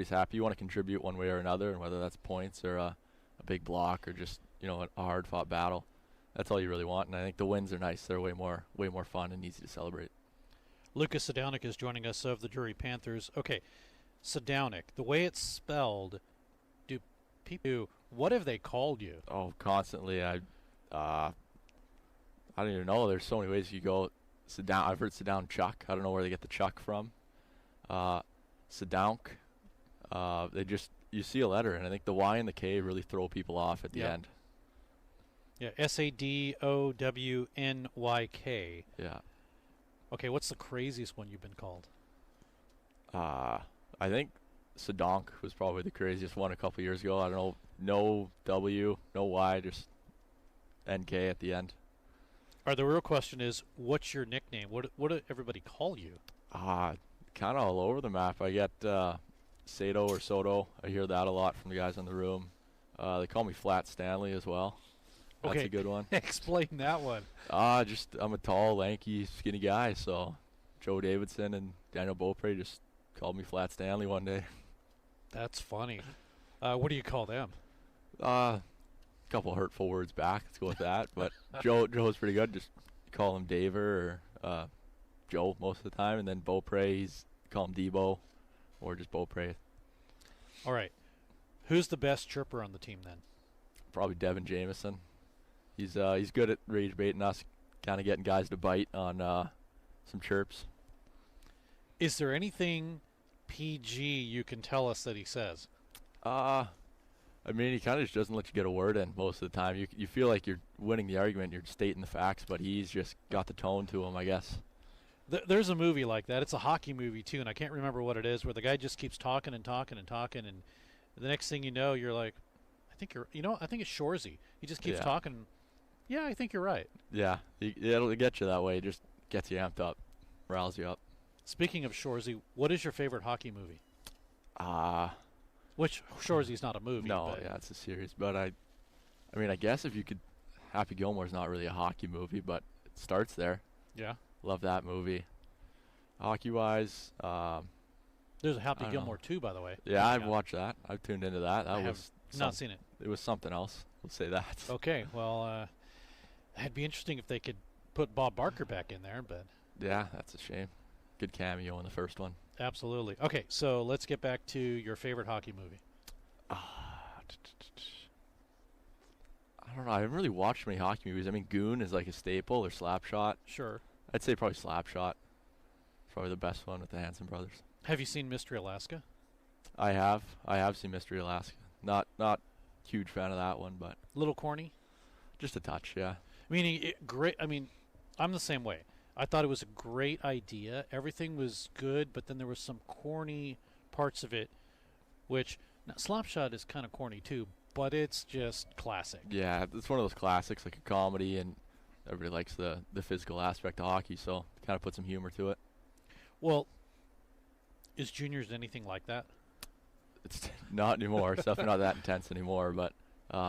happy. You want to contribute one way or another, and whether that's points or a big block or just a hard-fought battle, that's all you really want. And I think the wins are nice. They're way more fun and easy to celebrate. Lucas Sadownik is joining us of the Drury Panthers. Okay, Sadownik, the way it's spelled, do people? What have they called you? Oh, constantly. I don't even know. There's so many ways you go. Sit down. I've heard sit down Chuck. I don't know where they get the Chuck from. Sadownk. You see a letter, and I think the Y and the K really throw people off at the end. Yeah, Sadownyk. Yeah. Okay, what's the craziest one you've been called? I think Sadonk was probably the craziest one a couple years ago. I don't know. No W, no Y, just NK at the end. Or the real question is, what's your nickname? What do everybody call you? Kind of all over the map. I get Sato or Soto. I hear that a lot from the guys in the room. They call me Flat Stanley as well. That's Okay. a good one. Explain that one. I'm a tall, lanky, skinny guy. So Joe Davidson and Daniel Beaupre just called me Flat Stanley one day. That's funny. What do you call them? Couple hurtful words back. Let's go with that. But Joe's pretty good. Just call him Daver or Joe most of the time, and then Beaupre, call him Debo, or just Beaupre. All right. Who's the best chirper on the team then? Probably Devin Jameson. He's good at rage baiting us, kind of getting guys to bite on some chirps. Is there anything PG you can tell us that he says? I mean, he kind of just doesn't let you get a word in most of the time. You feel like you're winning the argument, you're stating the facts, but he's just got the tone to him, I guess. There's a movie like that. It's a hockey movie too, and I can't remember what it is, where the guy just keeps talking and talking and talking, and the next thing you know, you're like, I think it's Shoresy. He just keeps talking. Yeah, I think you're right. Yeah, it'll get you that way. It just gets you amped up, riles you up. Speaking of Shoresy, what is your favorite hockey movie? Which Shoresy's not a movie. No, but yeah, it's a series. But I mean, I guess if you could, Happy Gilmore's not really a hockey movie, but it starts there. Yeah. Love that movie. Hockey-wise, there's a Happy I don't Gilmore know. too, by the way. Yeah, I've watched that. I've tuned into that. I have not seen it. It was something else. We'll say that. Okay, well, it'd be interesting if they could put Bob Barker back in there, but Yeah, that's a shame. Good cameo in the first one. absolutely. Okay, so let's get back to your favorite hockey movie. I don't know. I haven't really watched many hockey movies. I mean, Goon is like a staple, or Slapshot. Sure. I'd say probably Slapshot. Probably the best one with the Hanson brothers. Have you seen Mystery Alaska? I have seen Mystery Alaska. Not huge fan of that one, but Little corny? just a touch, yeah. Meaning, great. I mean, I'm the same way. I thought it was a great idea. Everything was good, but then there was some corny parts of it, which now, Slapshot is kind of corny too, but it's just classic. Yeah, it's one of those classics, like a comedy, and everybody likes the physical aspect of hockey, so kind of put some humor to it. Well, is Juniors anything like that? It's not anymore. It's definitely not that intense anymore, but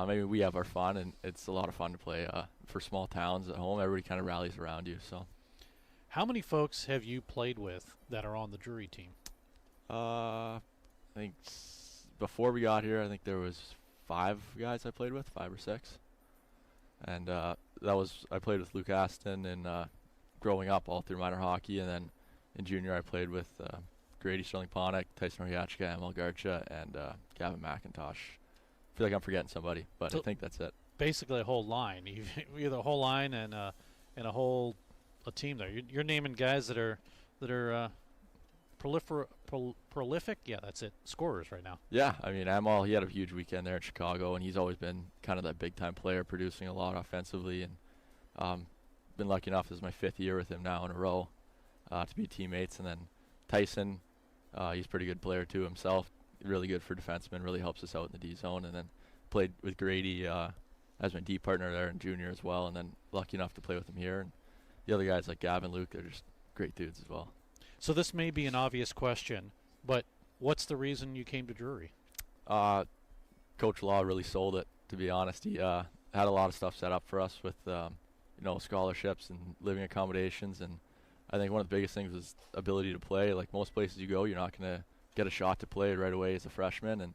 maybe we have our fun, and it's a lot of fun to play for small towns at home. Everybody kind of rallies around you, so. How many folks have you played with that are on the Drury team? I think before we got here, I think there was 5 guys I played with, 5 or 6. And I played with Luke Aston and growing up all through minor hockey, and then in junior I played with Grady Sterling-Ponick, Tyson Oriachka, Emil Garcha, and Gavin McIntosh. I feel like I'm forgetting somebody, but So I think that's it. Basically a whole line. You're a whole line and a team there. You're naming guys that are prolific. Yeah, that's it. Scorers right now. Yeah, I mean, Amal, he had a huge weekend there in Chicago, and he's always been kind of that big-time player, producing a lot offensively, and been lucky enough, this is my 5th year with him now in a row, to be teammates. And then Tyson, he's a pretty good player too himself, really good for defensemen, really helps us out in the D zone. And then played with Grady as my D partner there in junior as well, and then lucky enough to play with him here. And the other guys like Gavin, Luke, they're just great dudes as well. So this may be an obvious question, but what's the reason you came to Drury? Coach Law really sold it, to be honest. He had a lot of stuff set up for us with scholarships and living accommodations, and I think one of the biggest things was ability to play. Like most places you go, you're not going to get a shot to play right away as a freshman, and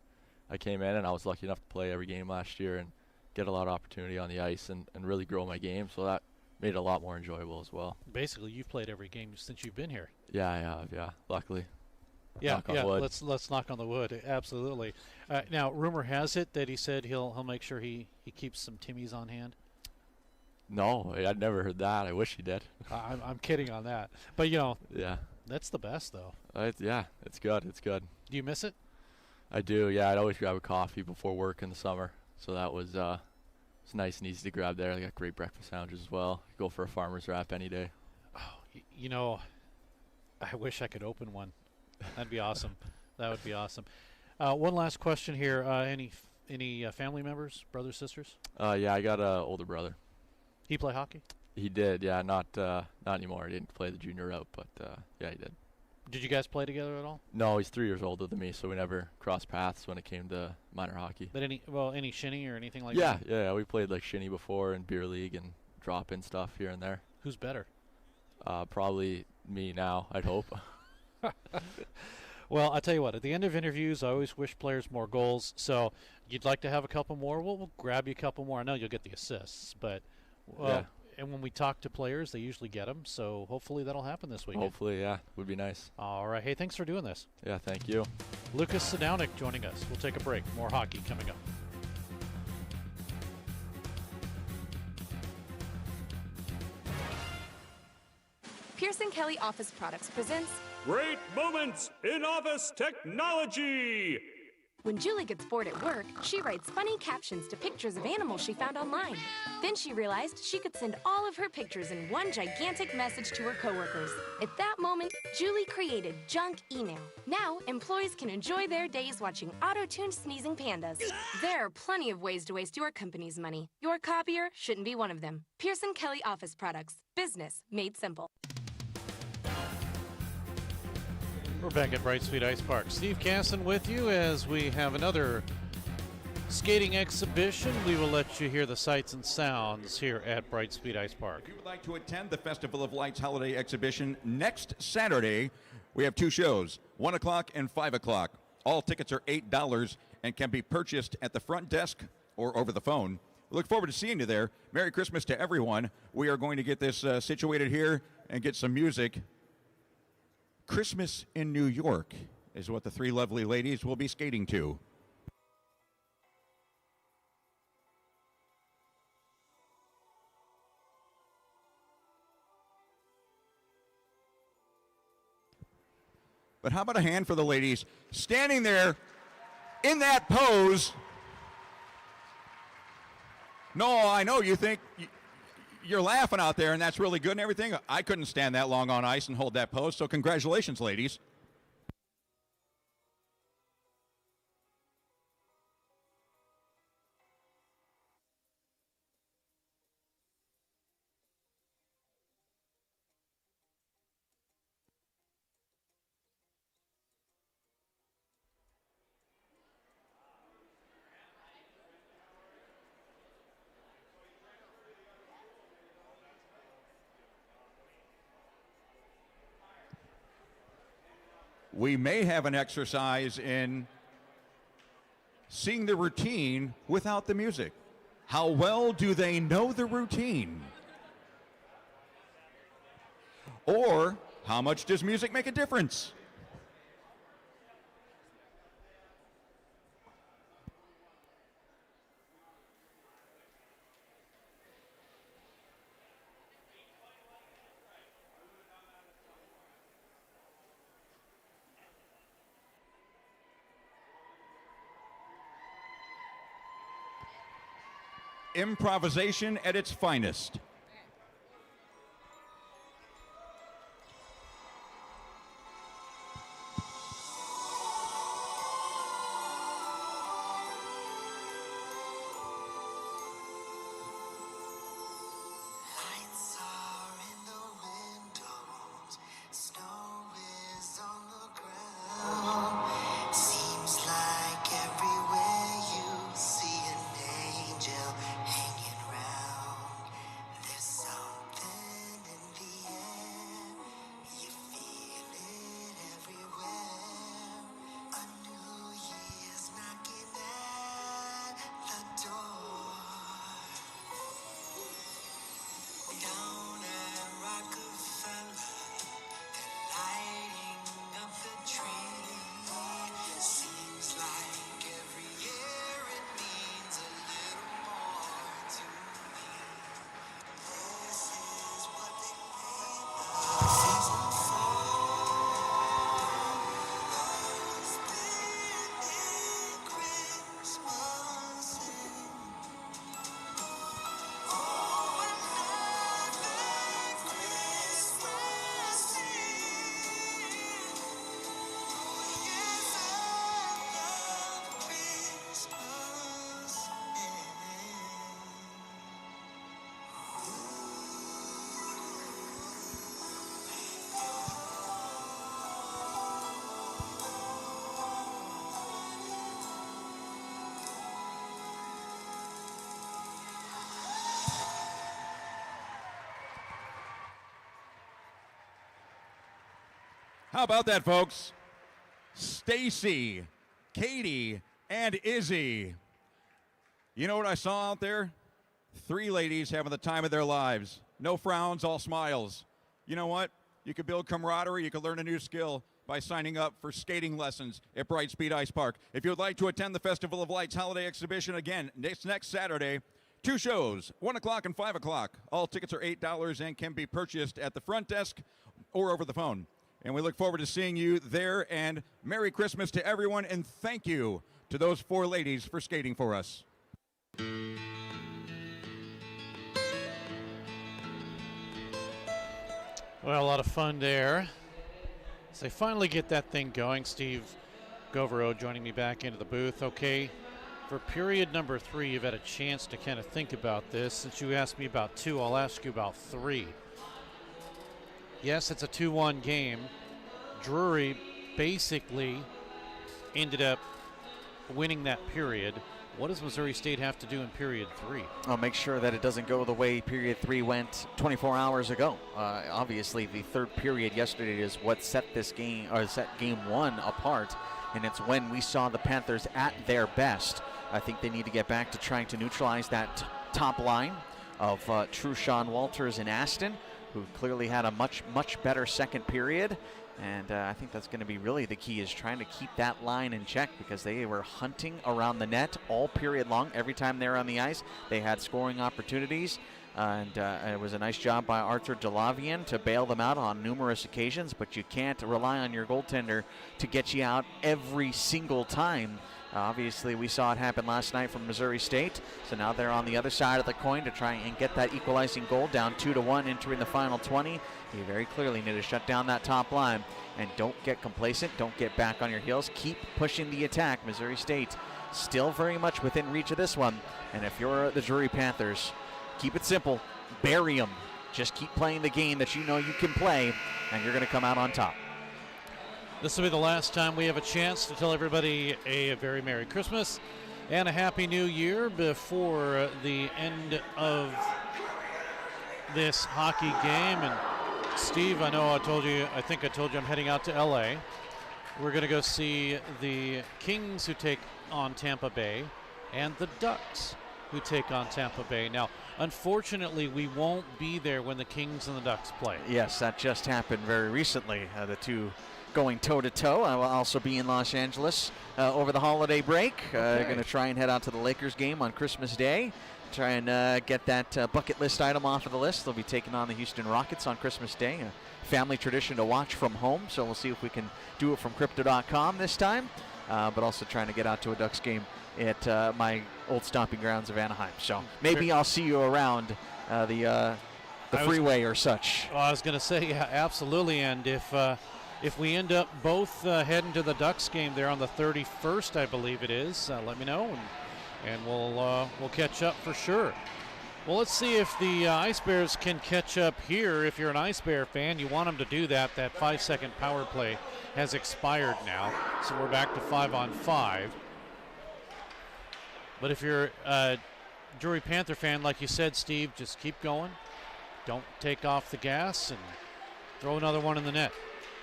I came in and I was lucky enough to play every game last year and get a lot of opportunity on the ice and really grow my game. So that made it a lot more enjoyable as well. Basically, you've played every game since you've been here. Yeah, I have. Yeah, luckily. Yeah, knock on yeah. wood. Let's knock on the wood. Absolutely. Now, rumor has it that he said he'll make sure he keeps some Timmies on hand. No, I'd never heard that. I wish he did. I'm kidding on that, but yeah, that's the best though. It's good. It's good. Do you miss it? I do. Yeah, I'd always grab a coffee before work in the summer, so that was it's nice and easy to grab there. They got great breakfast sandwiches as well. Go for a farmer's wrap any day. Oh, I wish I could open one. That'd be awesome. That would be awesome. One last question here. Any family members, brothers, sisters? Yeah, I got an older brother. He play hockey? He did. Yeah, not anymore. He didn't play the junior route, but yeah, he did. Did you guys play together at all? No, he's 3 years older than me, so we never crossed paths when it came to minor hockey. But any shinny or anything like that? that? Yeah, we played like shinny before and beer league and drop-in stuff here and there. Who's better? Probably me now, I'd hope. Well, I tell you what, at the end of interviews, I always wish players more goals. So you'd like to have a couple more? We'll grab you a couple more. I know you'll get the assists, but and when we talk to players, they usually get them. So hopefully that'll happen this weekend. Hopefully, yeah, would be nice. All right. Hey, thanks for doing this. Yeah, thank you. Lucas Sadownik joining us. We'll take a break. More hockey coming up. Pearson Kelly Office Products presents Great Moments in Office Technology. When Julie gets bored at work, she writes funny captions to pictures of animals she found online. Then she realized she could send all of her pictures in one gigantic message to her coworkers. At that moment, Julie created junk email. Now, employees can enjoy their days watching auto-tuned sneezing pandas. There are plenty of ways to waste your company's money. Your copier shouldn't be one of them. Pearson Kelly Office Products. Business made simple. We're back at Brightspeed Ice Park. Steve Casson with you as we have another skating exhibition. We will let you hear the sights and sounds here at Brightspeed Ice Park. If you would like to attend the Festival of Lights Holiday Exhibition next Saturday, we have 2 shows, 1 o'clock and 5 o'clock. All tickets are $8 and can be purchased at the front desk or over the phone. We look forward to seeing you there. Merry Christmas to everyone. We are going to get this situated here and get some music. Christmas in New York is what the 3 lovely ladies will be skating to. But how about a hand for the ladies standing there in that pose? No, I know you think you're laughing out there, and that's really good and everything. I couldn't stand that long on ice and hold that pose, so congratulations, ladies. We may have an exercise in seeing the routine without the music. How well do they know the routine? Or how much does music make a difference? Improvisation at its finest. How about that, folks? Stacy, Katie, and Izzy. You know what I saw out there? 3 ladies having the time of their lives. No frowns, all smiles. You know what? You can build camaraderie. You can learn a new skill by signing up for skating lessons at Brightspeed Ice Park. If you would like to attend the Festival of Lights Holiday Exhibition, again, next Saturday, 2 shows, 1 o'clock and 5 o'clock. All tickets are $8 and can be purchased at the front desk or over the phone. And we look forward to seeing you there. And Merry Christmas to everyone, and thank you to those 4 ladies for skating for us. Well, a lot of fun there. So they finally get that thing going. Steve Govero joining me back into the booth. Okay, for period number 3, you've had a chance to kind of think about this. Since you asked me about 2, I'll ask you about 3. Yes, it's a 2-1 game. Drury basically ended up winning that period. What does Missouri State have to do in period 3? I'll make sure that it doesn't go the way period 3 went 24 hours ago. Obviously, the third period yesterday is what set this game, or set game 1 apart, and it's when we saw the Panthers at their best. I think they need to get back to trying to neutralize that top line of Trushawn Walters and Aston, who clearly had a much better second period. And I think that's going to be really the key, is trying to keep that line in check, because they were hunting around the net all period long. Every time they were on the ice, they had scoring opportunities. And it was a nice job by Arthur Delavian to bail them out on numerous occasions, but you can't rely on your goaltender to get you out every single time. Obviously, we saw it happen last night from Missouri State, so now they're on the other side of the coin to try and get that equalizing goal, down 2-1 entering the final 20. You very clearly need to shut down that top line, and don't get complacent, don't get back on your heels, keep pushing the attack. Missouri State still very much within reach of this one, and if you're the Drury Panthers, keep it simple, bury them. Just keep playing the game that you know you can play, and you're going to come out on top. This will be the last time we have a chance to tell everybody a very Merry Christmas and a Happy New Year before the end of this hockey game. And Steve, I think I told you I'm heading out to LA. We're going to go see the Kings, who take on Tampa Bay, and the Ducks, who take on Tampa Bay. Now, unfortunately, we won't be there when the Kings and the Ducks play. Yes, that just happened very recently. The two going toe-to-toe. I will also be in Los Angeles over the holiday break. Going to try and head out to the Lakers game on Christmas Day. Try and get that bucket list item off of the list. They'll be taking on the Houston Rockets on Christmas Day. A family tradition to watch from home, so we'll see if we can do it from Crypto.com this time. But also trying to get out to a Ducks game at my old stomping grounds of Anaheim. So maybe I'll see you around the freeway or such. Well, I was going to say, yeah, absolutely. And if we end up both heading to the Ducks game there on the 31st, I believe it is, let me know, and we'll catch up for sure. Well, let's see if the Ice Bears can catch up here. If you're an Ice Bear fan, you want them to do that. That 5-second power play has expired now, so we're back to 5-on-5. But if you're a Drury Panther fan, like you said, Steve, just keep going. Don't take off the gas and throw another one in the net.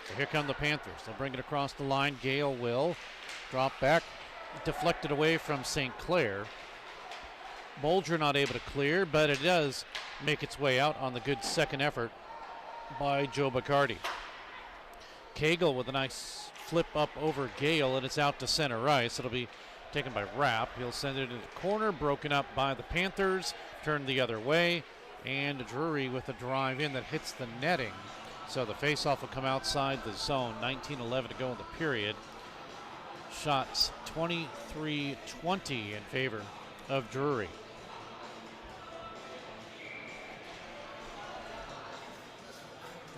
So here come the Panthers. They'll bring it across the line. Gale will drop back, deflected away from St. Clair. Bolger not able to clear, but it does make its way out on the good second effort by Joe Bacardi. Cagle with a nice flip up over Gale, and it's out to center ice. It'll be taken by Rapp. He'll send it into the corner, broken up by the Panthers, turned the other way, and Drury with a drive in that hits the netting. So the faceoff will come outside the zone. 19:11 to go in the period. Shots 23-20 in favor of Drury.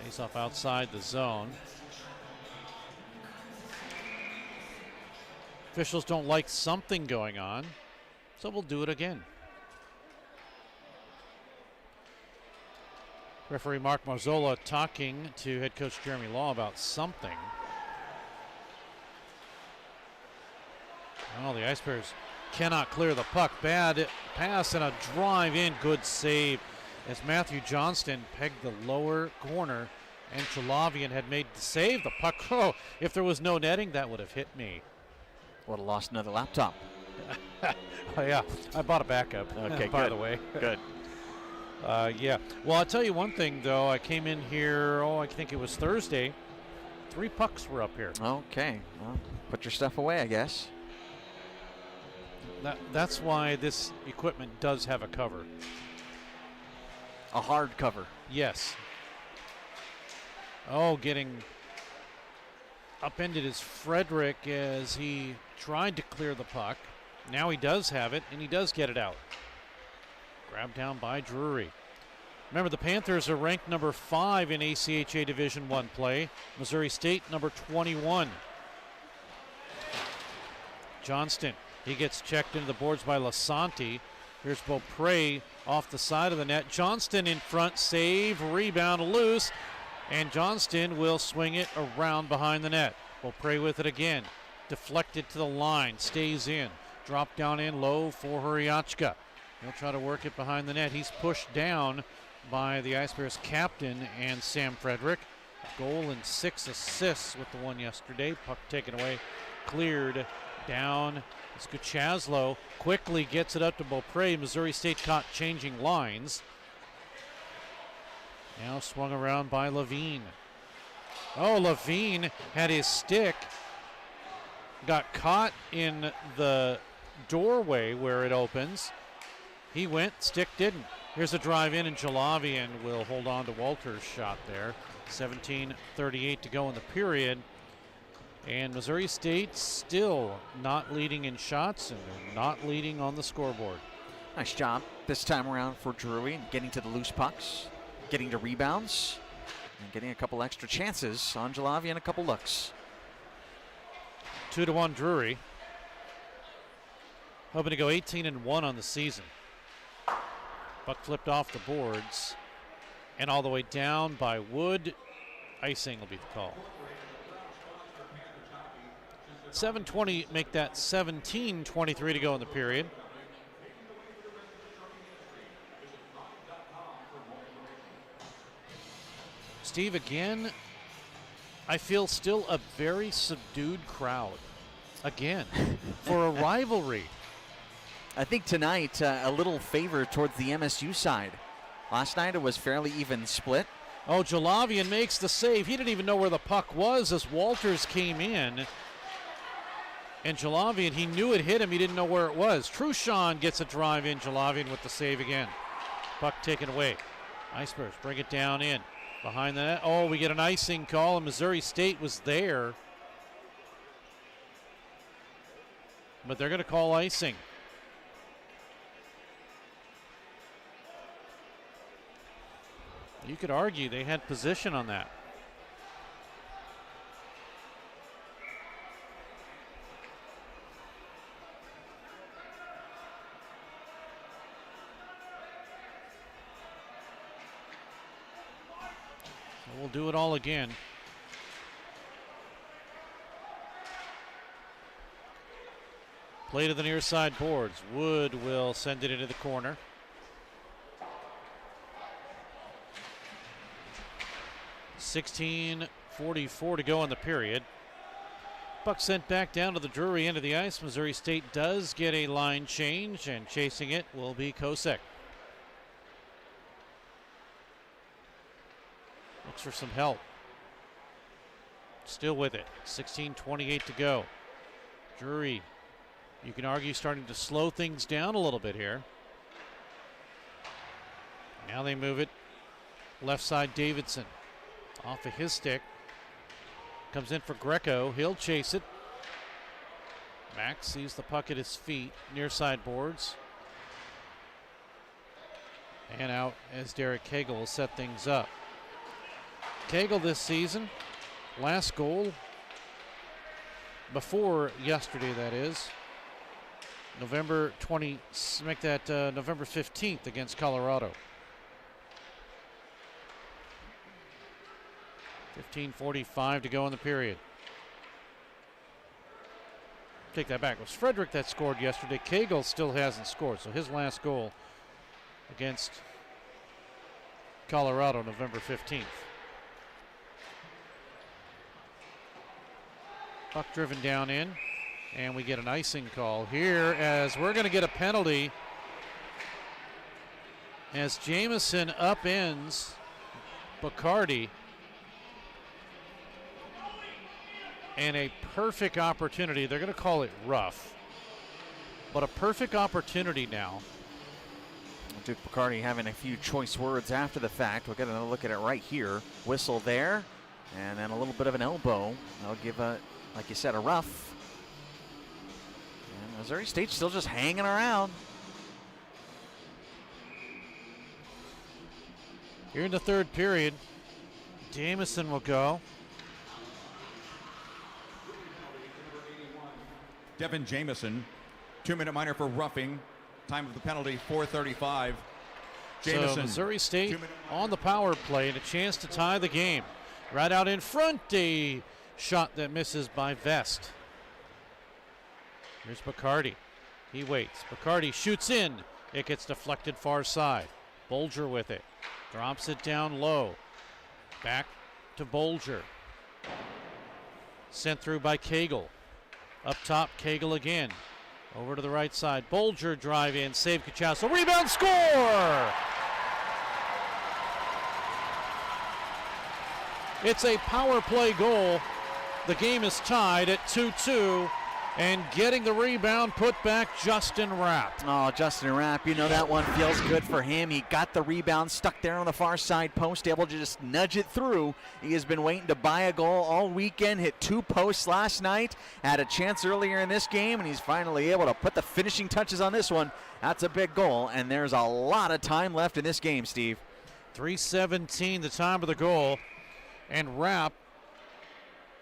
Faceoff outside the zone. Officials don't like something going on, so we'll do it again. Referee Mark Marzola talking to head coach Jeremy Law about something. Well, the Ice Bears cannot clear the puck. Bad pass and a drive in. Good save as Matthew Johnston pegged the lower corner And Jalavian had made the save. The puck, oh, if there was no netting, that would have hit me. Would have lost another laptop. Oh, yeah, I bought a backup, Okay, by good. the way. Good. Yeah. Well, I'll tell you one thing, though. I came in here, I think it was Thursday. 3 pucks were up here. Okay. Well, put your stuff away, I guess. That's why this equipment does have a cover. A hard cover. Yes. Oh, getting upended is Frederick as he tried to clear the puck. Now he does have it, and he does get it out. Grabbed down by Drury. Remember, the Panthers are ranked number 5 in ACHA Division I play. Missouri State, number 21. Johnston, he gets checked into the boards by Lasanti. Here's Beaupre off the side of the net. Johnston in front, save, rebound, loose. And Johnston will swing it around behind the net. Beaupre with it again. Deflected to the line, stays in. Drop down in low for Huriachka. He'll try to work it behind the net. He's pushed down by the Ice Bears captain and Sam Frederick. A goal and 6 assists with the one yesterday. Puck taken away, cleared down. Skuchaslo quickly gets it up to Beaupre. Missouri State caught changing lines. Now swung around by Levine. Oh, Levine had his stick. Got caught in the doorway where it opens. He went, stick didn't. Here's a drive in, and Jalavian will hold on to Walter's shot there. 17:38 to go in the period. And Missouri State still not leading in shots, and they're not leading on the scoreboard. Nice job this time around for Drury, getting to the loose pucks, getting to rebounds, and getting a couple extra chances on Jalavian, a couple looks. 2-1 Drury. Hoping to go 18-1 on the season. Puck flipped off the boards and all the way down by Wood. Icing will be the call. 7:20 make that 17:23 to go in the period. Steve, again, I feel still a very subdued crowd. Again, for a rivalry. I think tonight a little favor towards the MSU side. Last night it was fairly even split. Oh, Jalavian makes the save. He didn't even know where the puck was as Walters came in. And Jalavian, he knew it hit him. He didn't know where it was. Truchon gets a drive in. Jalavian with the save again. Puck taken away. Ice Bears bring it down in. Behind the net. Oh, we get an icing call, and Missouri State was there. But they're going to call icing. You could argue they had position on that. So we'll do it all again. Play to the near side boards. Wood will send it into the corner. .44 to go in the period. Puck sent back down to the Drury end of the ice. Missouri State does get a line change, and chasing it will be Kosek. Looks for some help. Still with it. 16:28 to go. Drury, you can argue, starting to slow things down a little bit here. Now they move it. Left side, Davidson. Off of his stick. Comes in for Greco. He'll chase it. Max sees the puck at his feet. Near side boards. And out as Derek Cagle will set things up. Cagle this season, last goal before yesterday, that is. November 20, make that November 15th against Colorado. 15:45 to go in the period. Take that back. It was Frederick that scored yesterday. Cagle still hasn't scored, so his last goal against Colorado, November 15th. Puck driven down in, and we get an icing call here as we're going to get a penalty as Jamison upends Bacardi. And a perfect opportunity. They're going to call it rough, but a perfect opportunity now. Duke Bacardi having a few choice words after the fact. We'll get another look at it right here. Whistle there, and then a little bit of an elbow. That'll give a, like you said, a rough. And Missouri State still just hanging around. Here in the third period, Jamison will go. Devin Jamison, 2-minute minor for roughing. Time of the penalty, 4:35. Jamison. So Missouri State on the power play and a chance to tie the game. Right out in front, a shot that misses by Vest. Here's Bacardi. He waits. Bacardi shoots in. It gets deflected far side. Bolger with it. Drops it down low. Back to Bolger. Sent through by Cagle. Up top, Cagle again. Over to the right side. Bolger drive in. Save Kachaso. Rebound, score! It's a power play goal. The game is tied at 2-2. And getting the rebound, put back Justin Rapp. Oh, Justin Rapp, you know that one feels good for him. He got the rebound, stuck there on the far side post, able to just nudge it through. He has been waiting to buy a goal all weekend, hit 2 posts last night, had a chance earlier in this game, and he's finally able to put the finishing touches on this one. That's a big goal, and there's a lot of time left in this game, Steve. 3:17, the time of the goal, and Rapp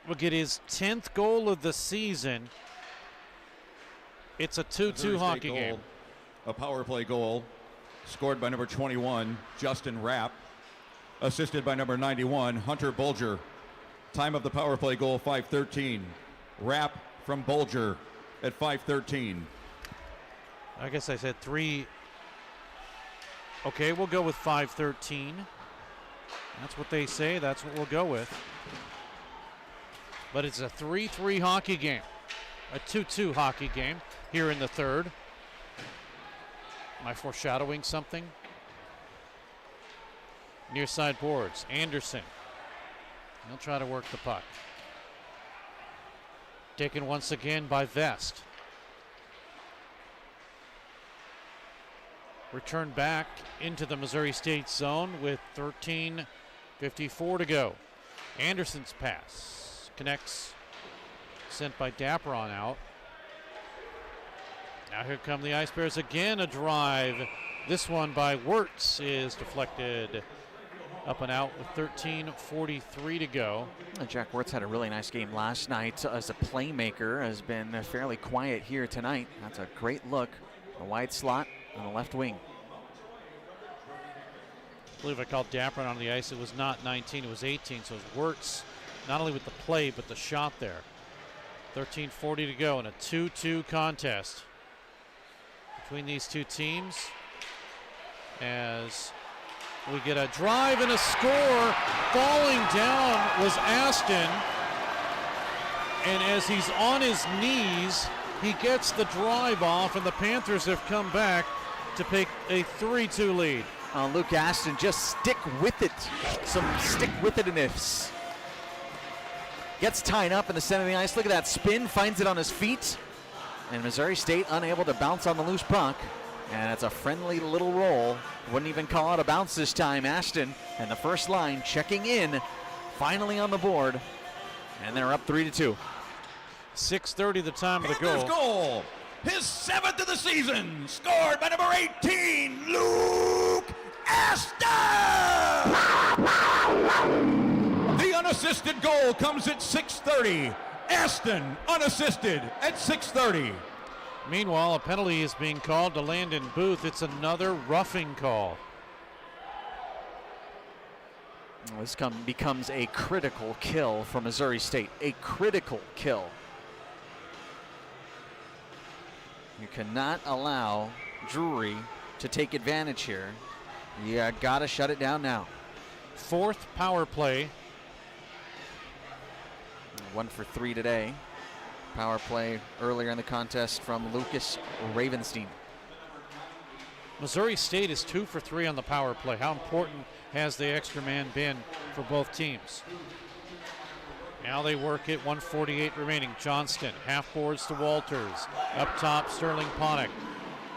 will get his 10th goal of the season. It's a 2-2 hockey game. A power play goal scored by number 21, Justin Rapp, assisted by number 91, Hunter Bolger. Time of the power play goal, 5:13. Rapp from Bolger at 5:13. I guess I said 3. Okay, we'll go with 5:13. That's what they say. That's what we'll go with. But it's a 3-3 hockey game. A 2-2 hockey game here in the third. Am I foreshadowing something? Near side boards. Anderson. He'll try to work the puck. Taken once again by Vest. Return back into the Missouri State zone with 13:54 to go. Anderson's pass connects. Sent by Dapron out. Now here come the Ice Bears again. A drive. This one by Wirtz is deflected up and out with 13:43 to go. Jack Wirtz had a really nice game last night as a playmaker. Has been fairly quiet here tonight. That's a great look. A wide slot on the left wing. I believe I called Dapron on the ice. It was not 19, it was 18. So it's Wirtz not only with the play but the shot there. 13:40 to go in a 2-2 contest between these two teams as we get a drive and a score. Falling down was Aston, and as he's on his knees, he gets the drive off, and the Panthers have come back to take a 3-2 lead. Luke Aston, just stick with it. Some stick with it in this. Gets tied up in the center of the ice. Look at that spin, finds it on his feet. And Missouri State unable to bounce on the loose puck. And it's a friendly little roll. Wouldn't even call it a bounce this time. Ashton and the first line checking in. Finally on the board. And they're up 3-2. 6:30 the time of the Panthers goal. His 7th of the season. Scored by number 18, Luke Aston! The unassisted goal comes at 6:30. Aston unassisted at 6:30. Meanwhile, a penalty is being called to Landon Booth. It's another roughing call. This becomes a critical kill for Missouri State. A critical kill. You cannot allow Drury to take advantage here. You gotta shut it down now. 4th power play. 1 for 3 today. Power play earlier in the contest from Lucas Ravenstein. Missouri State is 2 for 3 on the power play. How important has the extra man been for both teams? Now they work it, 1:48 remaining. Johnston, half boards to Walters. Up top, Sterling Ponick.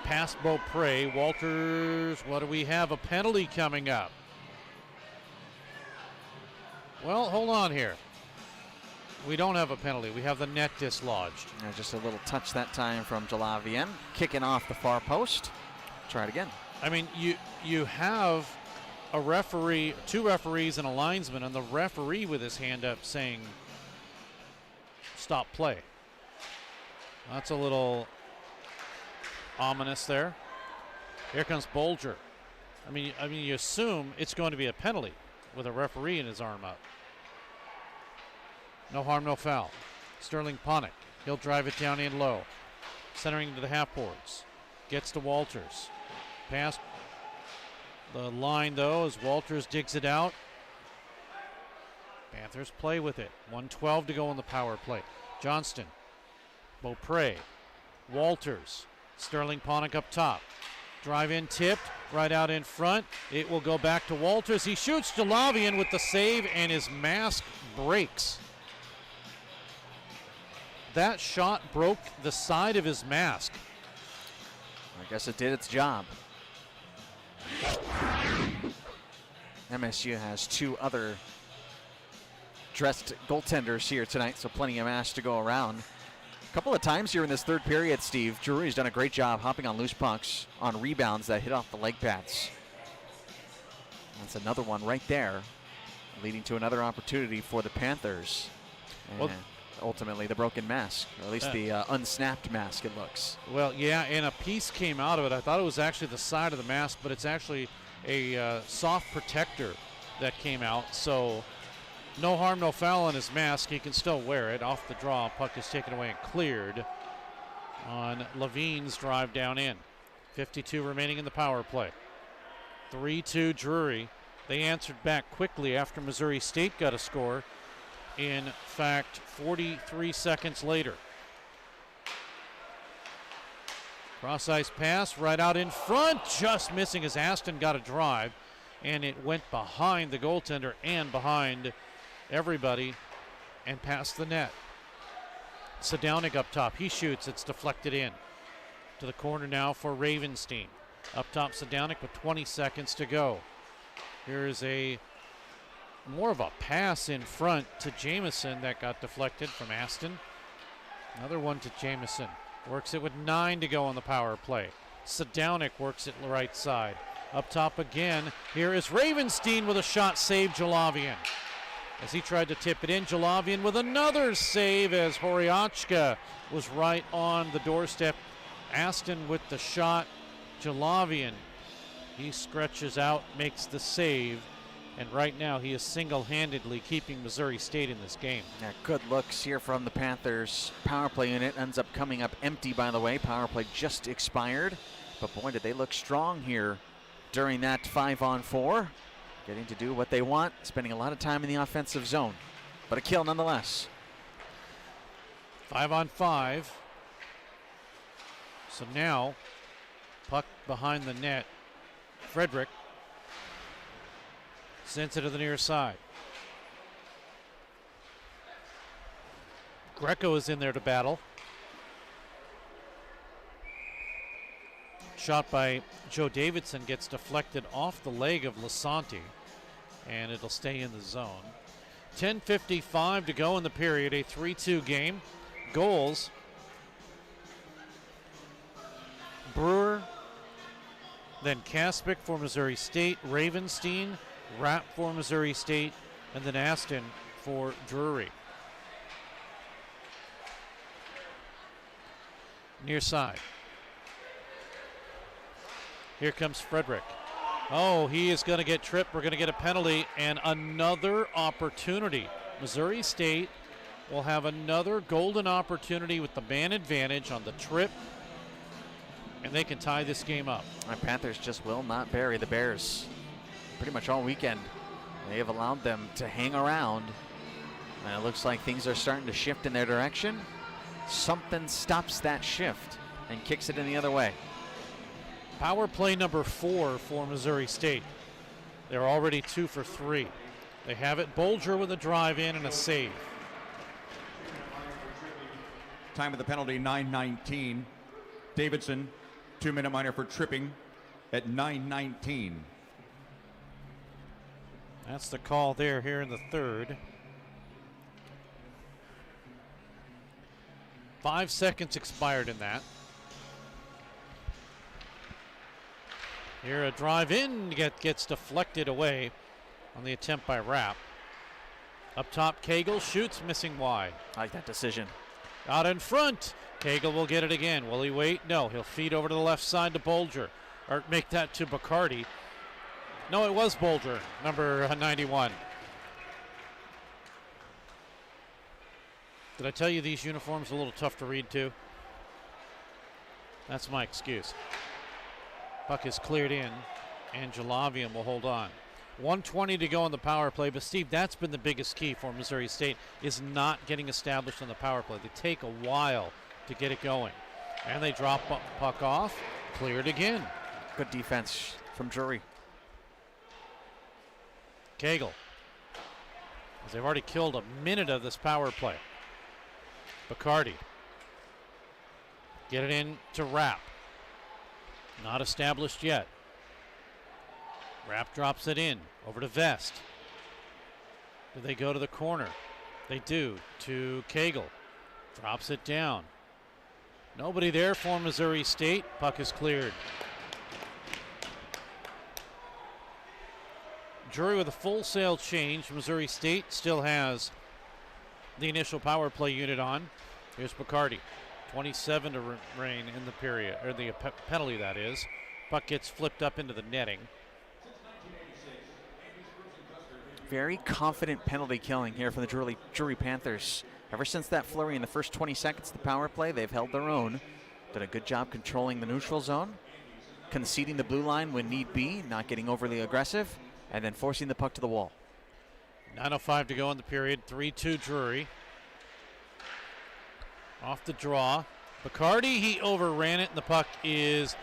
Past Beaupre. Walters, what do we have? A penalty coming up. Well, hold on here. We don't have a penalty. We have the net dislodged. Just a little touch that time from Jalavian. Kicking off the far post. Try it again. I mean, you have a referee, 2 referees and a linesman, and the referee with his hand up saying, stop play. That's a little ominous there. Here comes Bolger. I mean, you assume it's going to be a penalty with a referee in his arm up. No harm, no foul. Sterling Ponick. He'll drive it down in low. Centering to the half boards. Gets to Walters. Past the line, though, as Walters digs it out. Panthers play with it. 1:12 to go in the power play. Johnston. Beaupre. Walters. Sterling Ponick up top. Drive in tipped. Right out in front. It will go back to Walters. He shoots Jalavian with the save, and his mask breaks. That shot broke the side of his mask. I guess it did its job. MSU has 2 other dressed goaltenders here tonight, so plenty of mask to go around. A couple of times here in this third period, Steve, Drury's done a great job hopping on loose pucks on rebounds that hit off the leg pads. That's another one right there, leading to another opportunity for the Panthers. And well, ultimately the broken mask, or at least the unsnapped mask, it looks. Well, yeah, and a piece came out of it. I thought it was actually the side of the mask, but it's actually a soft protector that came out. So no harm, no foul on his mask. He can still wear it. Off the draw, puck is taken away and cleared on Levine's drive down in. 52 remaining in the power play. 3-2 Drury. They answered back quickly after Missouri State got a score. In fact, 43 seconds later. Cross ice pass right out in front, just missing as Aston got a drive, and it went behind the goaltender and behind everybody and past the net. Sadownik up top, he shoots, it's deflected in. To the corner now for Ravenstein. Up top Sadownik with 20 seconds to go. Here's a more of a pass in front to Jamison that got deflected from Aston. Another one to Jamison. Works it with 9 to go on the power play. Sadownik works it right side. Up top again. Here is Ravenstein with a shot, save Jalavian. As he tried to tip it in, Jalavian with another save as Horiachka was right on the doorstep. Aston with the shot. Jalavian, he stretches out, makes the save. And right now he is single-handedly keeping Missouri State in this game. Yeah, good looks here from the Panthers. Power play unit ends up coming up empty, by the way. Power play just expired. But boy, did they look strong here during that 5-on-4. Getting to do what they want, spending a lot of time in the offensive zone. But a kill nonetheless. 5-on-5. So now, puck behind the net. Frederick sends it to the near side. Greco is in there to battle. Shot by Joe Davidson gets deflected off the leg of Lasanti, and it'll stay in the zone. 10:55 to go in the period, a 3-2 game. Goals: Brewer, then Kaspick for Missouri State, Ravenstein, Rapp for Missouri State, and then Aston for Drury. Near side. Here comes Frederick. Oh, he is going to get tripped. We're going to get a penalty and another opportunity. Missouri State will have another golden opportunity with the man advantage on the trip, and they can tie this game up. The Panthers just will not bury the Bears. Pretty much all weekend, they have allowed them to hang around. And it looks like things are starting to shift in their direction. something stops that shift and kicks it in the other way. Power play number 4 for Missouri State. They're already 2 for 3. They have it. Bolger with a drive in and a save. Time of the penalty, 9:19. Davidson, 2-minute minor for tripping at 9:19. That's the call there here in the third. 5 seconds expired in that. Here a drive in gets deflected away on the attempt by Rapp. Up top, Cagle shoots, missing wide. I like that decision. Out in front, Cagle will get it again. Will he wait? No, he'll feed over to the left side to Bolger, or make that to Bacardi. No, it was Bolger, number 91. Did I tell you these uniforms are a little tough to read too? That's my excuse. Puck is cleared in, and Jalavian will hold on. 1:20 to go on the power play, but Steve, that's been the biggest key for Missouri State, is not getting established on the power play. They take a while to get it going. And they drop puck off, cleared again. Good defense from Drury. Cagle, as they've already killed a minute of this power play. Bacardi, get it in to Rapp. Not established yet. Rapp drops it in, over to Vest. Do they go to the corner? They do, to Cagle. Drops it down. Nobody there for Missouri State. Puck is cleared. Drury with a full sail change. Missouri State still has the initial power play unit on. Here's Bacardi. 27 to remain in the period, or the penalty that is. Puck gets flipped up into the netting. Very confident penalty killing here from the Drury Panthers. Ever since that flurry in the first 20 seconds of the power play, they've held their own. Done a good job controlling the neutral zone, conceding the blue line when need be, not getting overly aggressive, and then forcing the puck to the wall. 9:05 to go in the period. 3-2 Drury. Off the draw. Bacardi, he overran it, and the puck is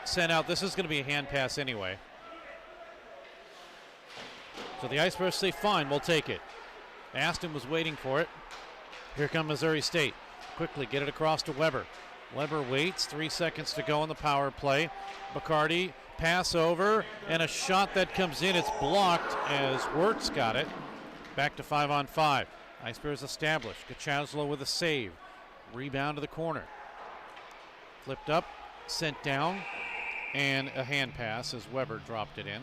sent out. This is going to be a hand pass anyway. So the Icebergs say, fine, we'll take it. Aston was waiting for it. Here comes Missouri State. Quickly get it across to Weber. Weber waits, 3 seconds to go on the power play. Bacardi, pass over, and a shot that comes in. It's blocked as Wirtz got it. Back to 5-on-5. Icebergs established. Gachazlo with a save. Rebound to the corner. Flipped up, sent down, and a hand pass as Weber dropped it in.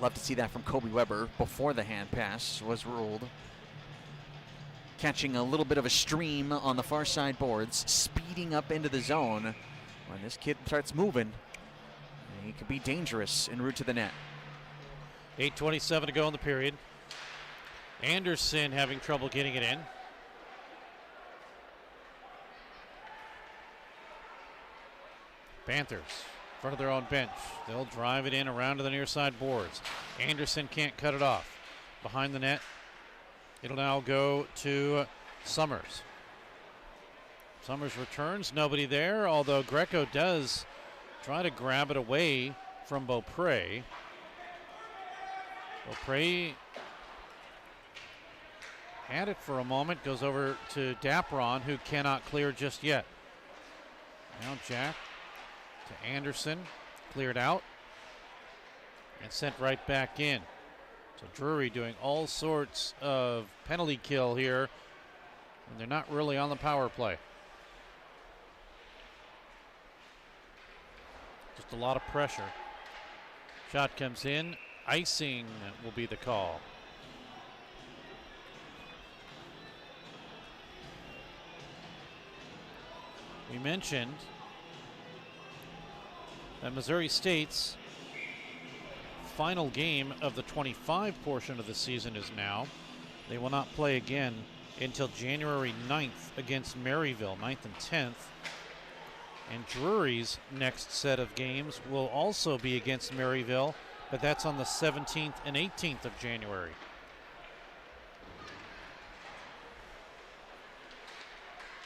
Love to see that from Kobe Weber before the hand pass was ruled. Catching a little bit of a stream on the far side boards, speeding up into the zone. When this kid starts moving, he could be dangerous en route to the net. 8:27 to go in the period. Anderson having trouble getting it in. Panthers, in front of their own bench. They'll drive it in around to the near side boards. Anderson can't cut it off. Behind the net, it'll now go to Summers. Summers returns, nobody there, although Greco does try to grab it away from Beaupre. Beaupre had it for a moment, goes over to Dapron, who cannot clear just yet. Now Jack to Anderson, cleared out and sent right back in. So Drury doing all sorts of penalty kill here, and they're not really on the power play. Just a lot of pressure. Shot comes in, icing will be the call. We mentioned that Missouri State's final game of the 25 portion of the season is now. They will not play again until January 9th against Maryville, 9th and 10th. And Drury's next set of games will also be against Maryville, but that's on the 17th and 18th of January.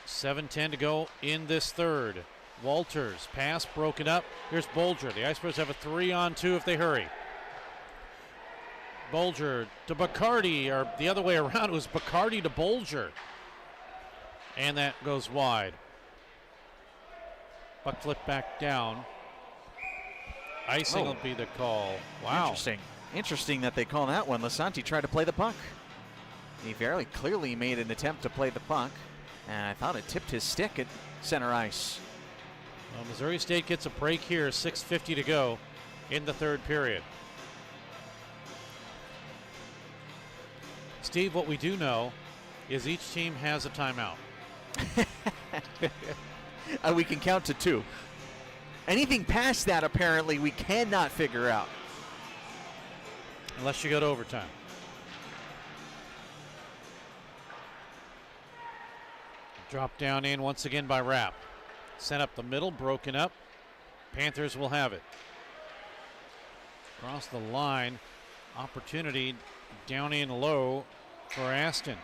7:10 to go in this third. Walters, pass broken up. Here's Bolger. The Ice Bears have a 3-on-2 if they hurry. Bolger to Bacardi, or the other way around. It was Bacardi to Bolger. And that goes wide. Puck flipped back down. Icing will be the call. Wow. Interesting that they call that one. Lasanti tried to play the puck. He very clearly made an attempt to play the puck, and I thought it tipped his stick at center ice. Well, Missouri State gets a break here, 6:50 to go in the third period. Steve, what we do know is each team has a timeout. We can count to 2. Anything past that, apparently, we cannot figure out. Unless you go to overtime. Drop down in once again by Rapp. Sent up the middle, broken up. Panthers will have it. Across the line, opportunity down in low for Aston.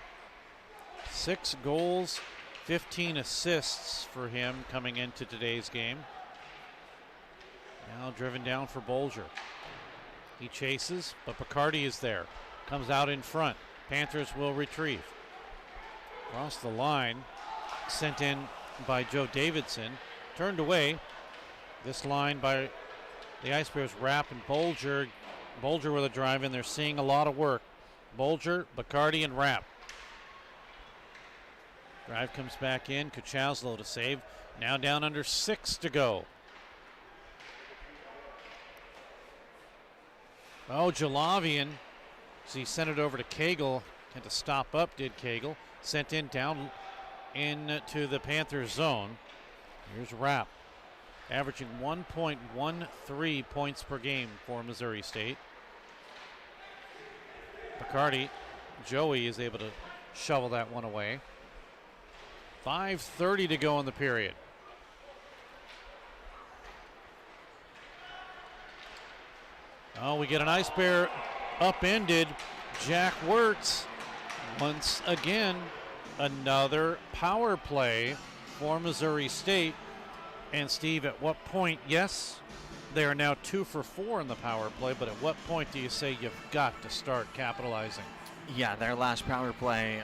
6 goals, 15 assists for him coming into today's game. Now driven down for Bolger. He chases, but Bacardi is there. Comes out in front. Panthers will retrieve. Across the line, sent in by Joe Davidson. Turned away. This line by the Ice Bears, Rapp and Bolger. Bolger with a drive in. They're seeing a lot of work. Bolger, Bacardi, and Rapp. Drive comes back in. Kuchaslo to save. Now down under 6 to go. Oh, Jalavian. So he sent it over to Cagle. Had to stop up, did Cagle. Sent in down into the Panthers zone. Here's Rapp. Averaging 1.13 points per game for Missouri State. Bacardi, Joey is able to shovel that one away. 5:30 to go in the period. Oh, we get an Ice Bear upended. Jack Wirtz once again. Another power play for Missouri State. And Steve, at what point, yes, they are now 2 for 4 in the power play, but at what point do you say you've got to start capitalizing? Yeah, their last power play,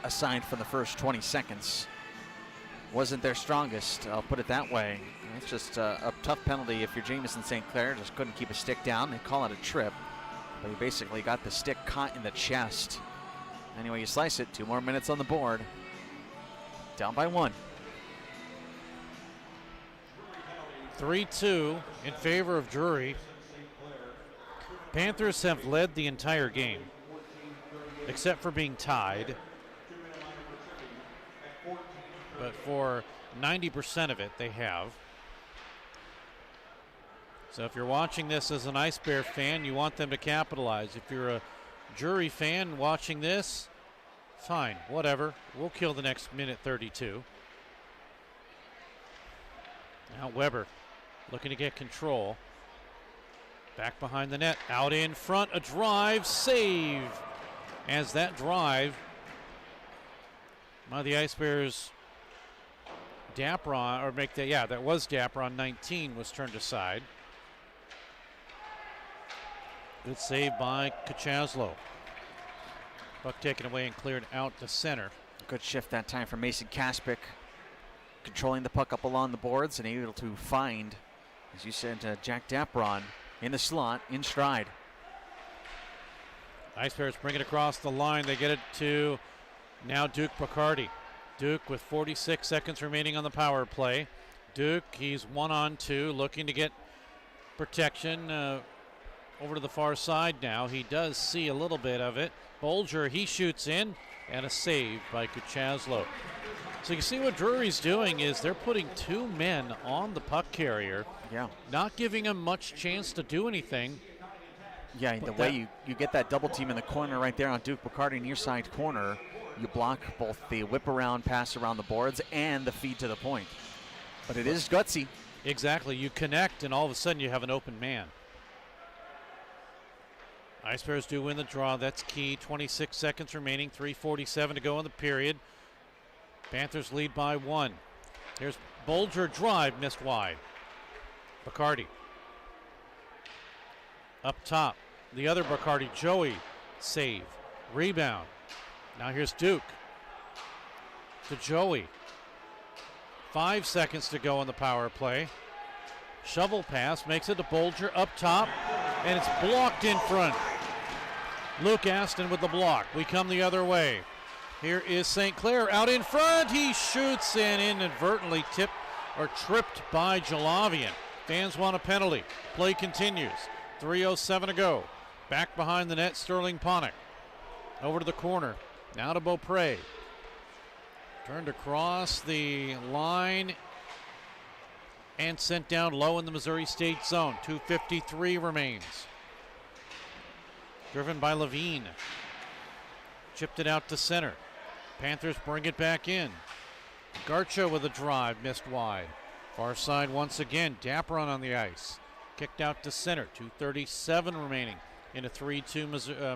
aside from the first 20 seconds, wasn't their strongest. I'll put it that way. It's just a tough penalty if you're Jamison St. Clair. Just couldn't keep a stick down. They call it a trip, but he basically got the stick caught in the chest. Anyway, you slice it, 2 more minutes on the board. Down by 1. 3-2 in favor of Drury. Panthers have led the entire game, except for being tied. But for 90% of it, they have. So if you're watching this as an Ice Bear fan, you want them to capitalize. If you're a Drury fan watching this, fine, whatever. We'll kill the next minute 32. Now Weber looking to get control. Back behind the net, out in front, a drive, save. As that drive by the Ice Bears, Dapron, or make that, yeah, that was Dapron 19, was turned aside. Good save by Kuchaslo. Puck taken away and cleared out to center. Good shift that time from Mason Kaspic, controlling the puck up along the boards and able to find, as you said, Jack Dapron in the slot, in stride. Ice Bears bring it across the line. They get it to now Duke Bacardi. Duke with 46 seconds remaining on the power play. Duke, he's 1-on-2, looking to get protection over to the far side now. He does see a little bit of it. Bolger, he shoots in, and a save by Kuchaslo. So you see what Drury's doing is they're putting 2 men on the puck carrier. Yeah. Not giving him much chance to do anything. Yeah, the way you get that double team in the corner right there on Duke Bacardi near side corner, you block both the whip around pass around the boards and the feed to the point. But it is gutsy. Exactly. You connect, and all of a sudden you have an open man. Ice Bears do win the draw. That's key. 26 seconds remaining. 3:47 to go in the period. Panthers lead by 1. Here's Bolger drive, missed wide. Bacardi. Up top, the other Bacardi, Joey, save. Rebound. Now here's Duke. To Joey. 5 seconds to go on the power play. Shovel pass, makes it to Bolger up top, and it's blocked in front. Luke Aston with the block. We come the other way. Here is St. Clair out in front. He shoots and inadvertently tipped or tripped by Jalavian. Fans want a penalty. Play continues. 3:07 to go. Back behind the net, Sterling Ponick. Over to the corner. Now to Beaupre. Turned across the line and sent down low in the Missouri State zone. 2:53 remains. Driven by Levine. Chipped it out to center. Panthers bring it back in. Garcha with a drive, missed wide. Far side once again. Dapron on the ice. Kicked out to center. 2:37 remaining in a 3-2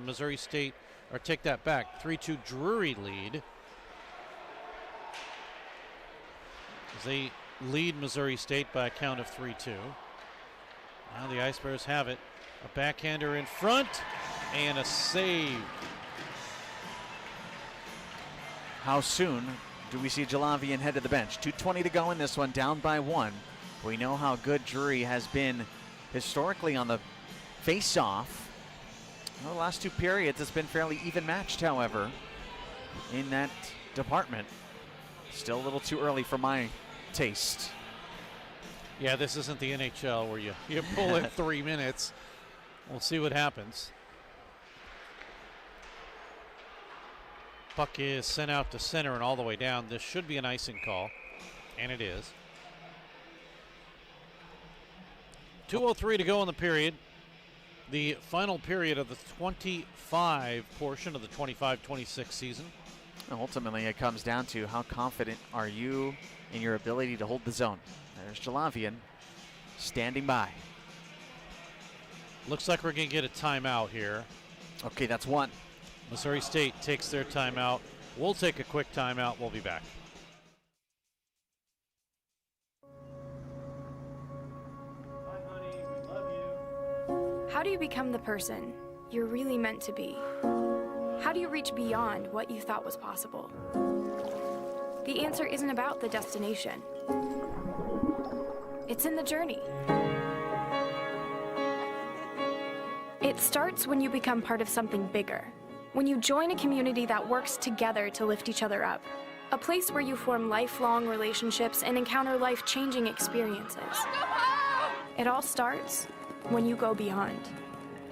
Missouri State, or take that back, 3-2 Drury lead. As they lead Missouri State by a count of 3-2. Now the Ice Bears have it. A backhander in front and a save. How soon do we see Jalavian head to the bench? 2:20 to go in this one, down by 1. We know how good Drury has been historically on the face-off. Well, the last 2 periods it's been fairly even matched, however, in that department. Still a little too early for my taste. Yeah, this isn't the NHL where you pull in 3 minutes. We'll see what happens. Puck is sent out to center and all the way down. This should be an icing call, and it is. 2:03 to go in the period. The final period of the 25 portion of the 25-26 season. Ultimately, it comes down to how confident are you in your ability to hold the zone. There's Jalavian standing by. Looks like we're going to get a timeout here. Okay, that's 1. Missouri State takes their timeout. We'll take a quick timeout. We'll be back. How do you become the person you're really meant to be? How do you reach beyond what you thought was possible? The answer isn't about the destination. It's in the journey. It starts when you become part of something bigger. When you join a community that works together to lift each other up. A place where you form lifelong relationships and encounter life-changing experiences. It all starts when you go beyond.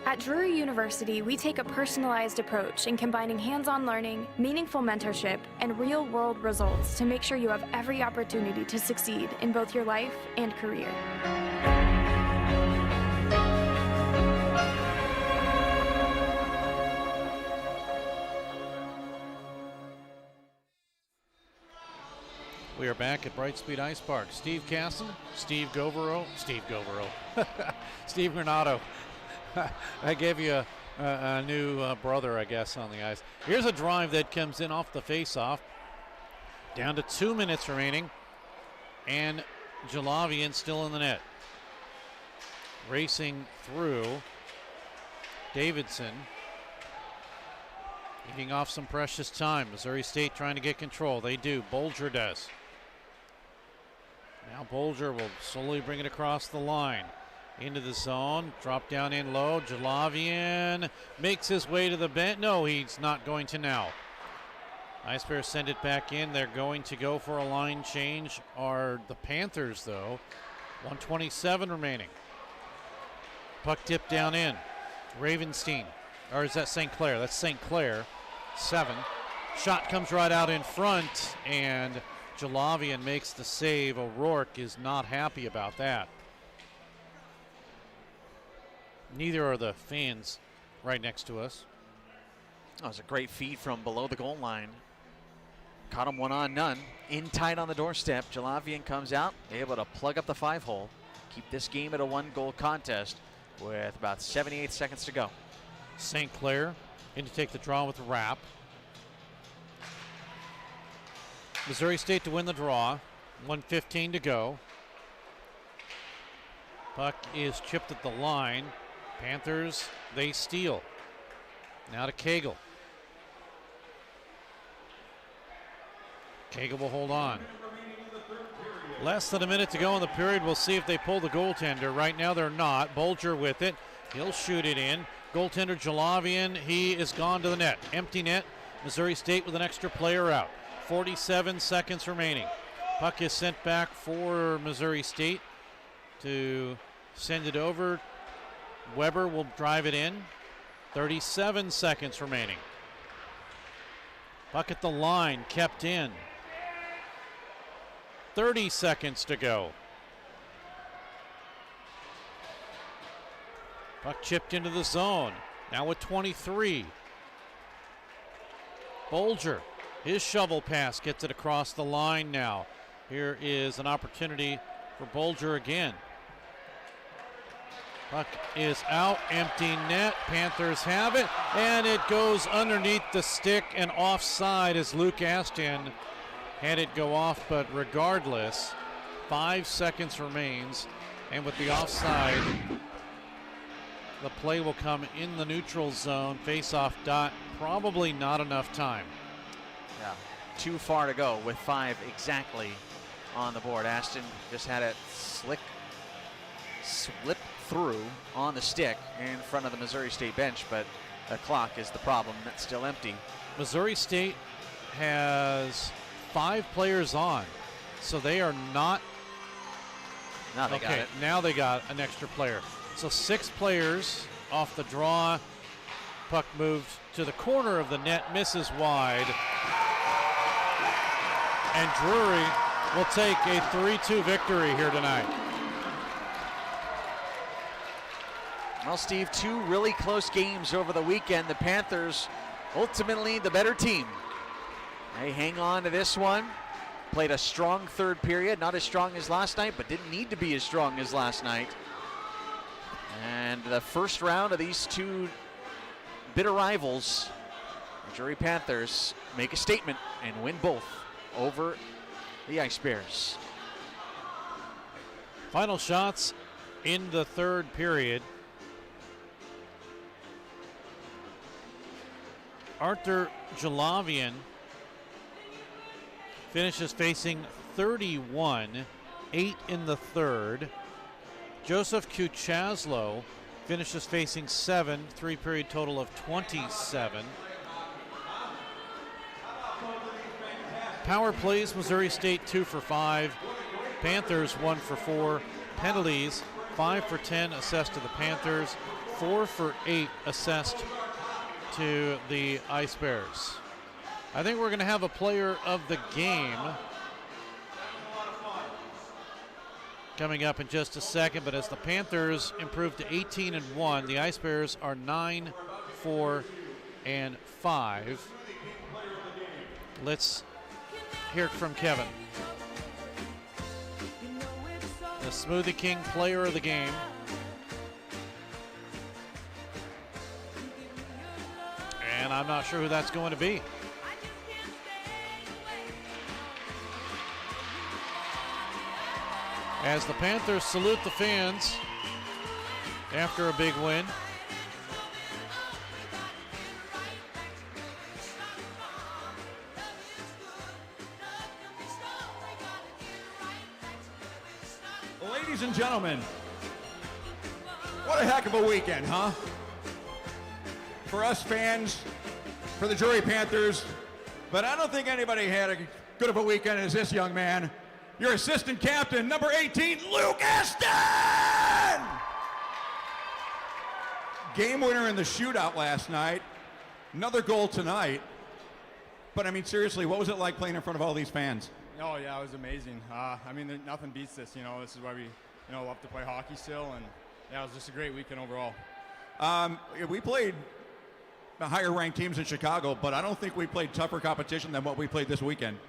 At Drury University, we take a personalized approach in combining hands-on learning, meaningful mentorship, and real-world results to make sure you have every opportunity to succeed in both your life and career. We are back at Brightspeed Ice Park. Steve Casson, Steve Govero, Steve Granato. I gave you a new brother, I guess, on the ice. Here's a drive that comes in off the face-off. Down to 2 minutes remaining. And Jalavian still in the net. Racing through. Davidson. Eating off some precious time. Missouri State trying to get control. They do. Bolger does. Now Bolger will slowly bring it across the line. Into the zone. Drop down in low. Jalavian makes his way to the bench. No, he's not going to now. Ice Bears send it back in. They're going to go for a line change. Are the Panthers, though. 1:27 remaining. Puck tipped down in. Ravenstein. Or is that St. Clair? That's St. Clair. 7. Shot comes right out in front, and Jalavian makes the save. O'Rourke is not happy about that. Neither are the fans right next to us. That was a great feed from below the goal line. Caught him 1-on-none. In tight on the doorstep. Jalavian comes out, able to plug up the 5-hole. Keep this game at a 1-goal contest with about 78 seconds to go. St. Clair in to take the draw with Rapp. Missouri State to win the draw. 1:15 to go. Puck is chipped at the line. Panthers, they steal. Now to Cagle. Cagle will hold on. Less than a minute to go in the period. We'll see if they pull the goaltender. Right now they're not. Bulger with it. He'll shoot it in. Goaltender Jalavian, he is gone to the net. Empty net. Missouri State with an extra player out. 47 seconds remaining. Puck is sent back for Missouri State to send it over. Weber will drive it in. 37 seconds remaining. Puck at the line, kept in. 30 seconds to go. Puck chipped into the zone. Now with 23. Bulger, his shovel pass gets it across the line now. Here is an opportunity for Bulger again. Puck is out, empty net. Panthers have it, and it goes underneath the stick and offside as Luke Aston had it go off, but regardless, 5 seconds remains, and with the offside, the play will come in the neutral zone. Face-off dot, probably not enough time. Yeah, too far to go with 5 exactly on the board. Aston just had it slip through on the stick in front of the Missouri State bench, but the clock is the problem. That's still empty. Missouri State has 5 players on, so they are not. Now they got it. Now they got an extra player. So 6 players off the draw. Puck moved to the corner of the net, misses wide. And Drury will take a 3-2 victory here tonight. Well, Steve, 2 really close games over the weekend. The Panthers ultimately the better team. They hang on to this one. Played a strong third period, not as strong as last night, but didn't need to be as strong as last night. And the first round of these 2 bitter rivals, the Drury Panthers, make a statement and win both over the Ice Bears. Final shots in the third period. Arthur Jalavian finishes facing 31, 8 in the third. Joseph Kuchaslo finishes facing 7, 3-period total of 27. Power plays, Missouri State 2 for 5. Panthers 1 for 4. Penalties 5 for 10 assessed to the Panthers. 4 for 8 assessed to the Ice Bears. I think we're going to have a player of the game coming up in just a second, but as the Panthers improve to 18-1, the Ice Bears are 9-4-5. Let's hear it from Kevin. The Smoothie King player of the game. And I'm not sure who that's going to be. As the Panthers salute the fans after a big win. Ladies and gentlemen, what a heck of a weekend, huh? For us fans, for the Drury Panthers, but I don't think anybody had as good of a weekend as this young man. Your assistant captain, number 18, Luke Aston! Game winner in the shootout last night. Another goal tonight. But I mean, seriously, what was it like playing in front of all these fans? Oh yeah, it was amazing. I mean, nothing beats this. You know, this is why we, love to play hockey still, and yeah, it was just a great weekend overall. We played the higher-ranked teams in Chicago, but I don't think we played tougher competition than what we played this weekend.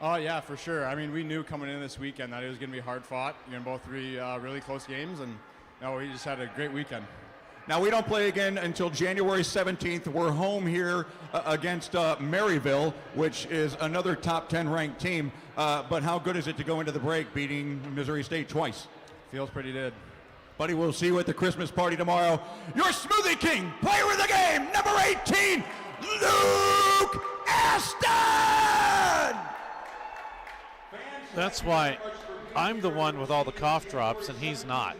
Oh yeah, for sure. I mean, we knew coming in this weekend that it was going to be hard fought. Both 3 really close games, and we just had a great weekend. Now, we don't play again until January 17th. We're home here against Maryville, which is another top 10 ranked team. But how good is it to go into the break beating Missouri State twice? Feels pretty good. Buddy, we'll see you at the Christmas party tomorrow. Your Smoothie King, player of the game, number 18, Luke Aston! That's why I'm the one with all the cough drops and he's not.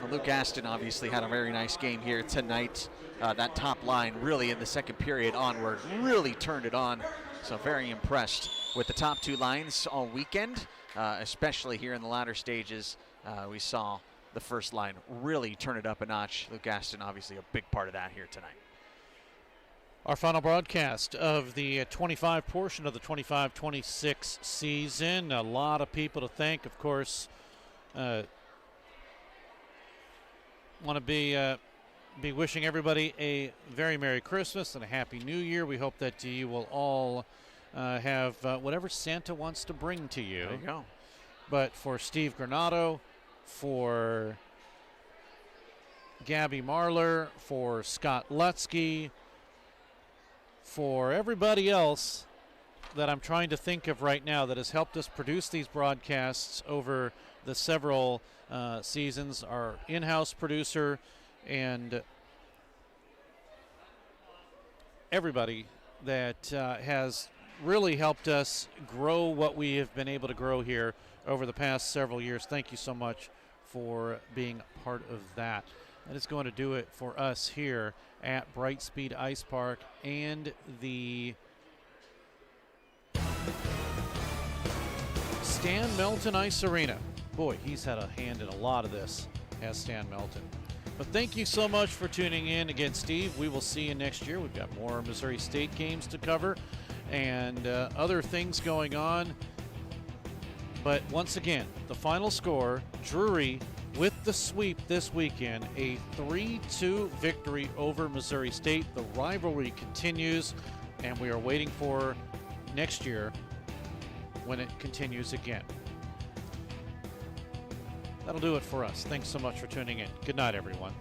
Well, Luke Aston obviously had a very nice game here tonight. That top line really in the second period onward really turned it on. So very impressed with the top two lines all weekend, especially here in the latter stages. We saw the first line really turn it up a notch. Luke Aston obviously a big part of that here tonight. Our final broadcast of the 25 portion of the 25-26 season. A lot of people to thank, of course. Want to be wishing everybody a very Merry Christmas and a Happy New Year. We hope that you will all have whatever Santa wants to bring to you. There you go. But for Steve Granato, for Gabby Marler, for Scott Lutsky, for everybody else that I'm trying to think of right now that has helped us produce these broadcasts over the several seasons, our in-house producer and everybody that has really helped us grow what we have been able to grow here over the past several years. Thank you so much for being part of that. That is going to do it for us here at Brightspeed Ice Park and the Stan Melton Ice Arena. Boy, he's had a hand in a lot of this, has Stan Melton. But thank you so much for tuning in. Again, Steve, we will see you next year. We've got more Missouri State games to cover and other things going on. But once again, the final score, Drury with the sweep this weekend, a 3-2 victory over Missouri State. The rivalry continues, and we are waiting for next year when it continues again. That'll do it for us. Thanks so much for tuning in. Good night, everyone.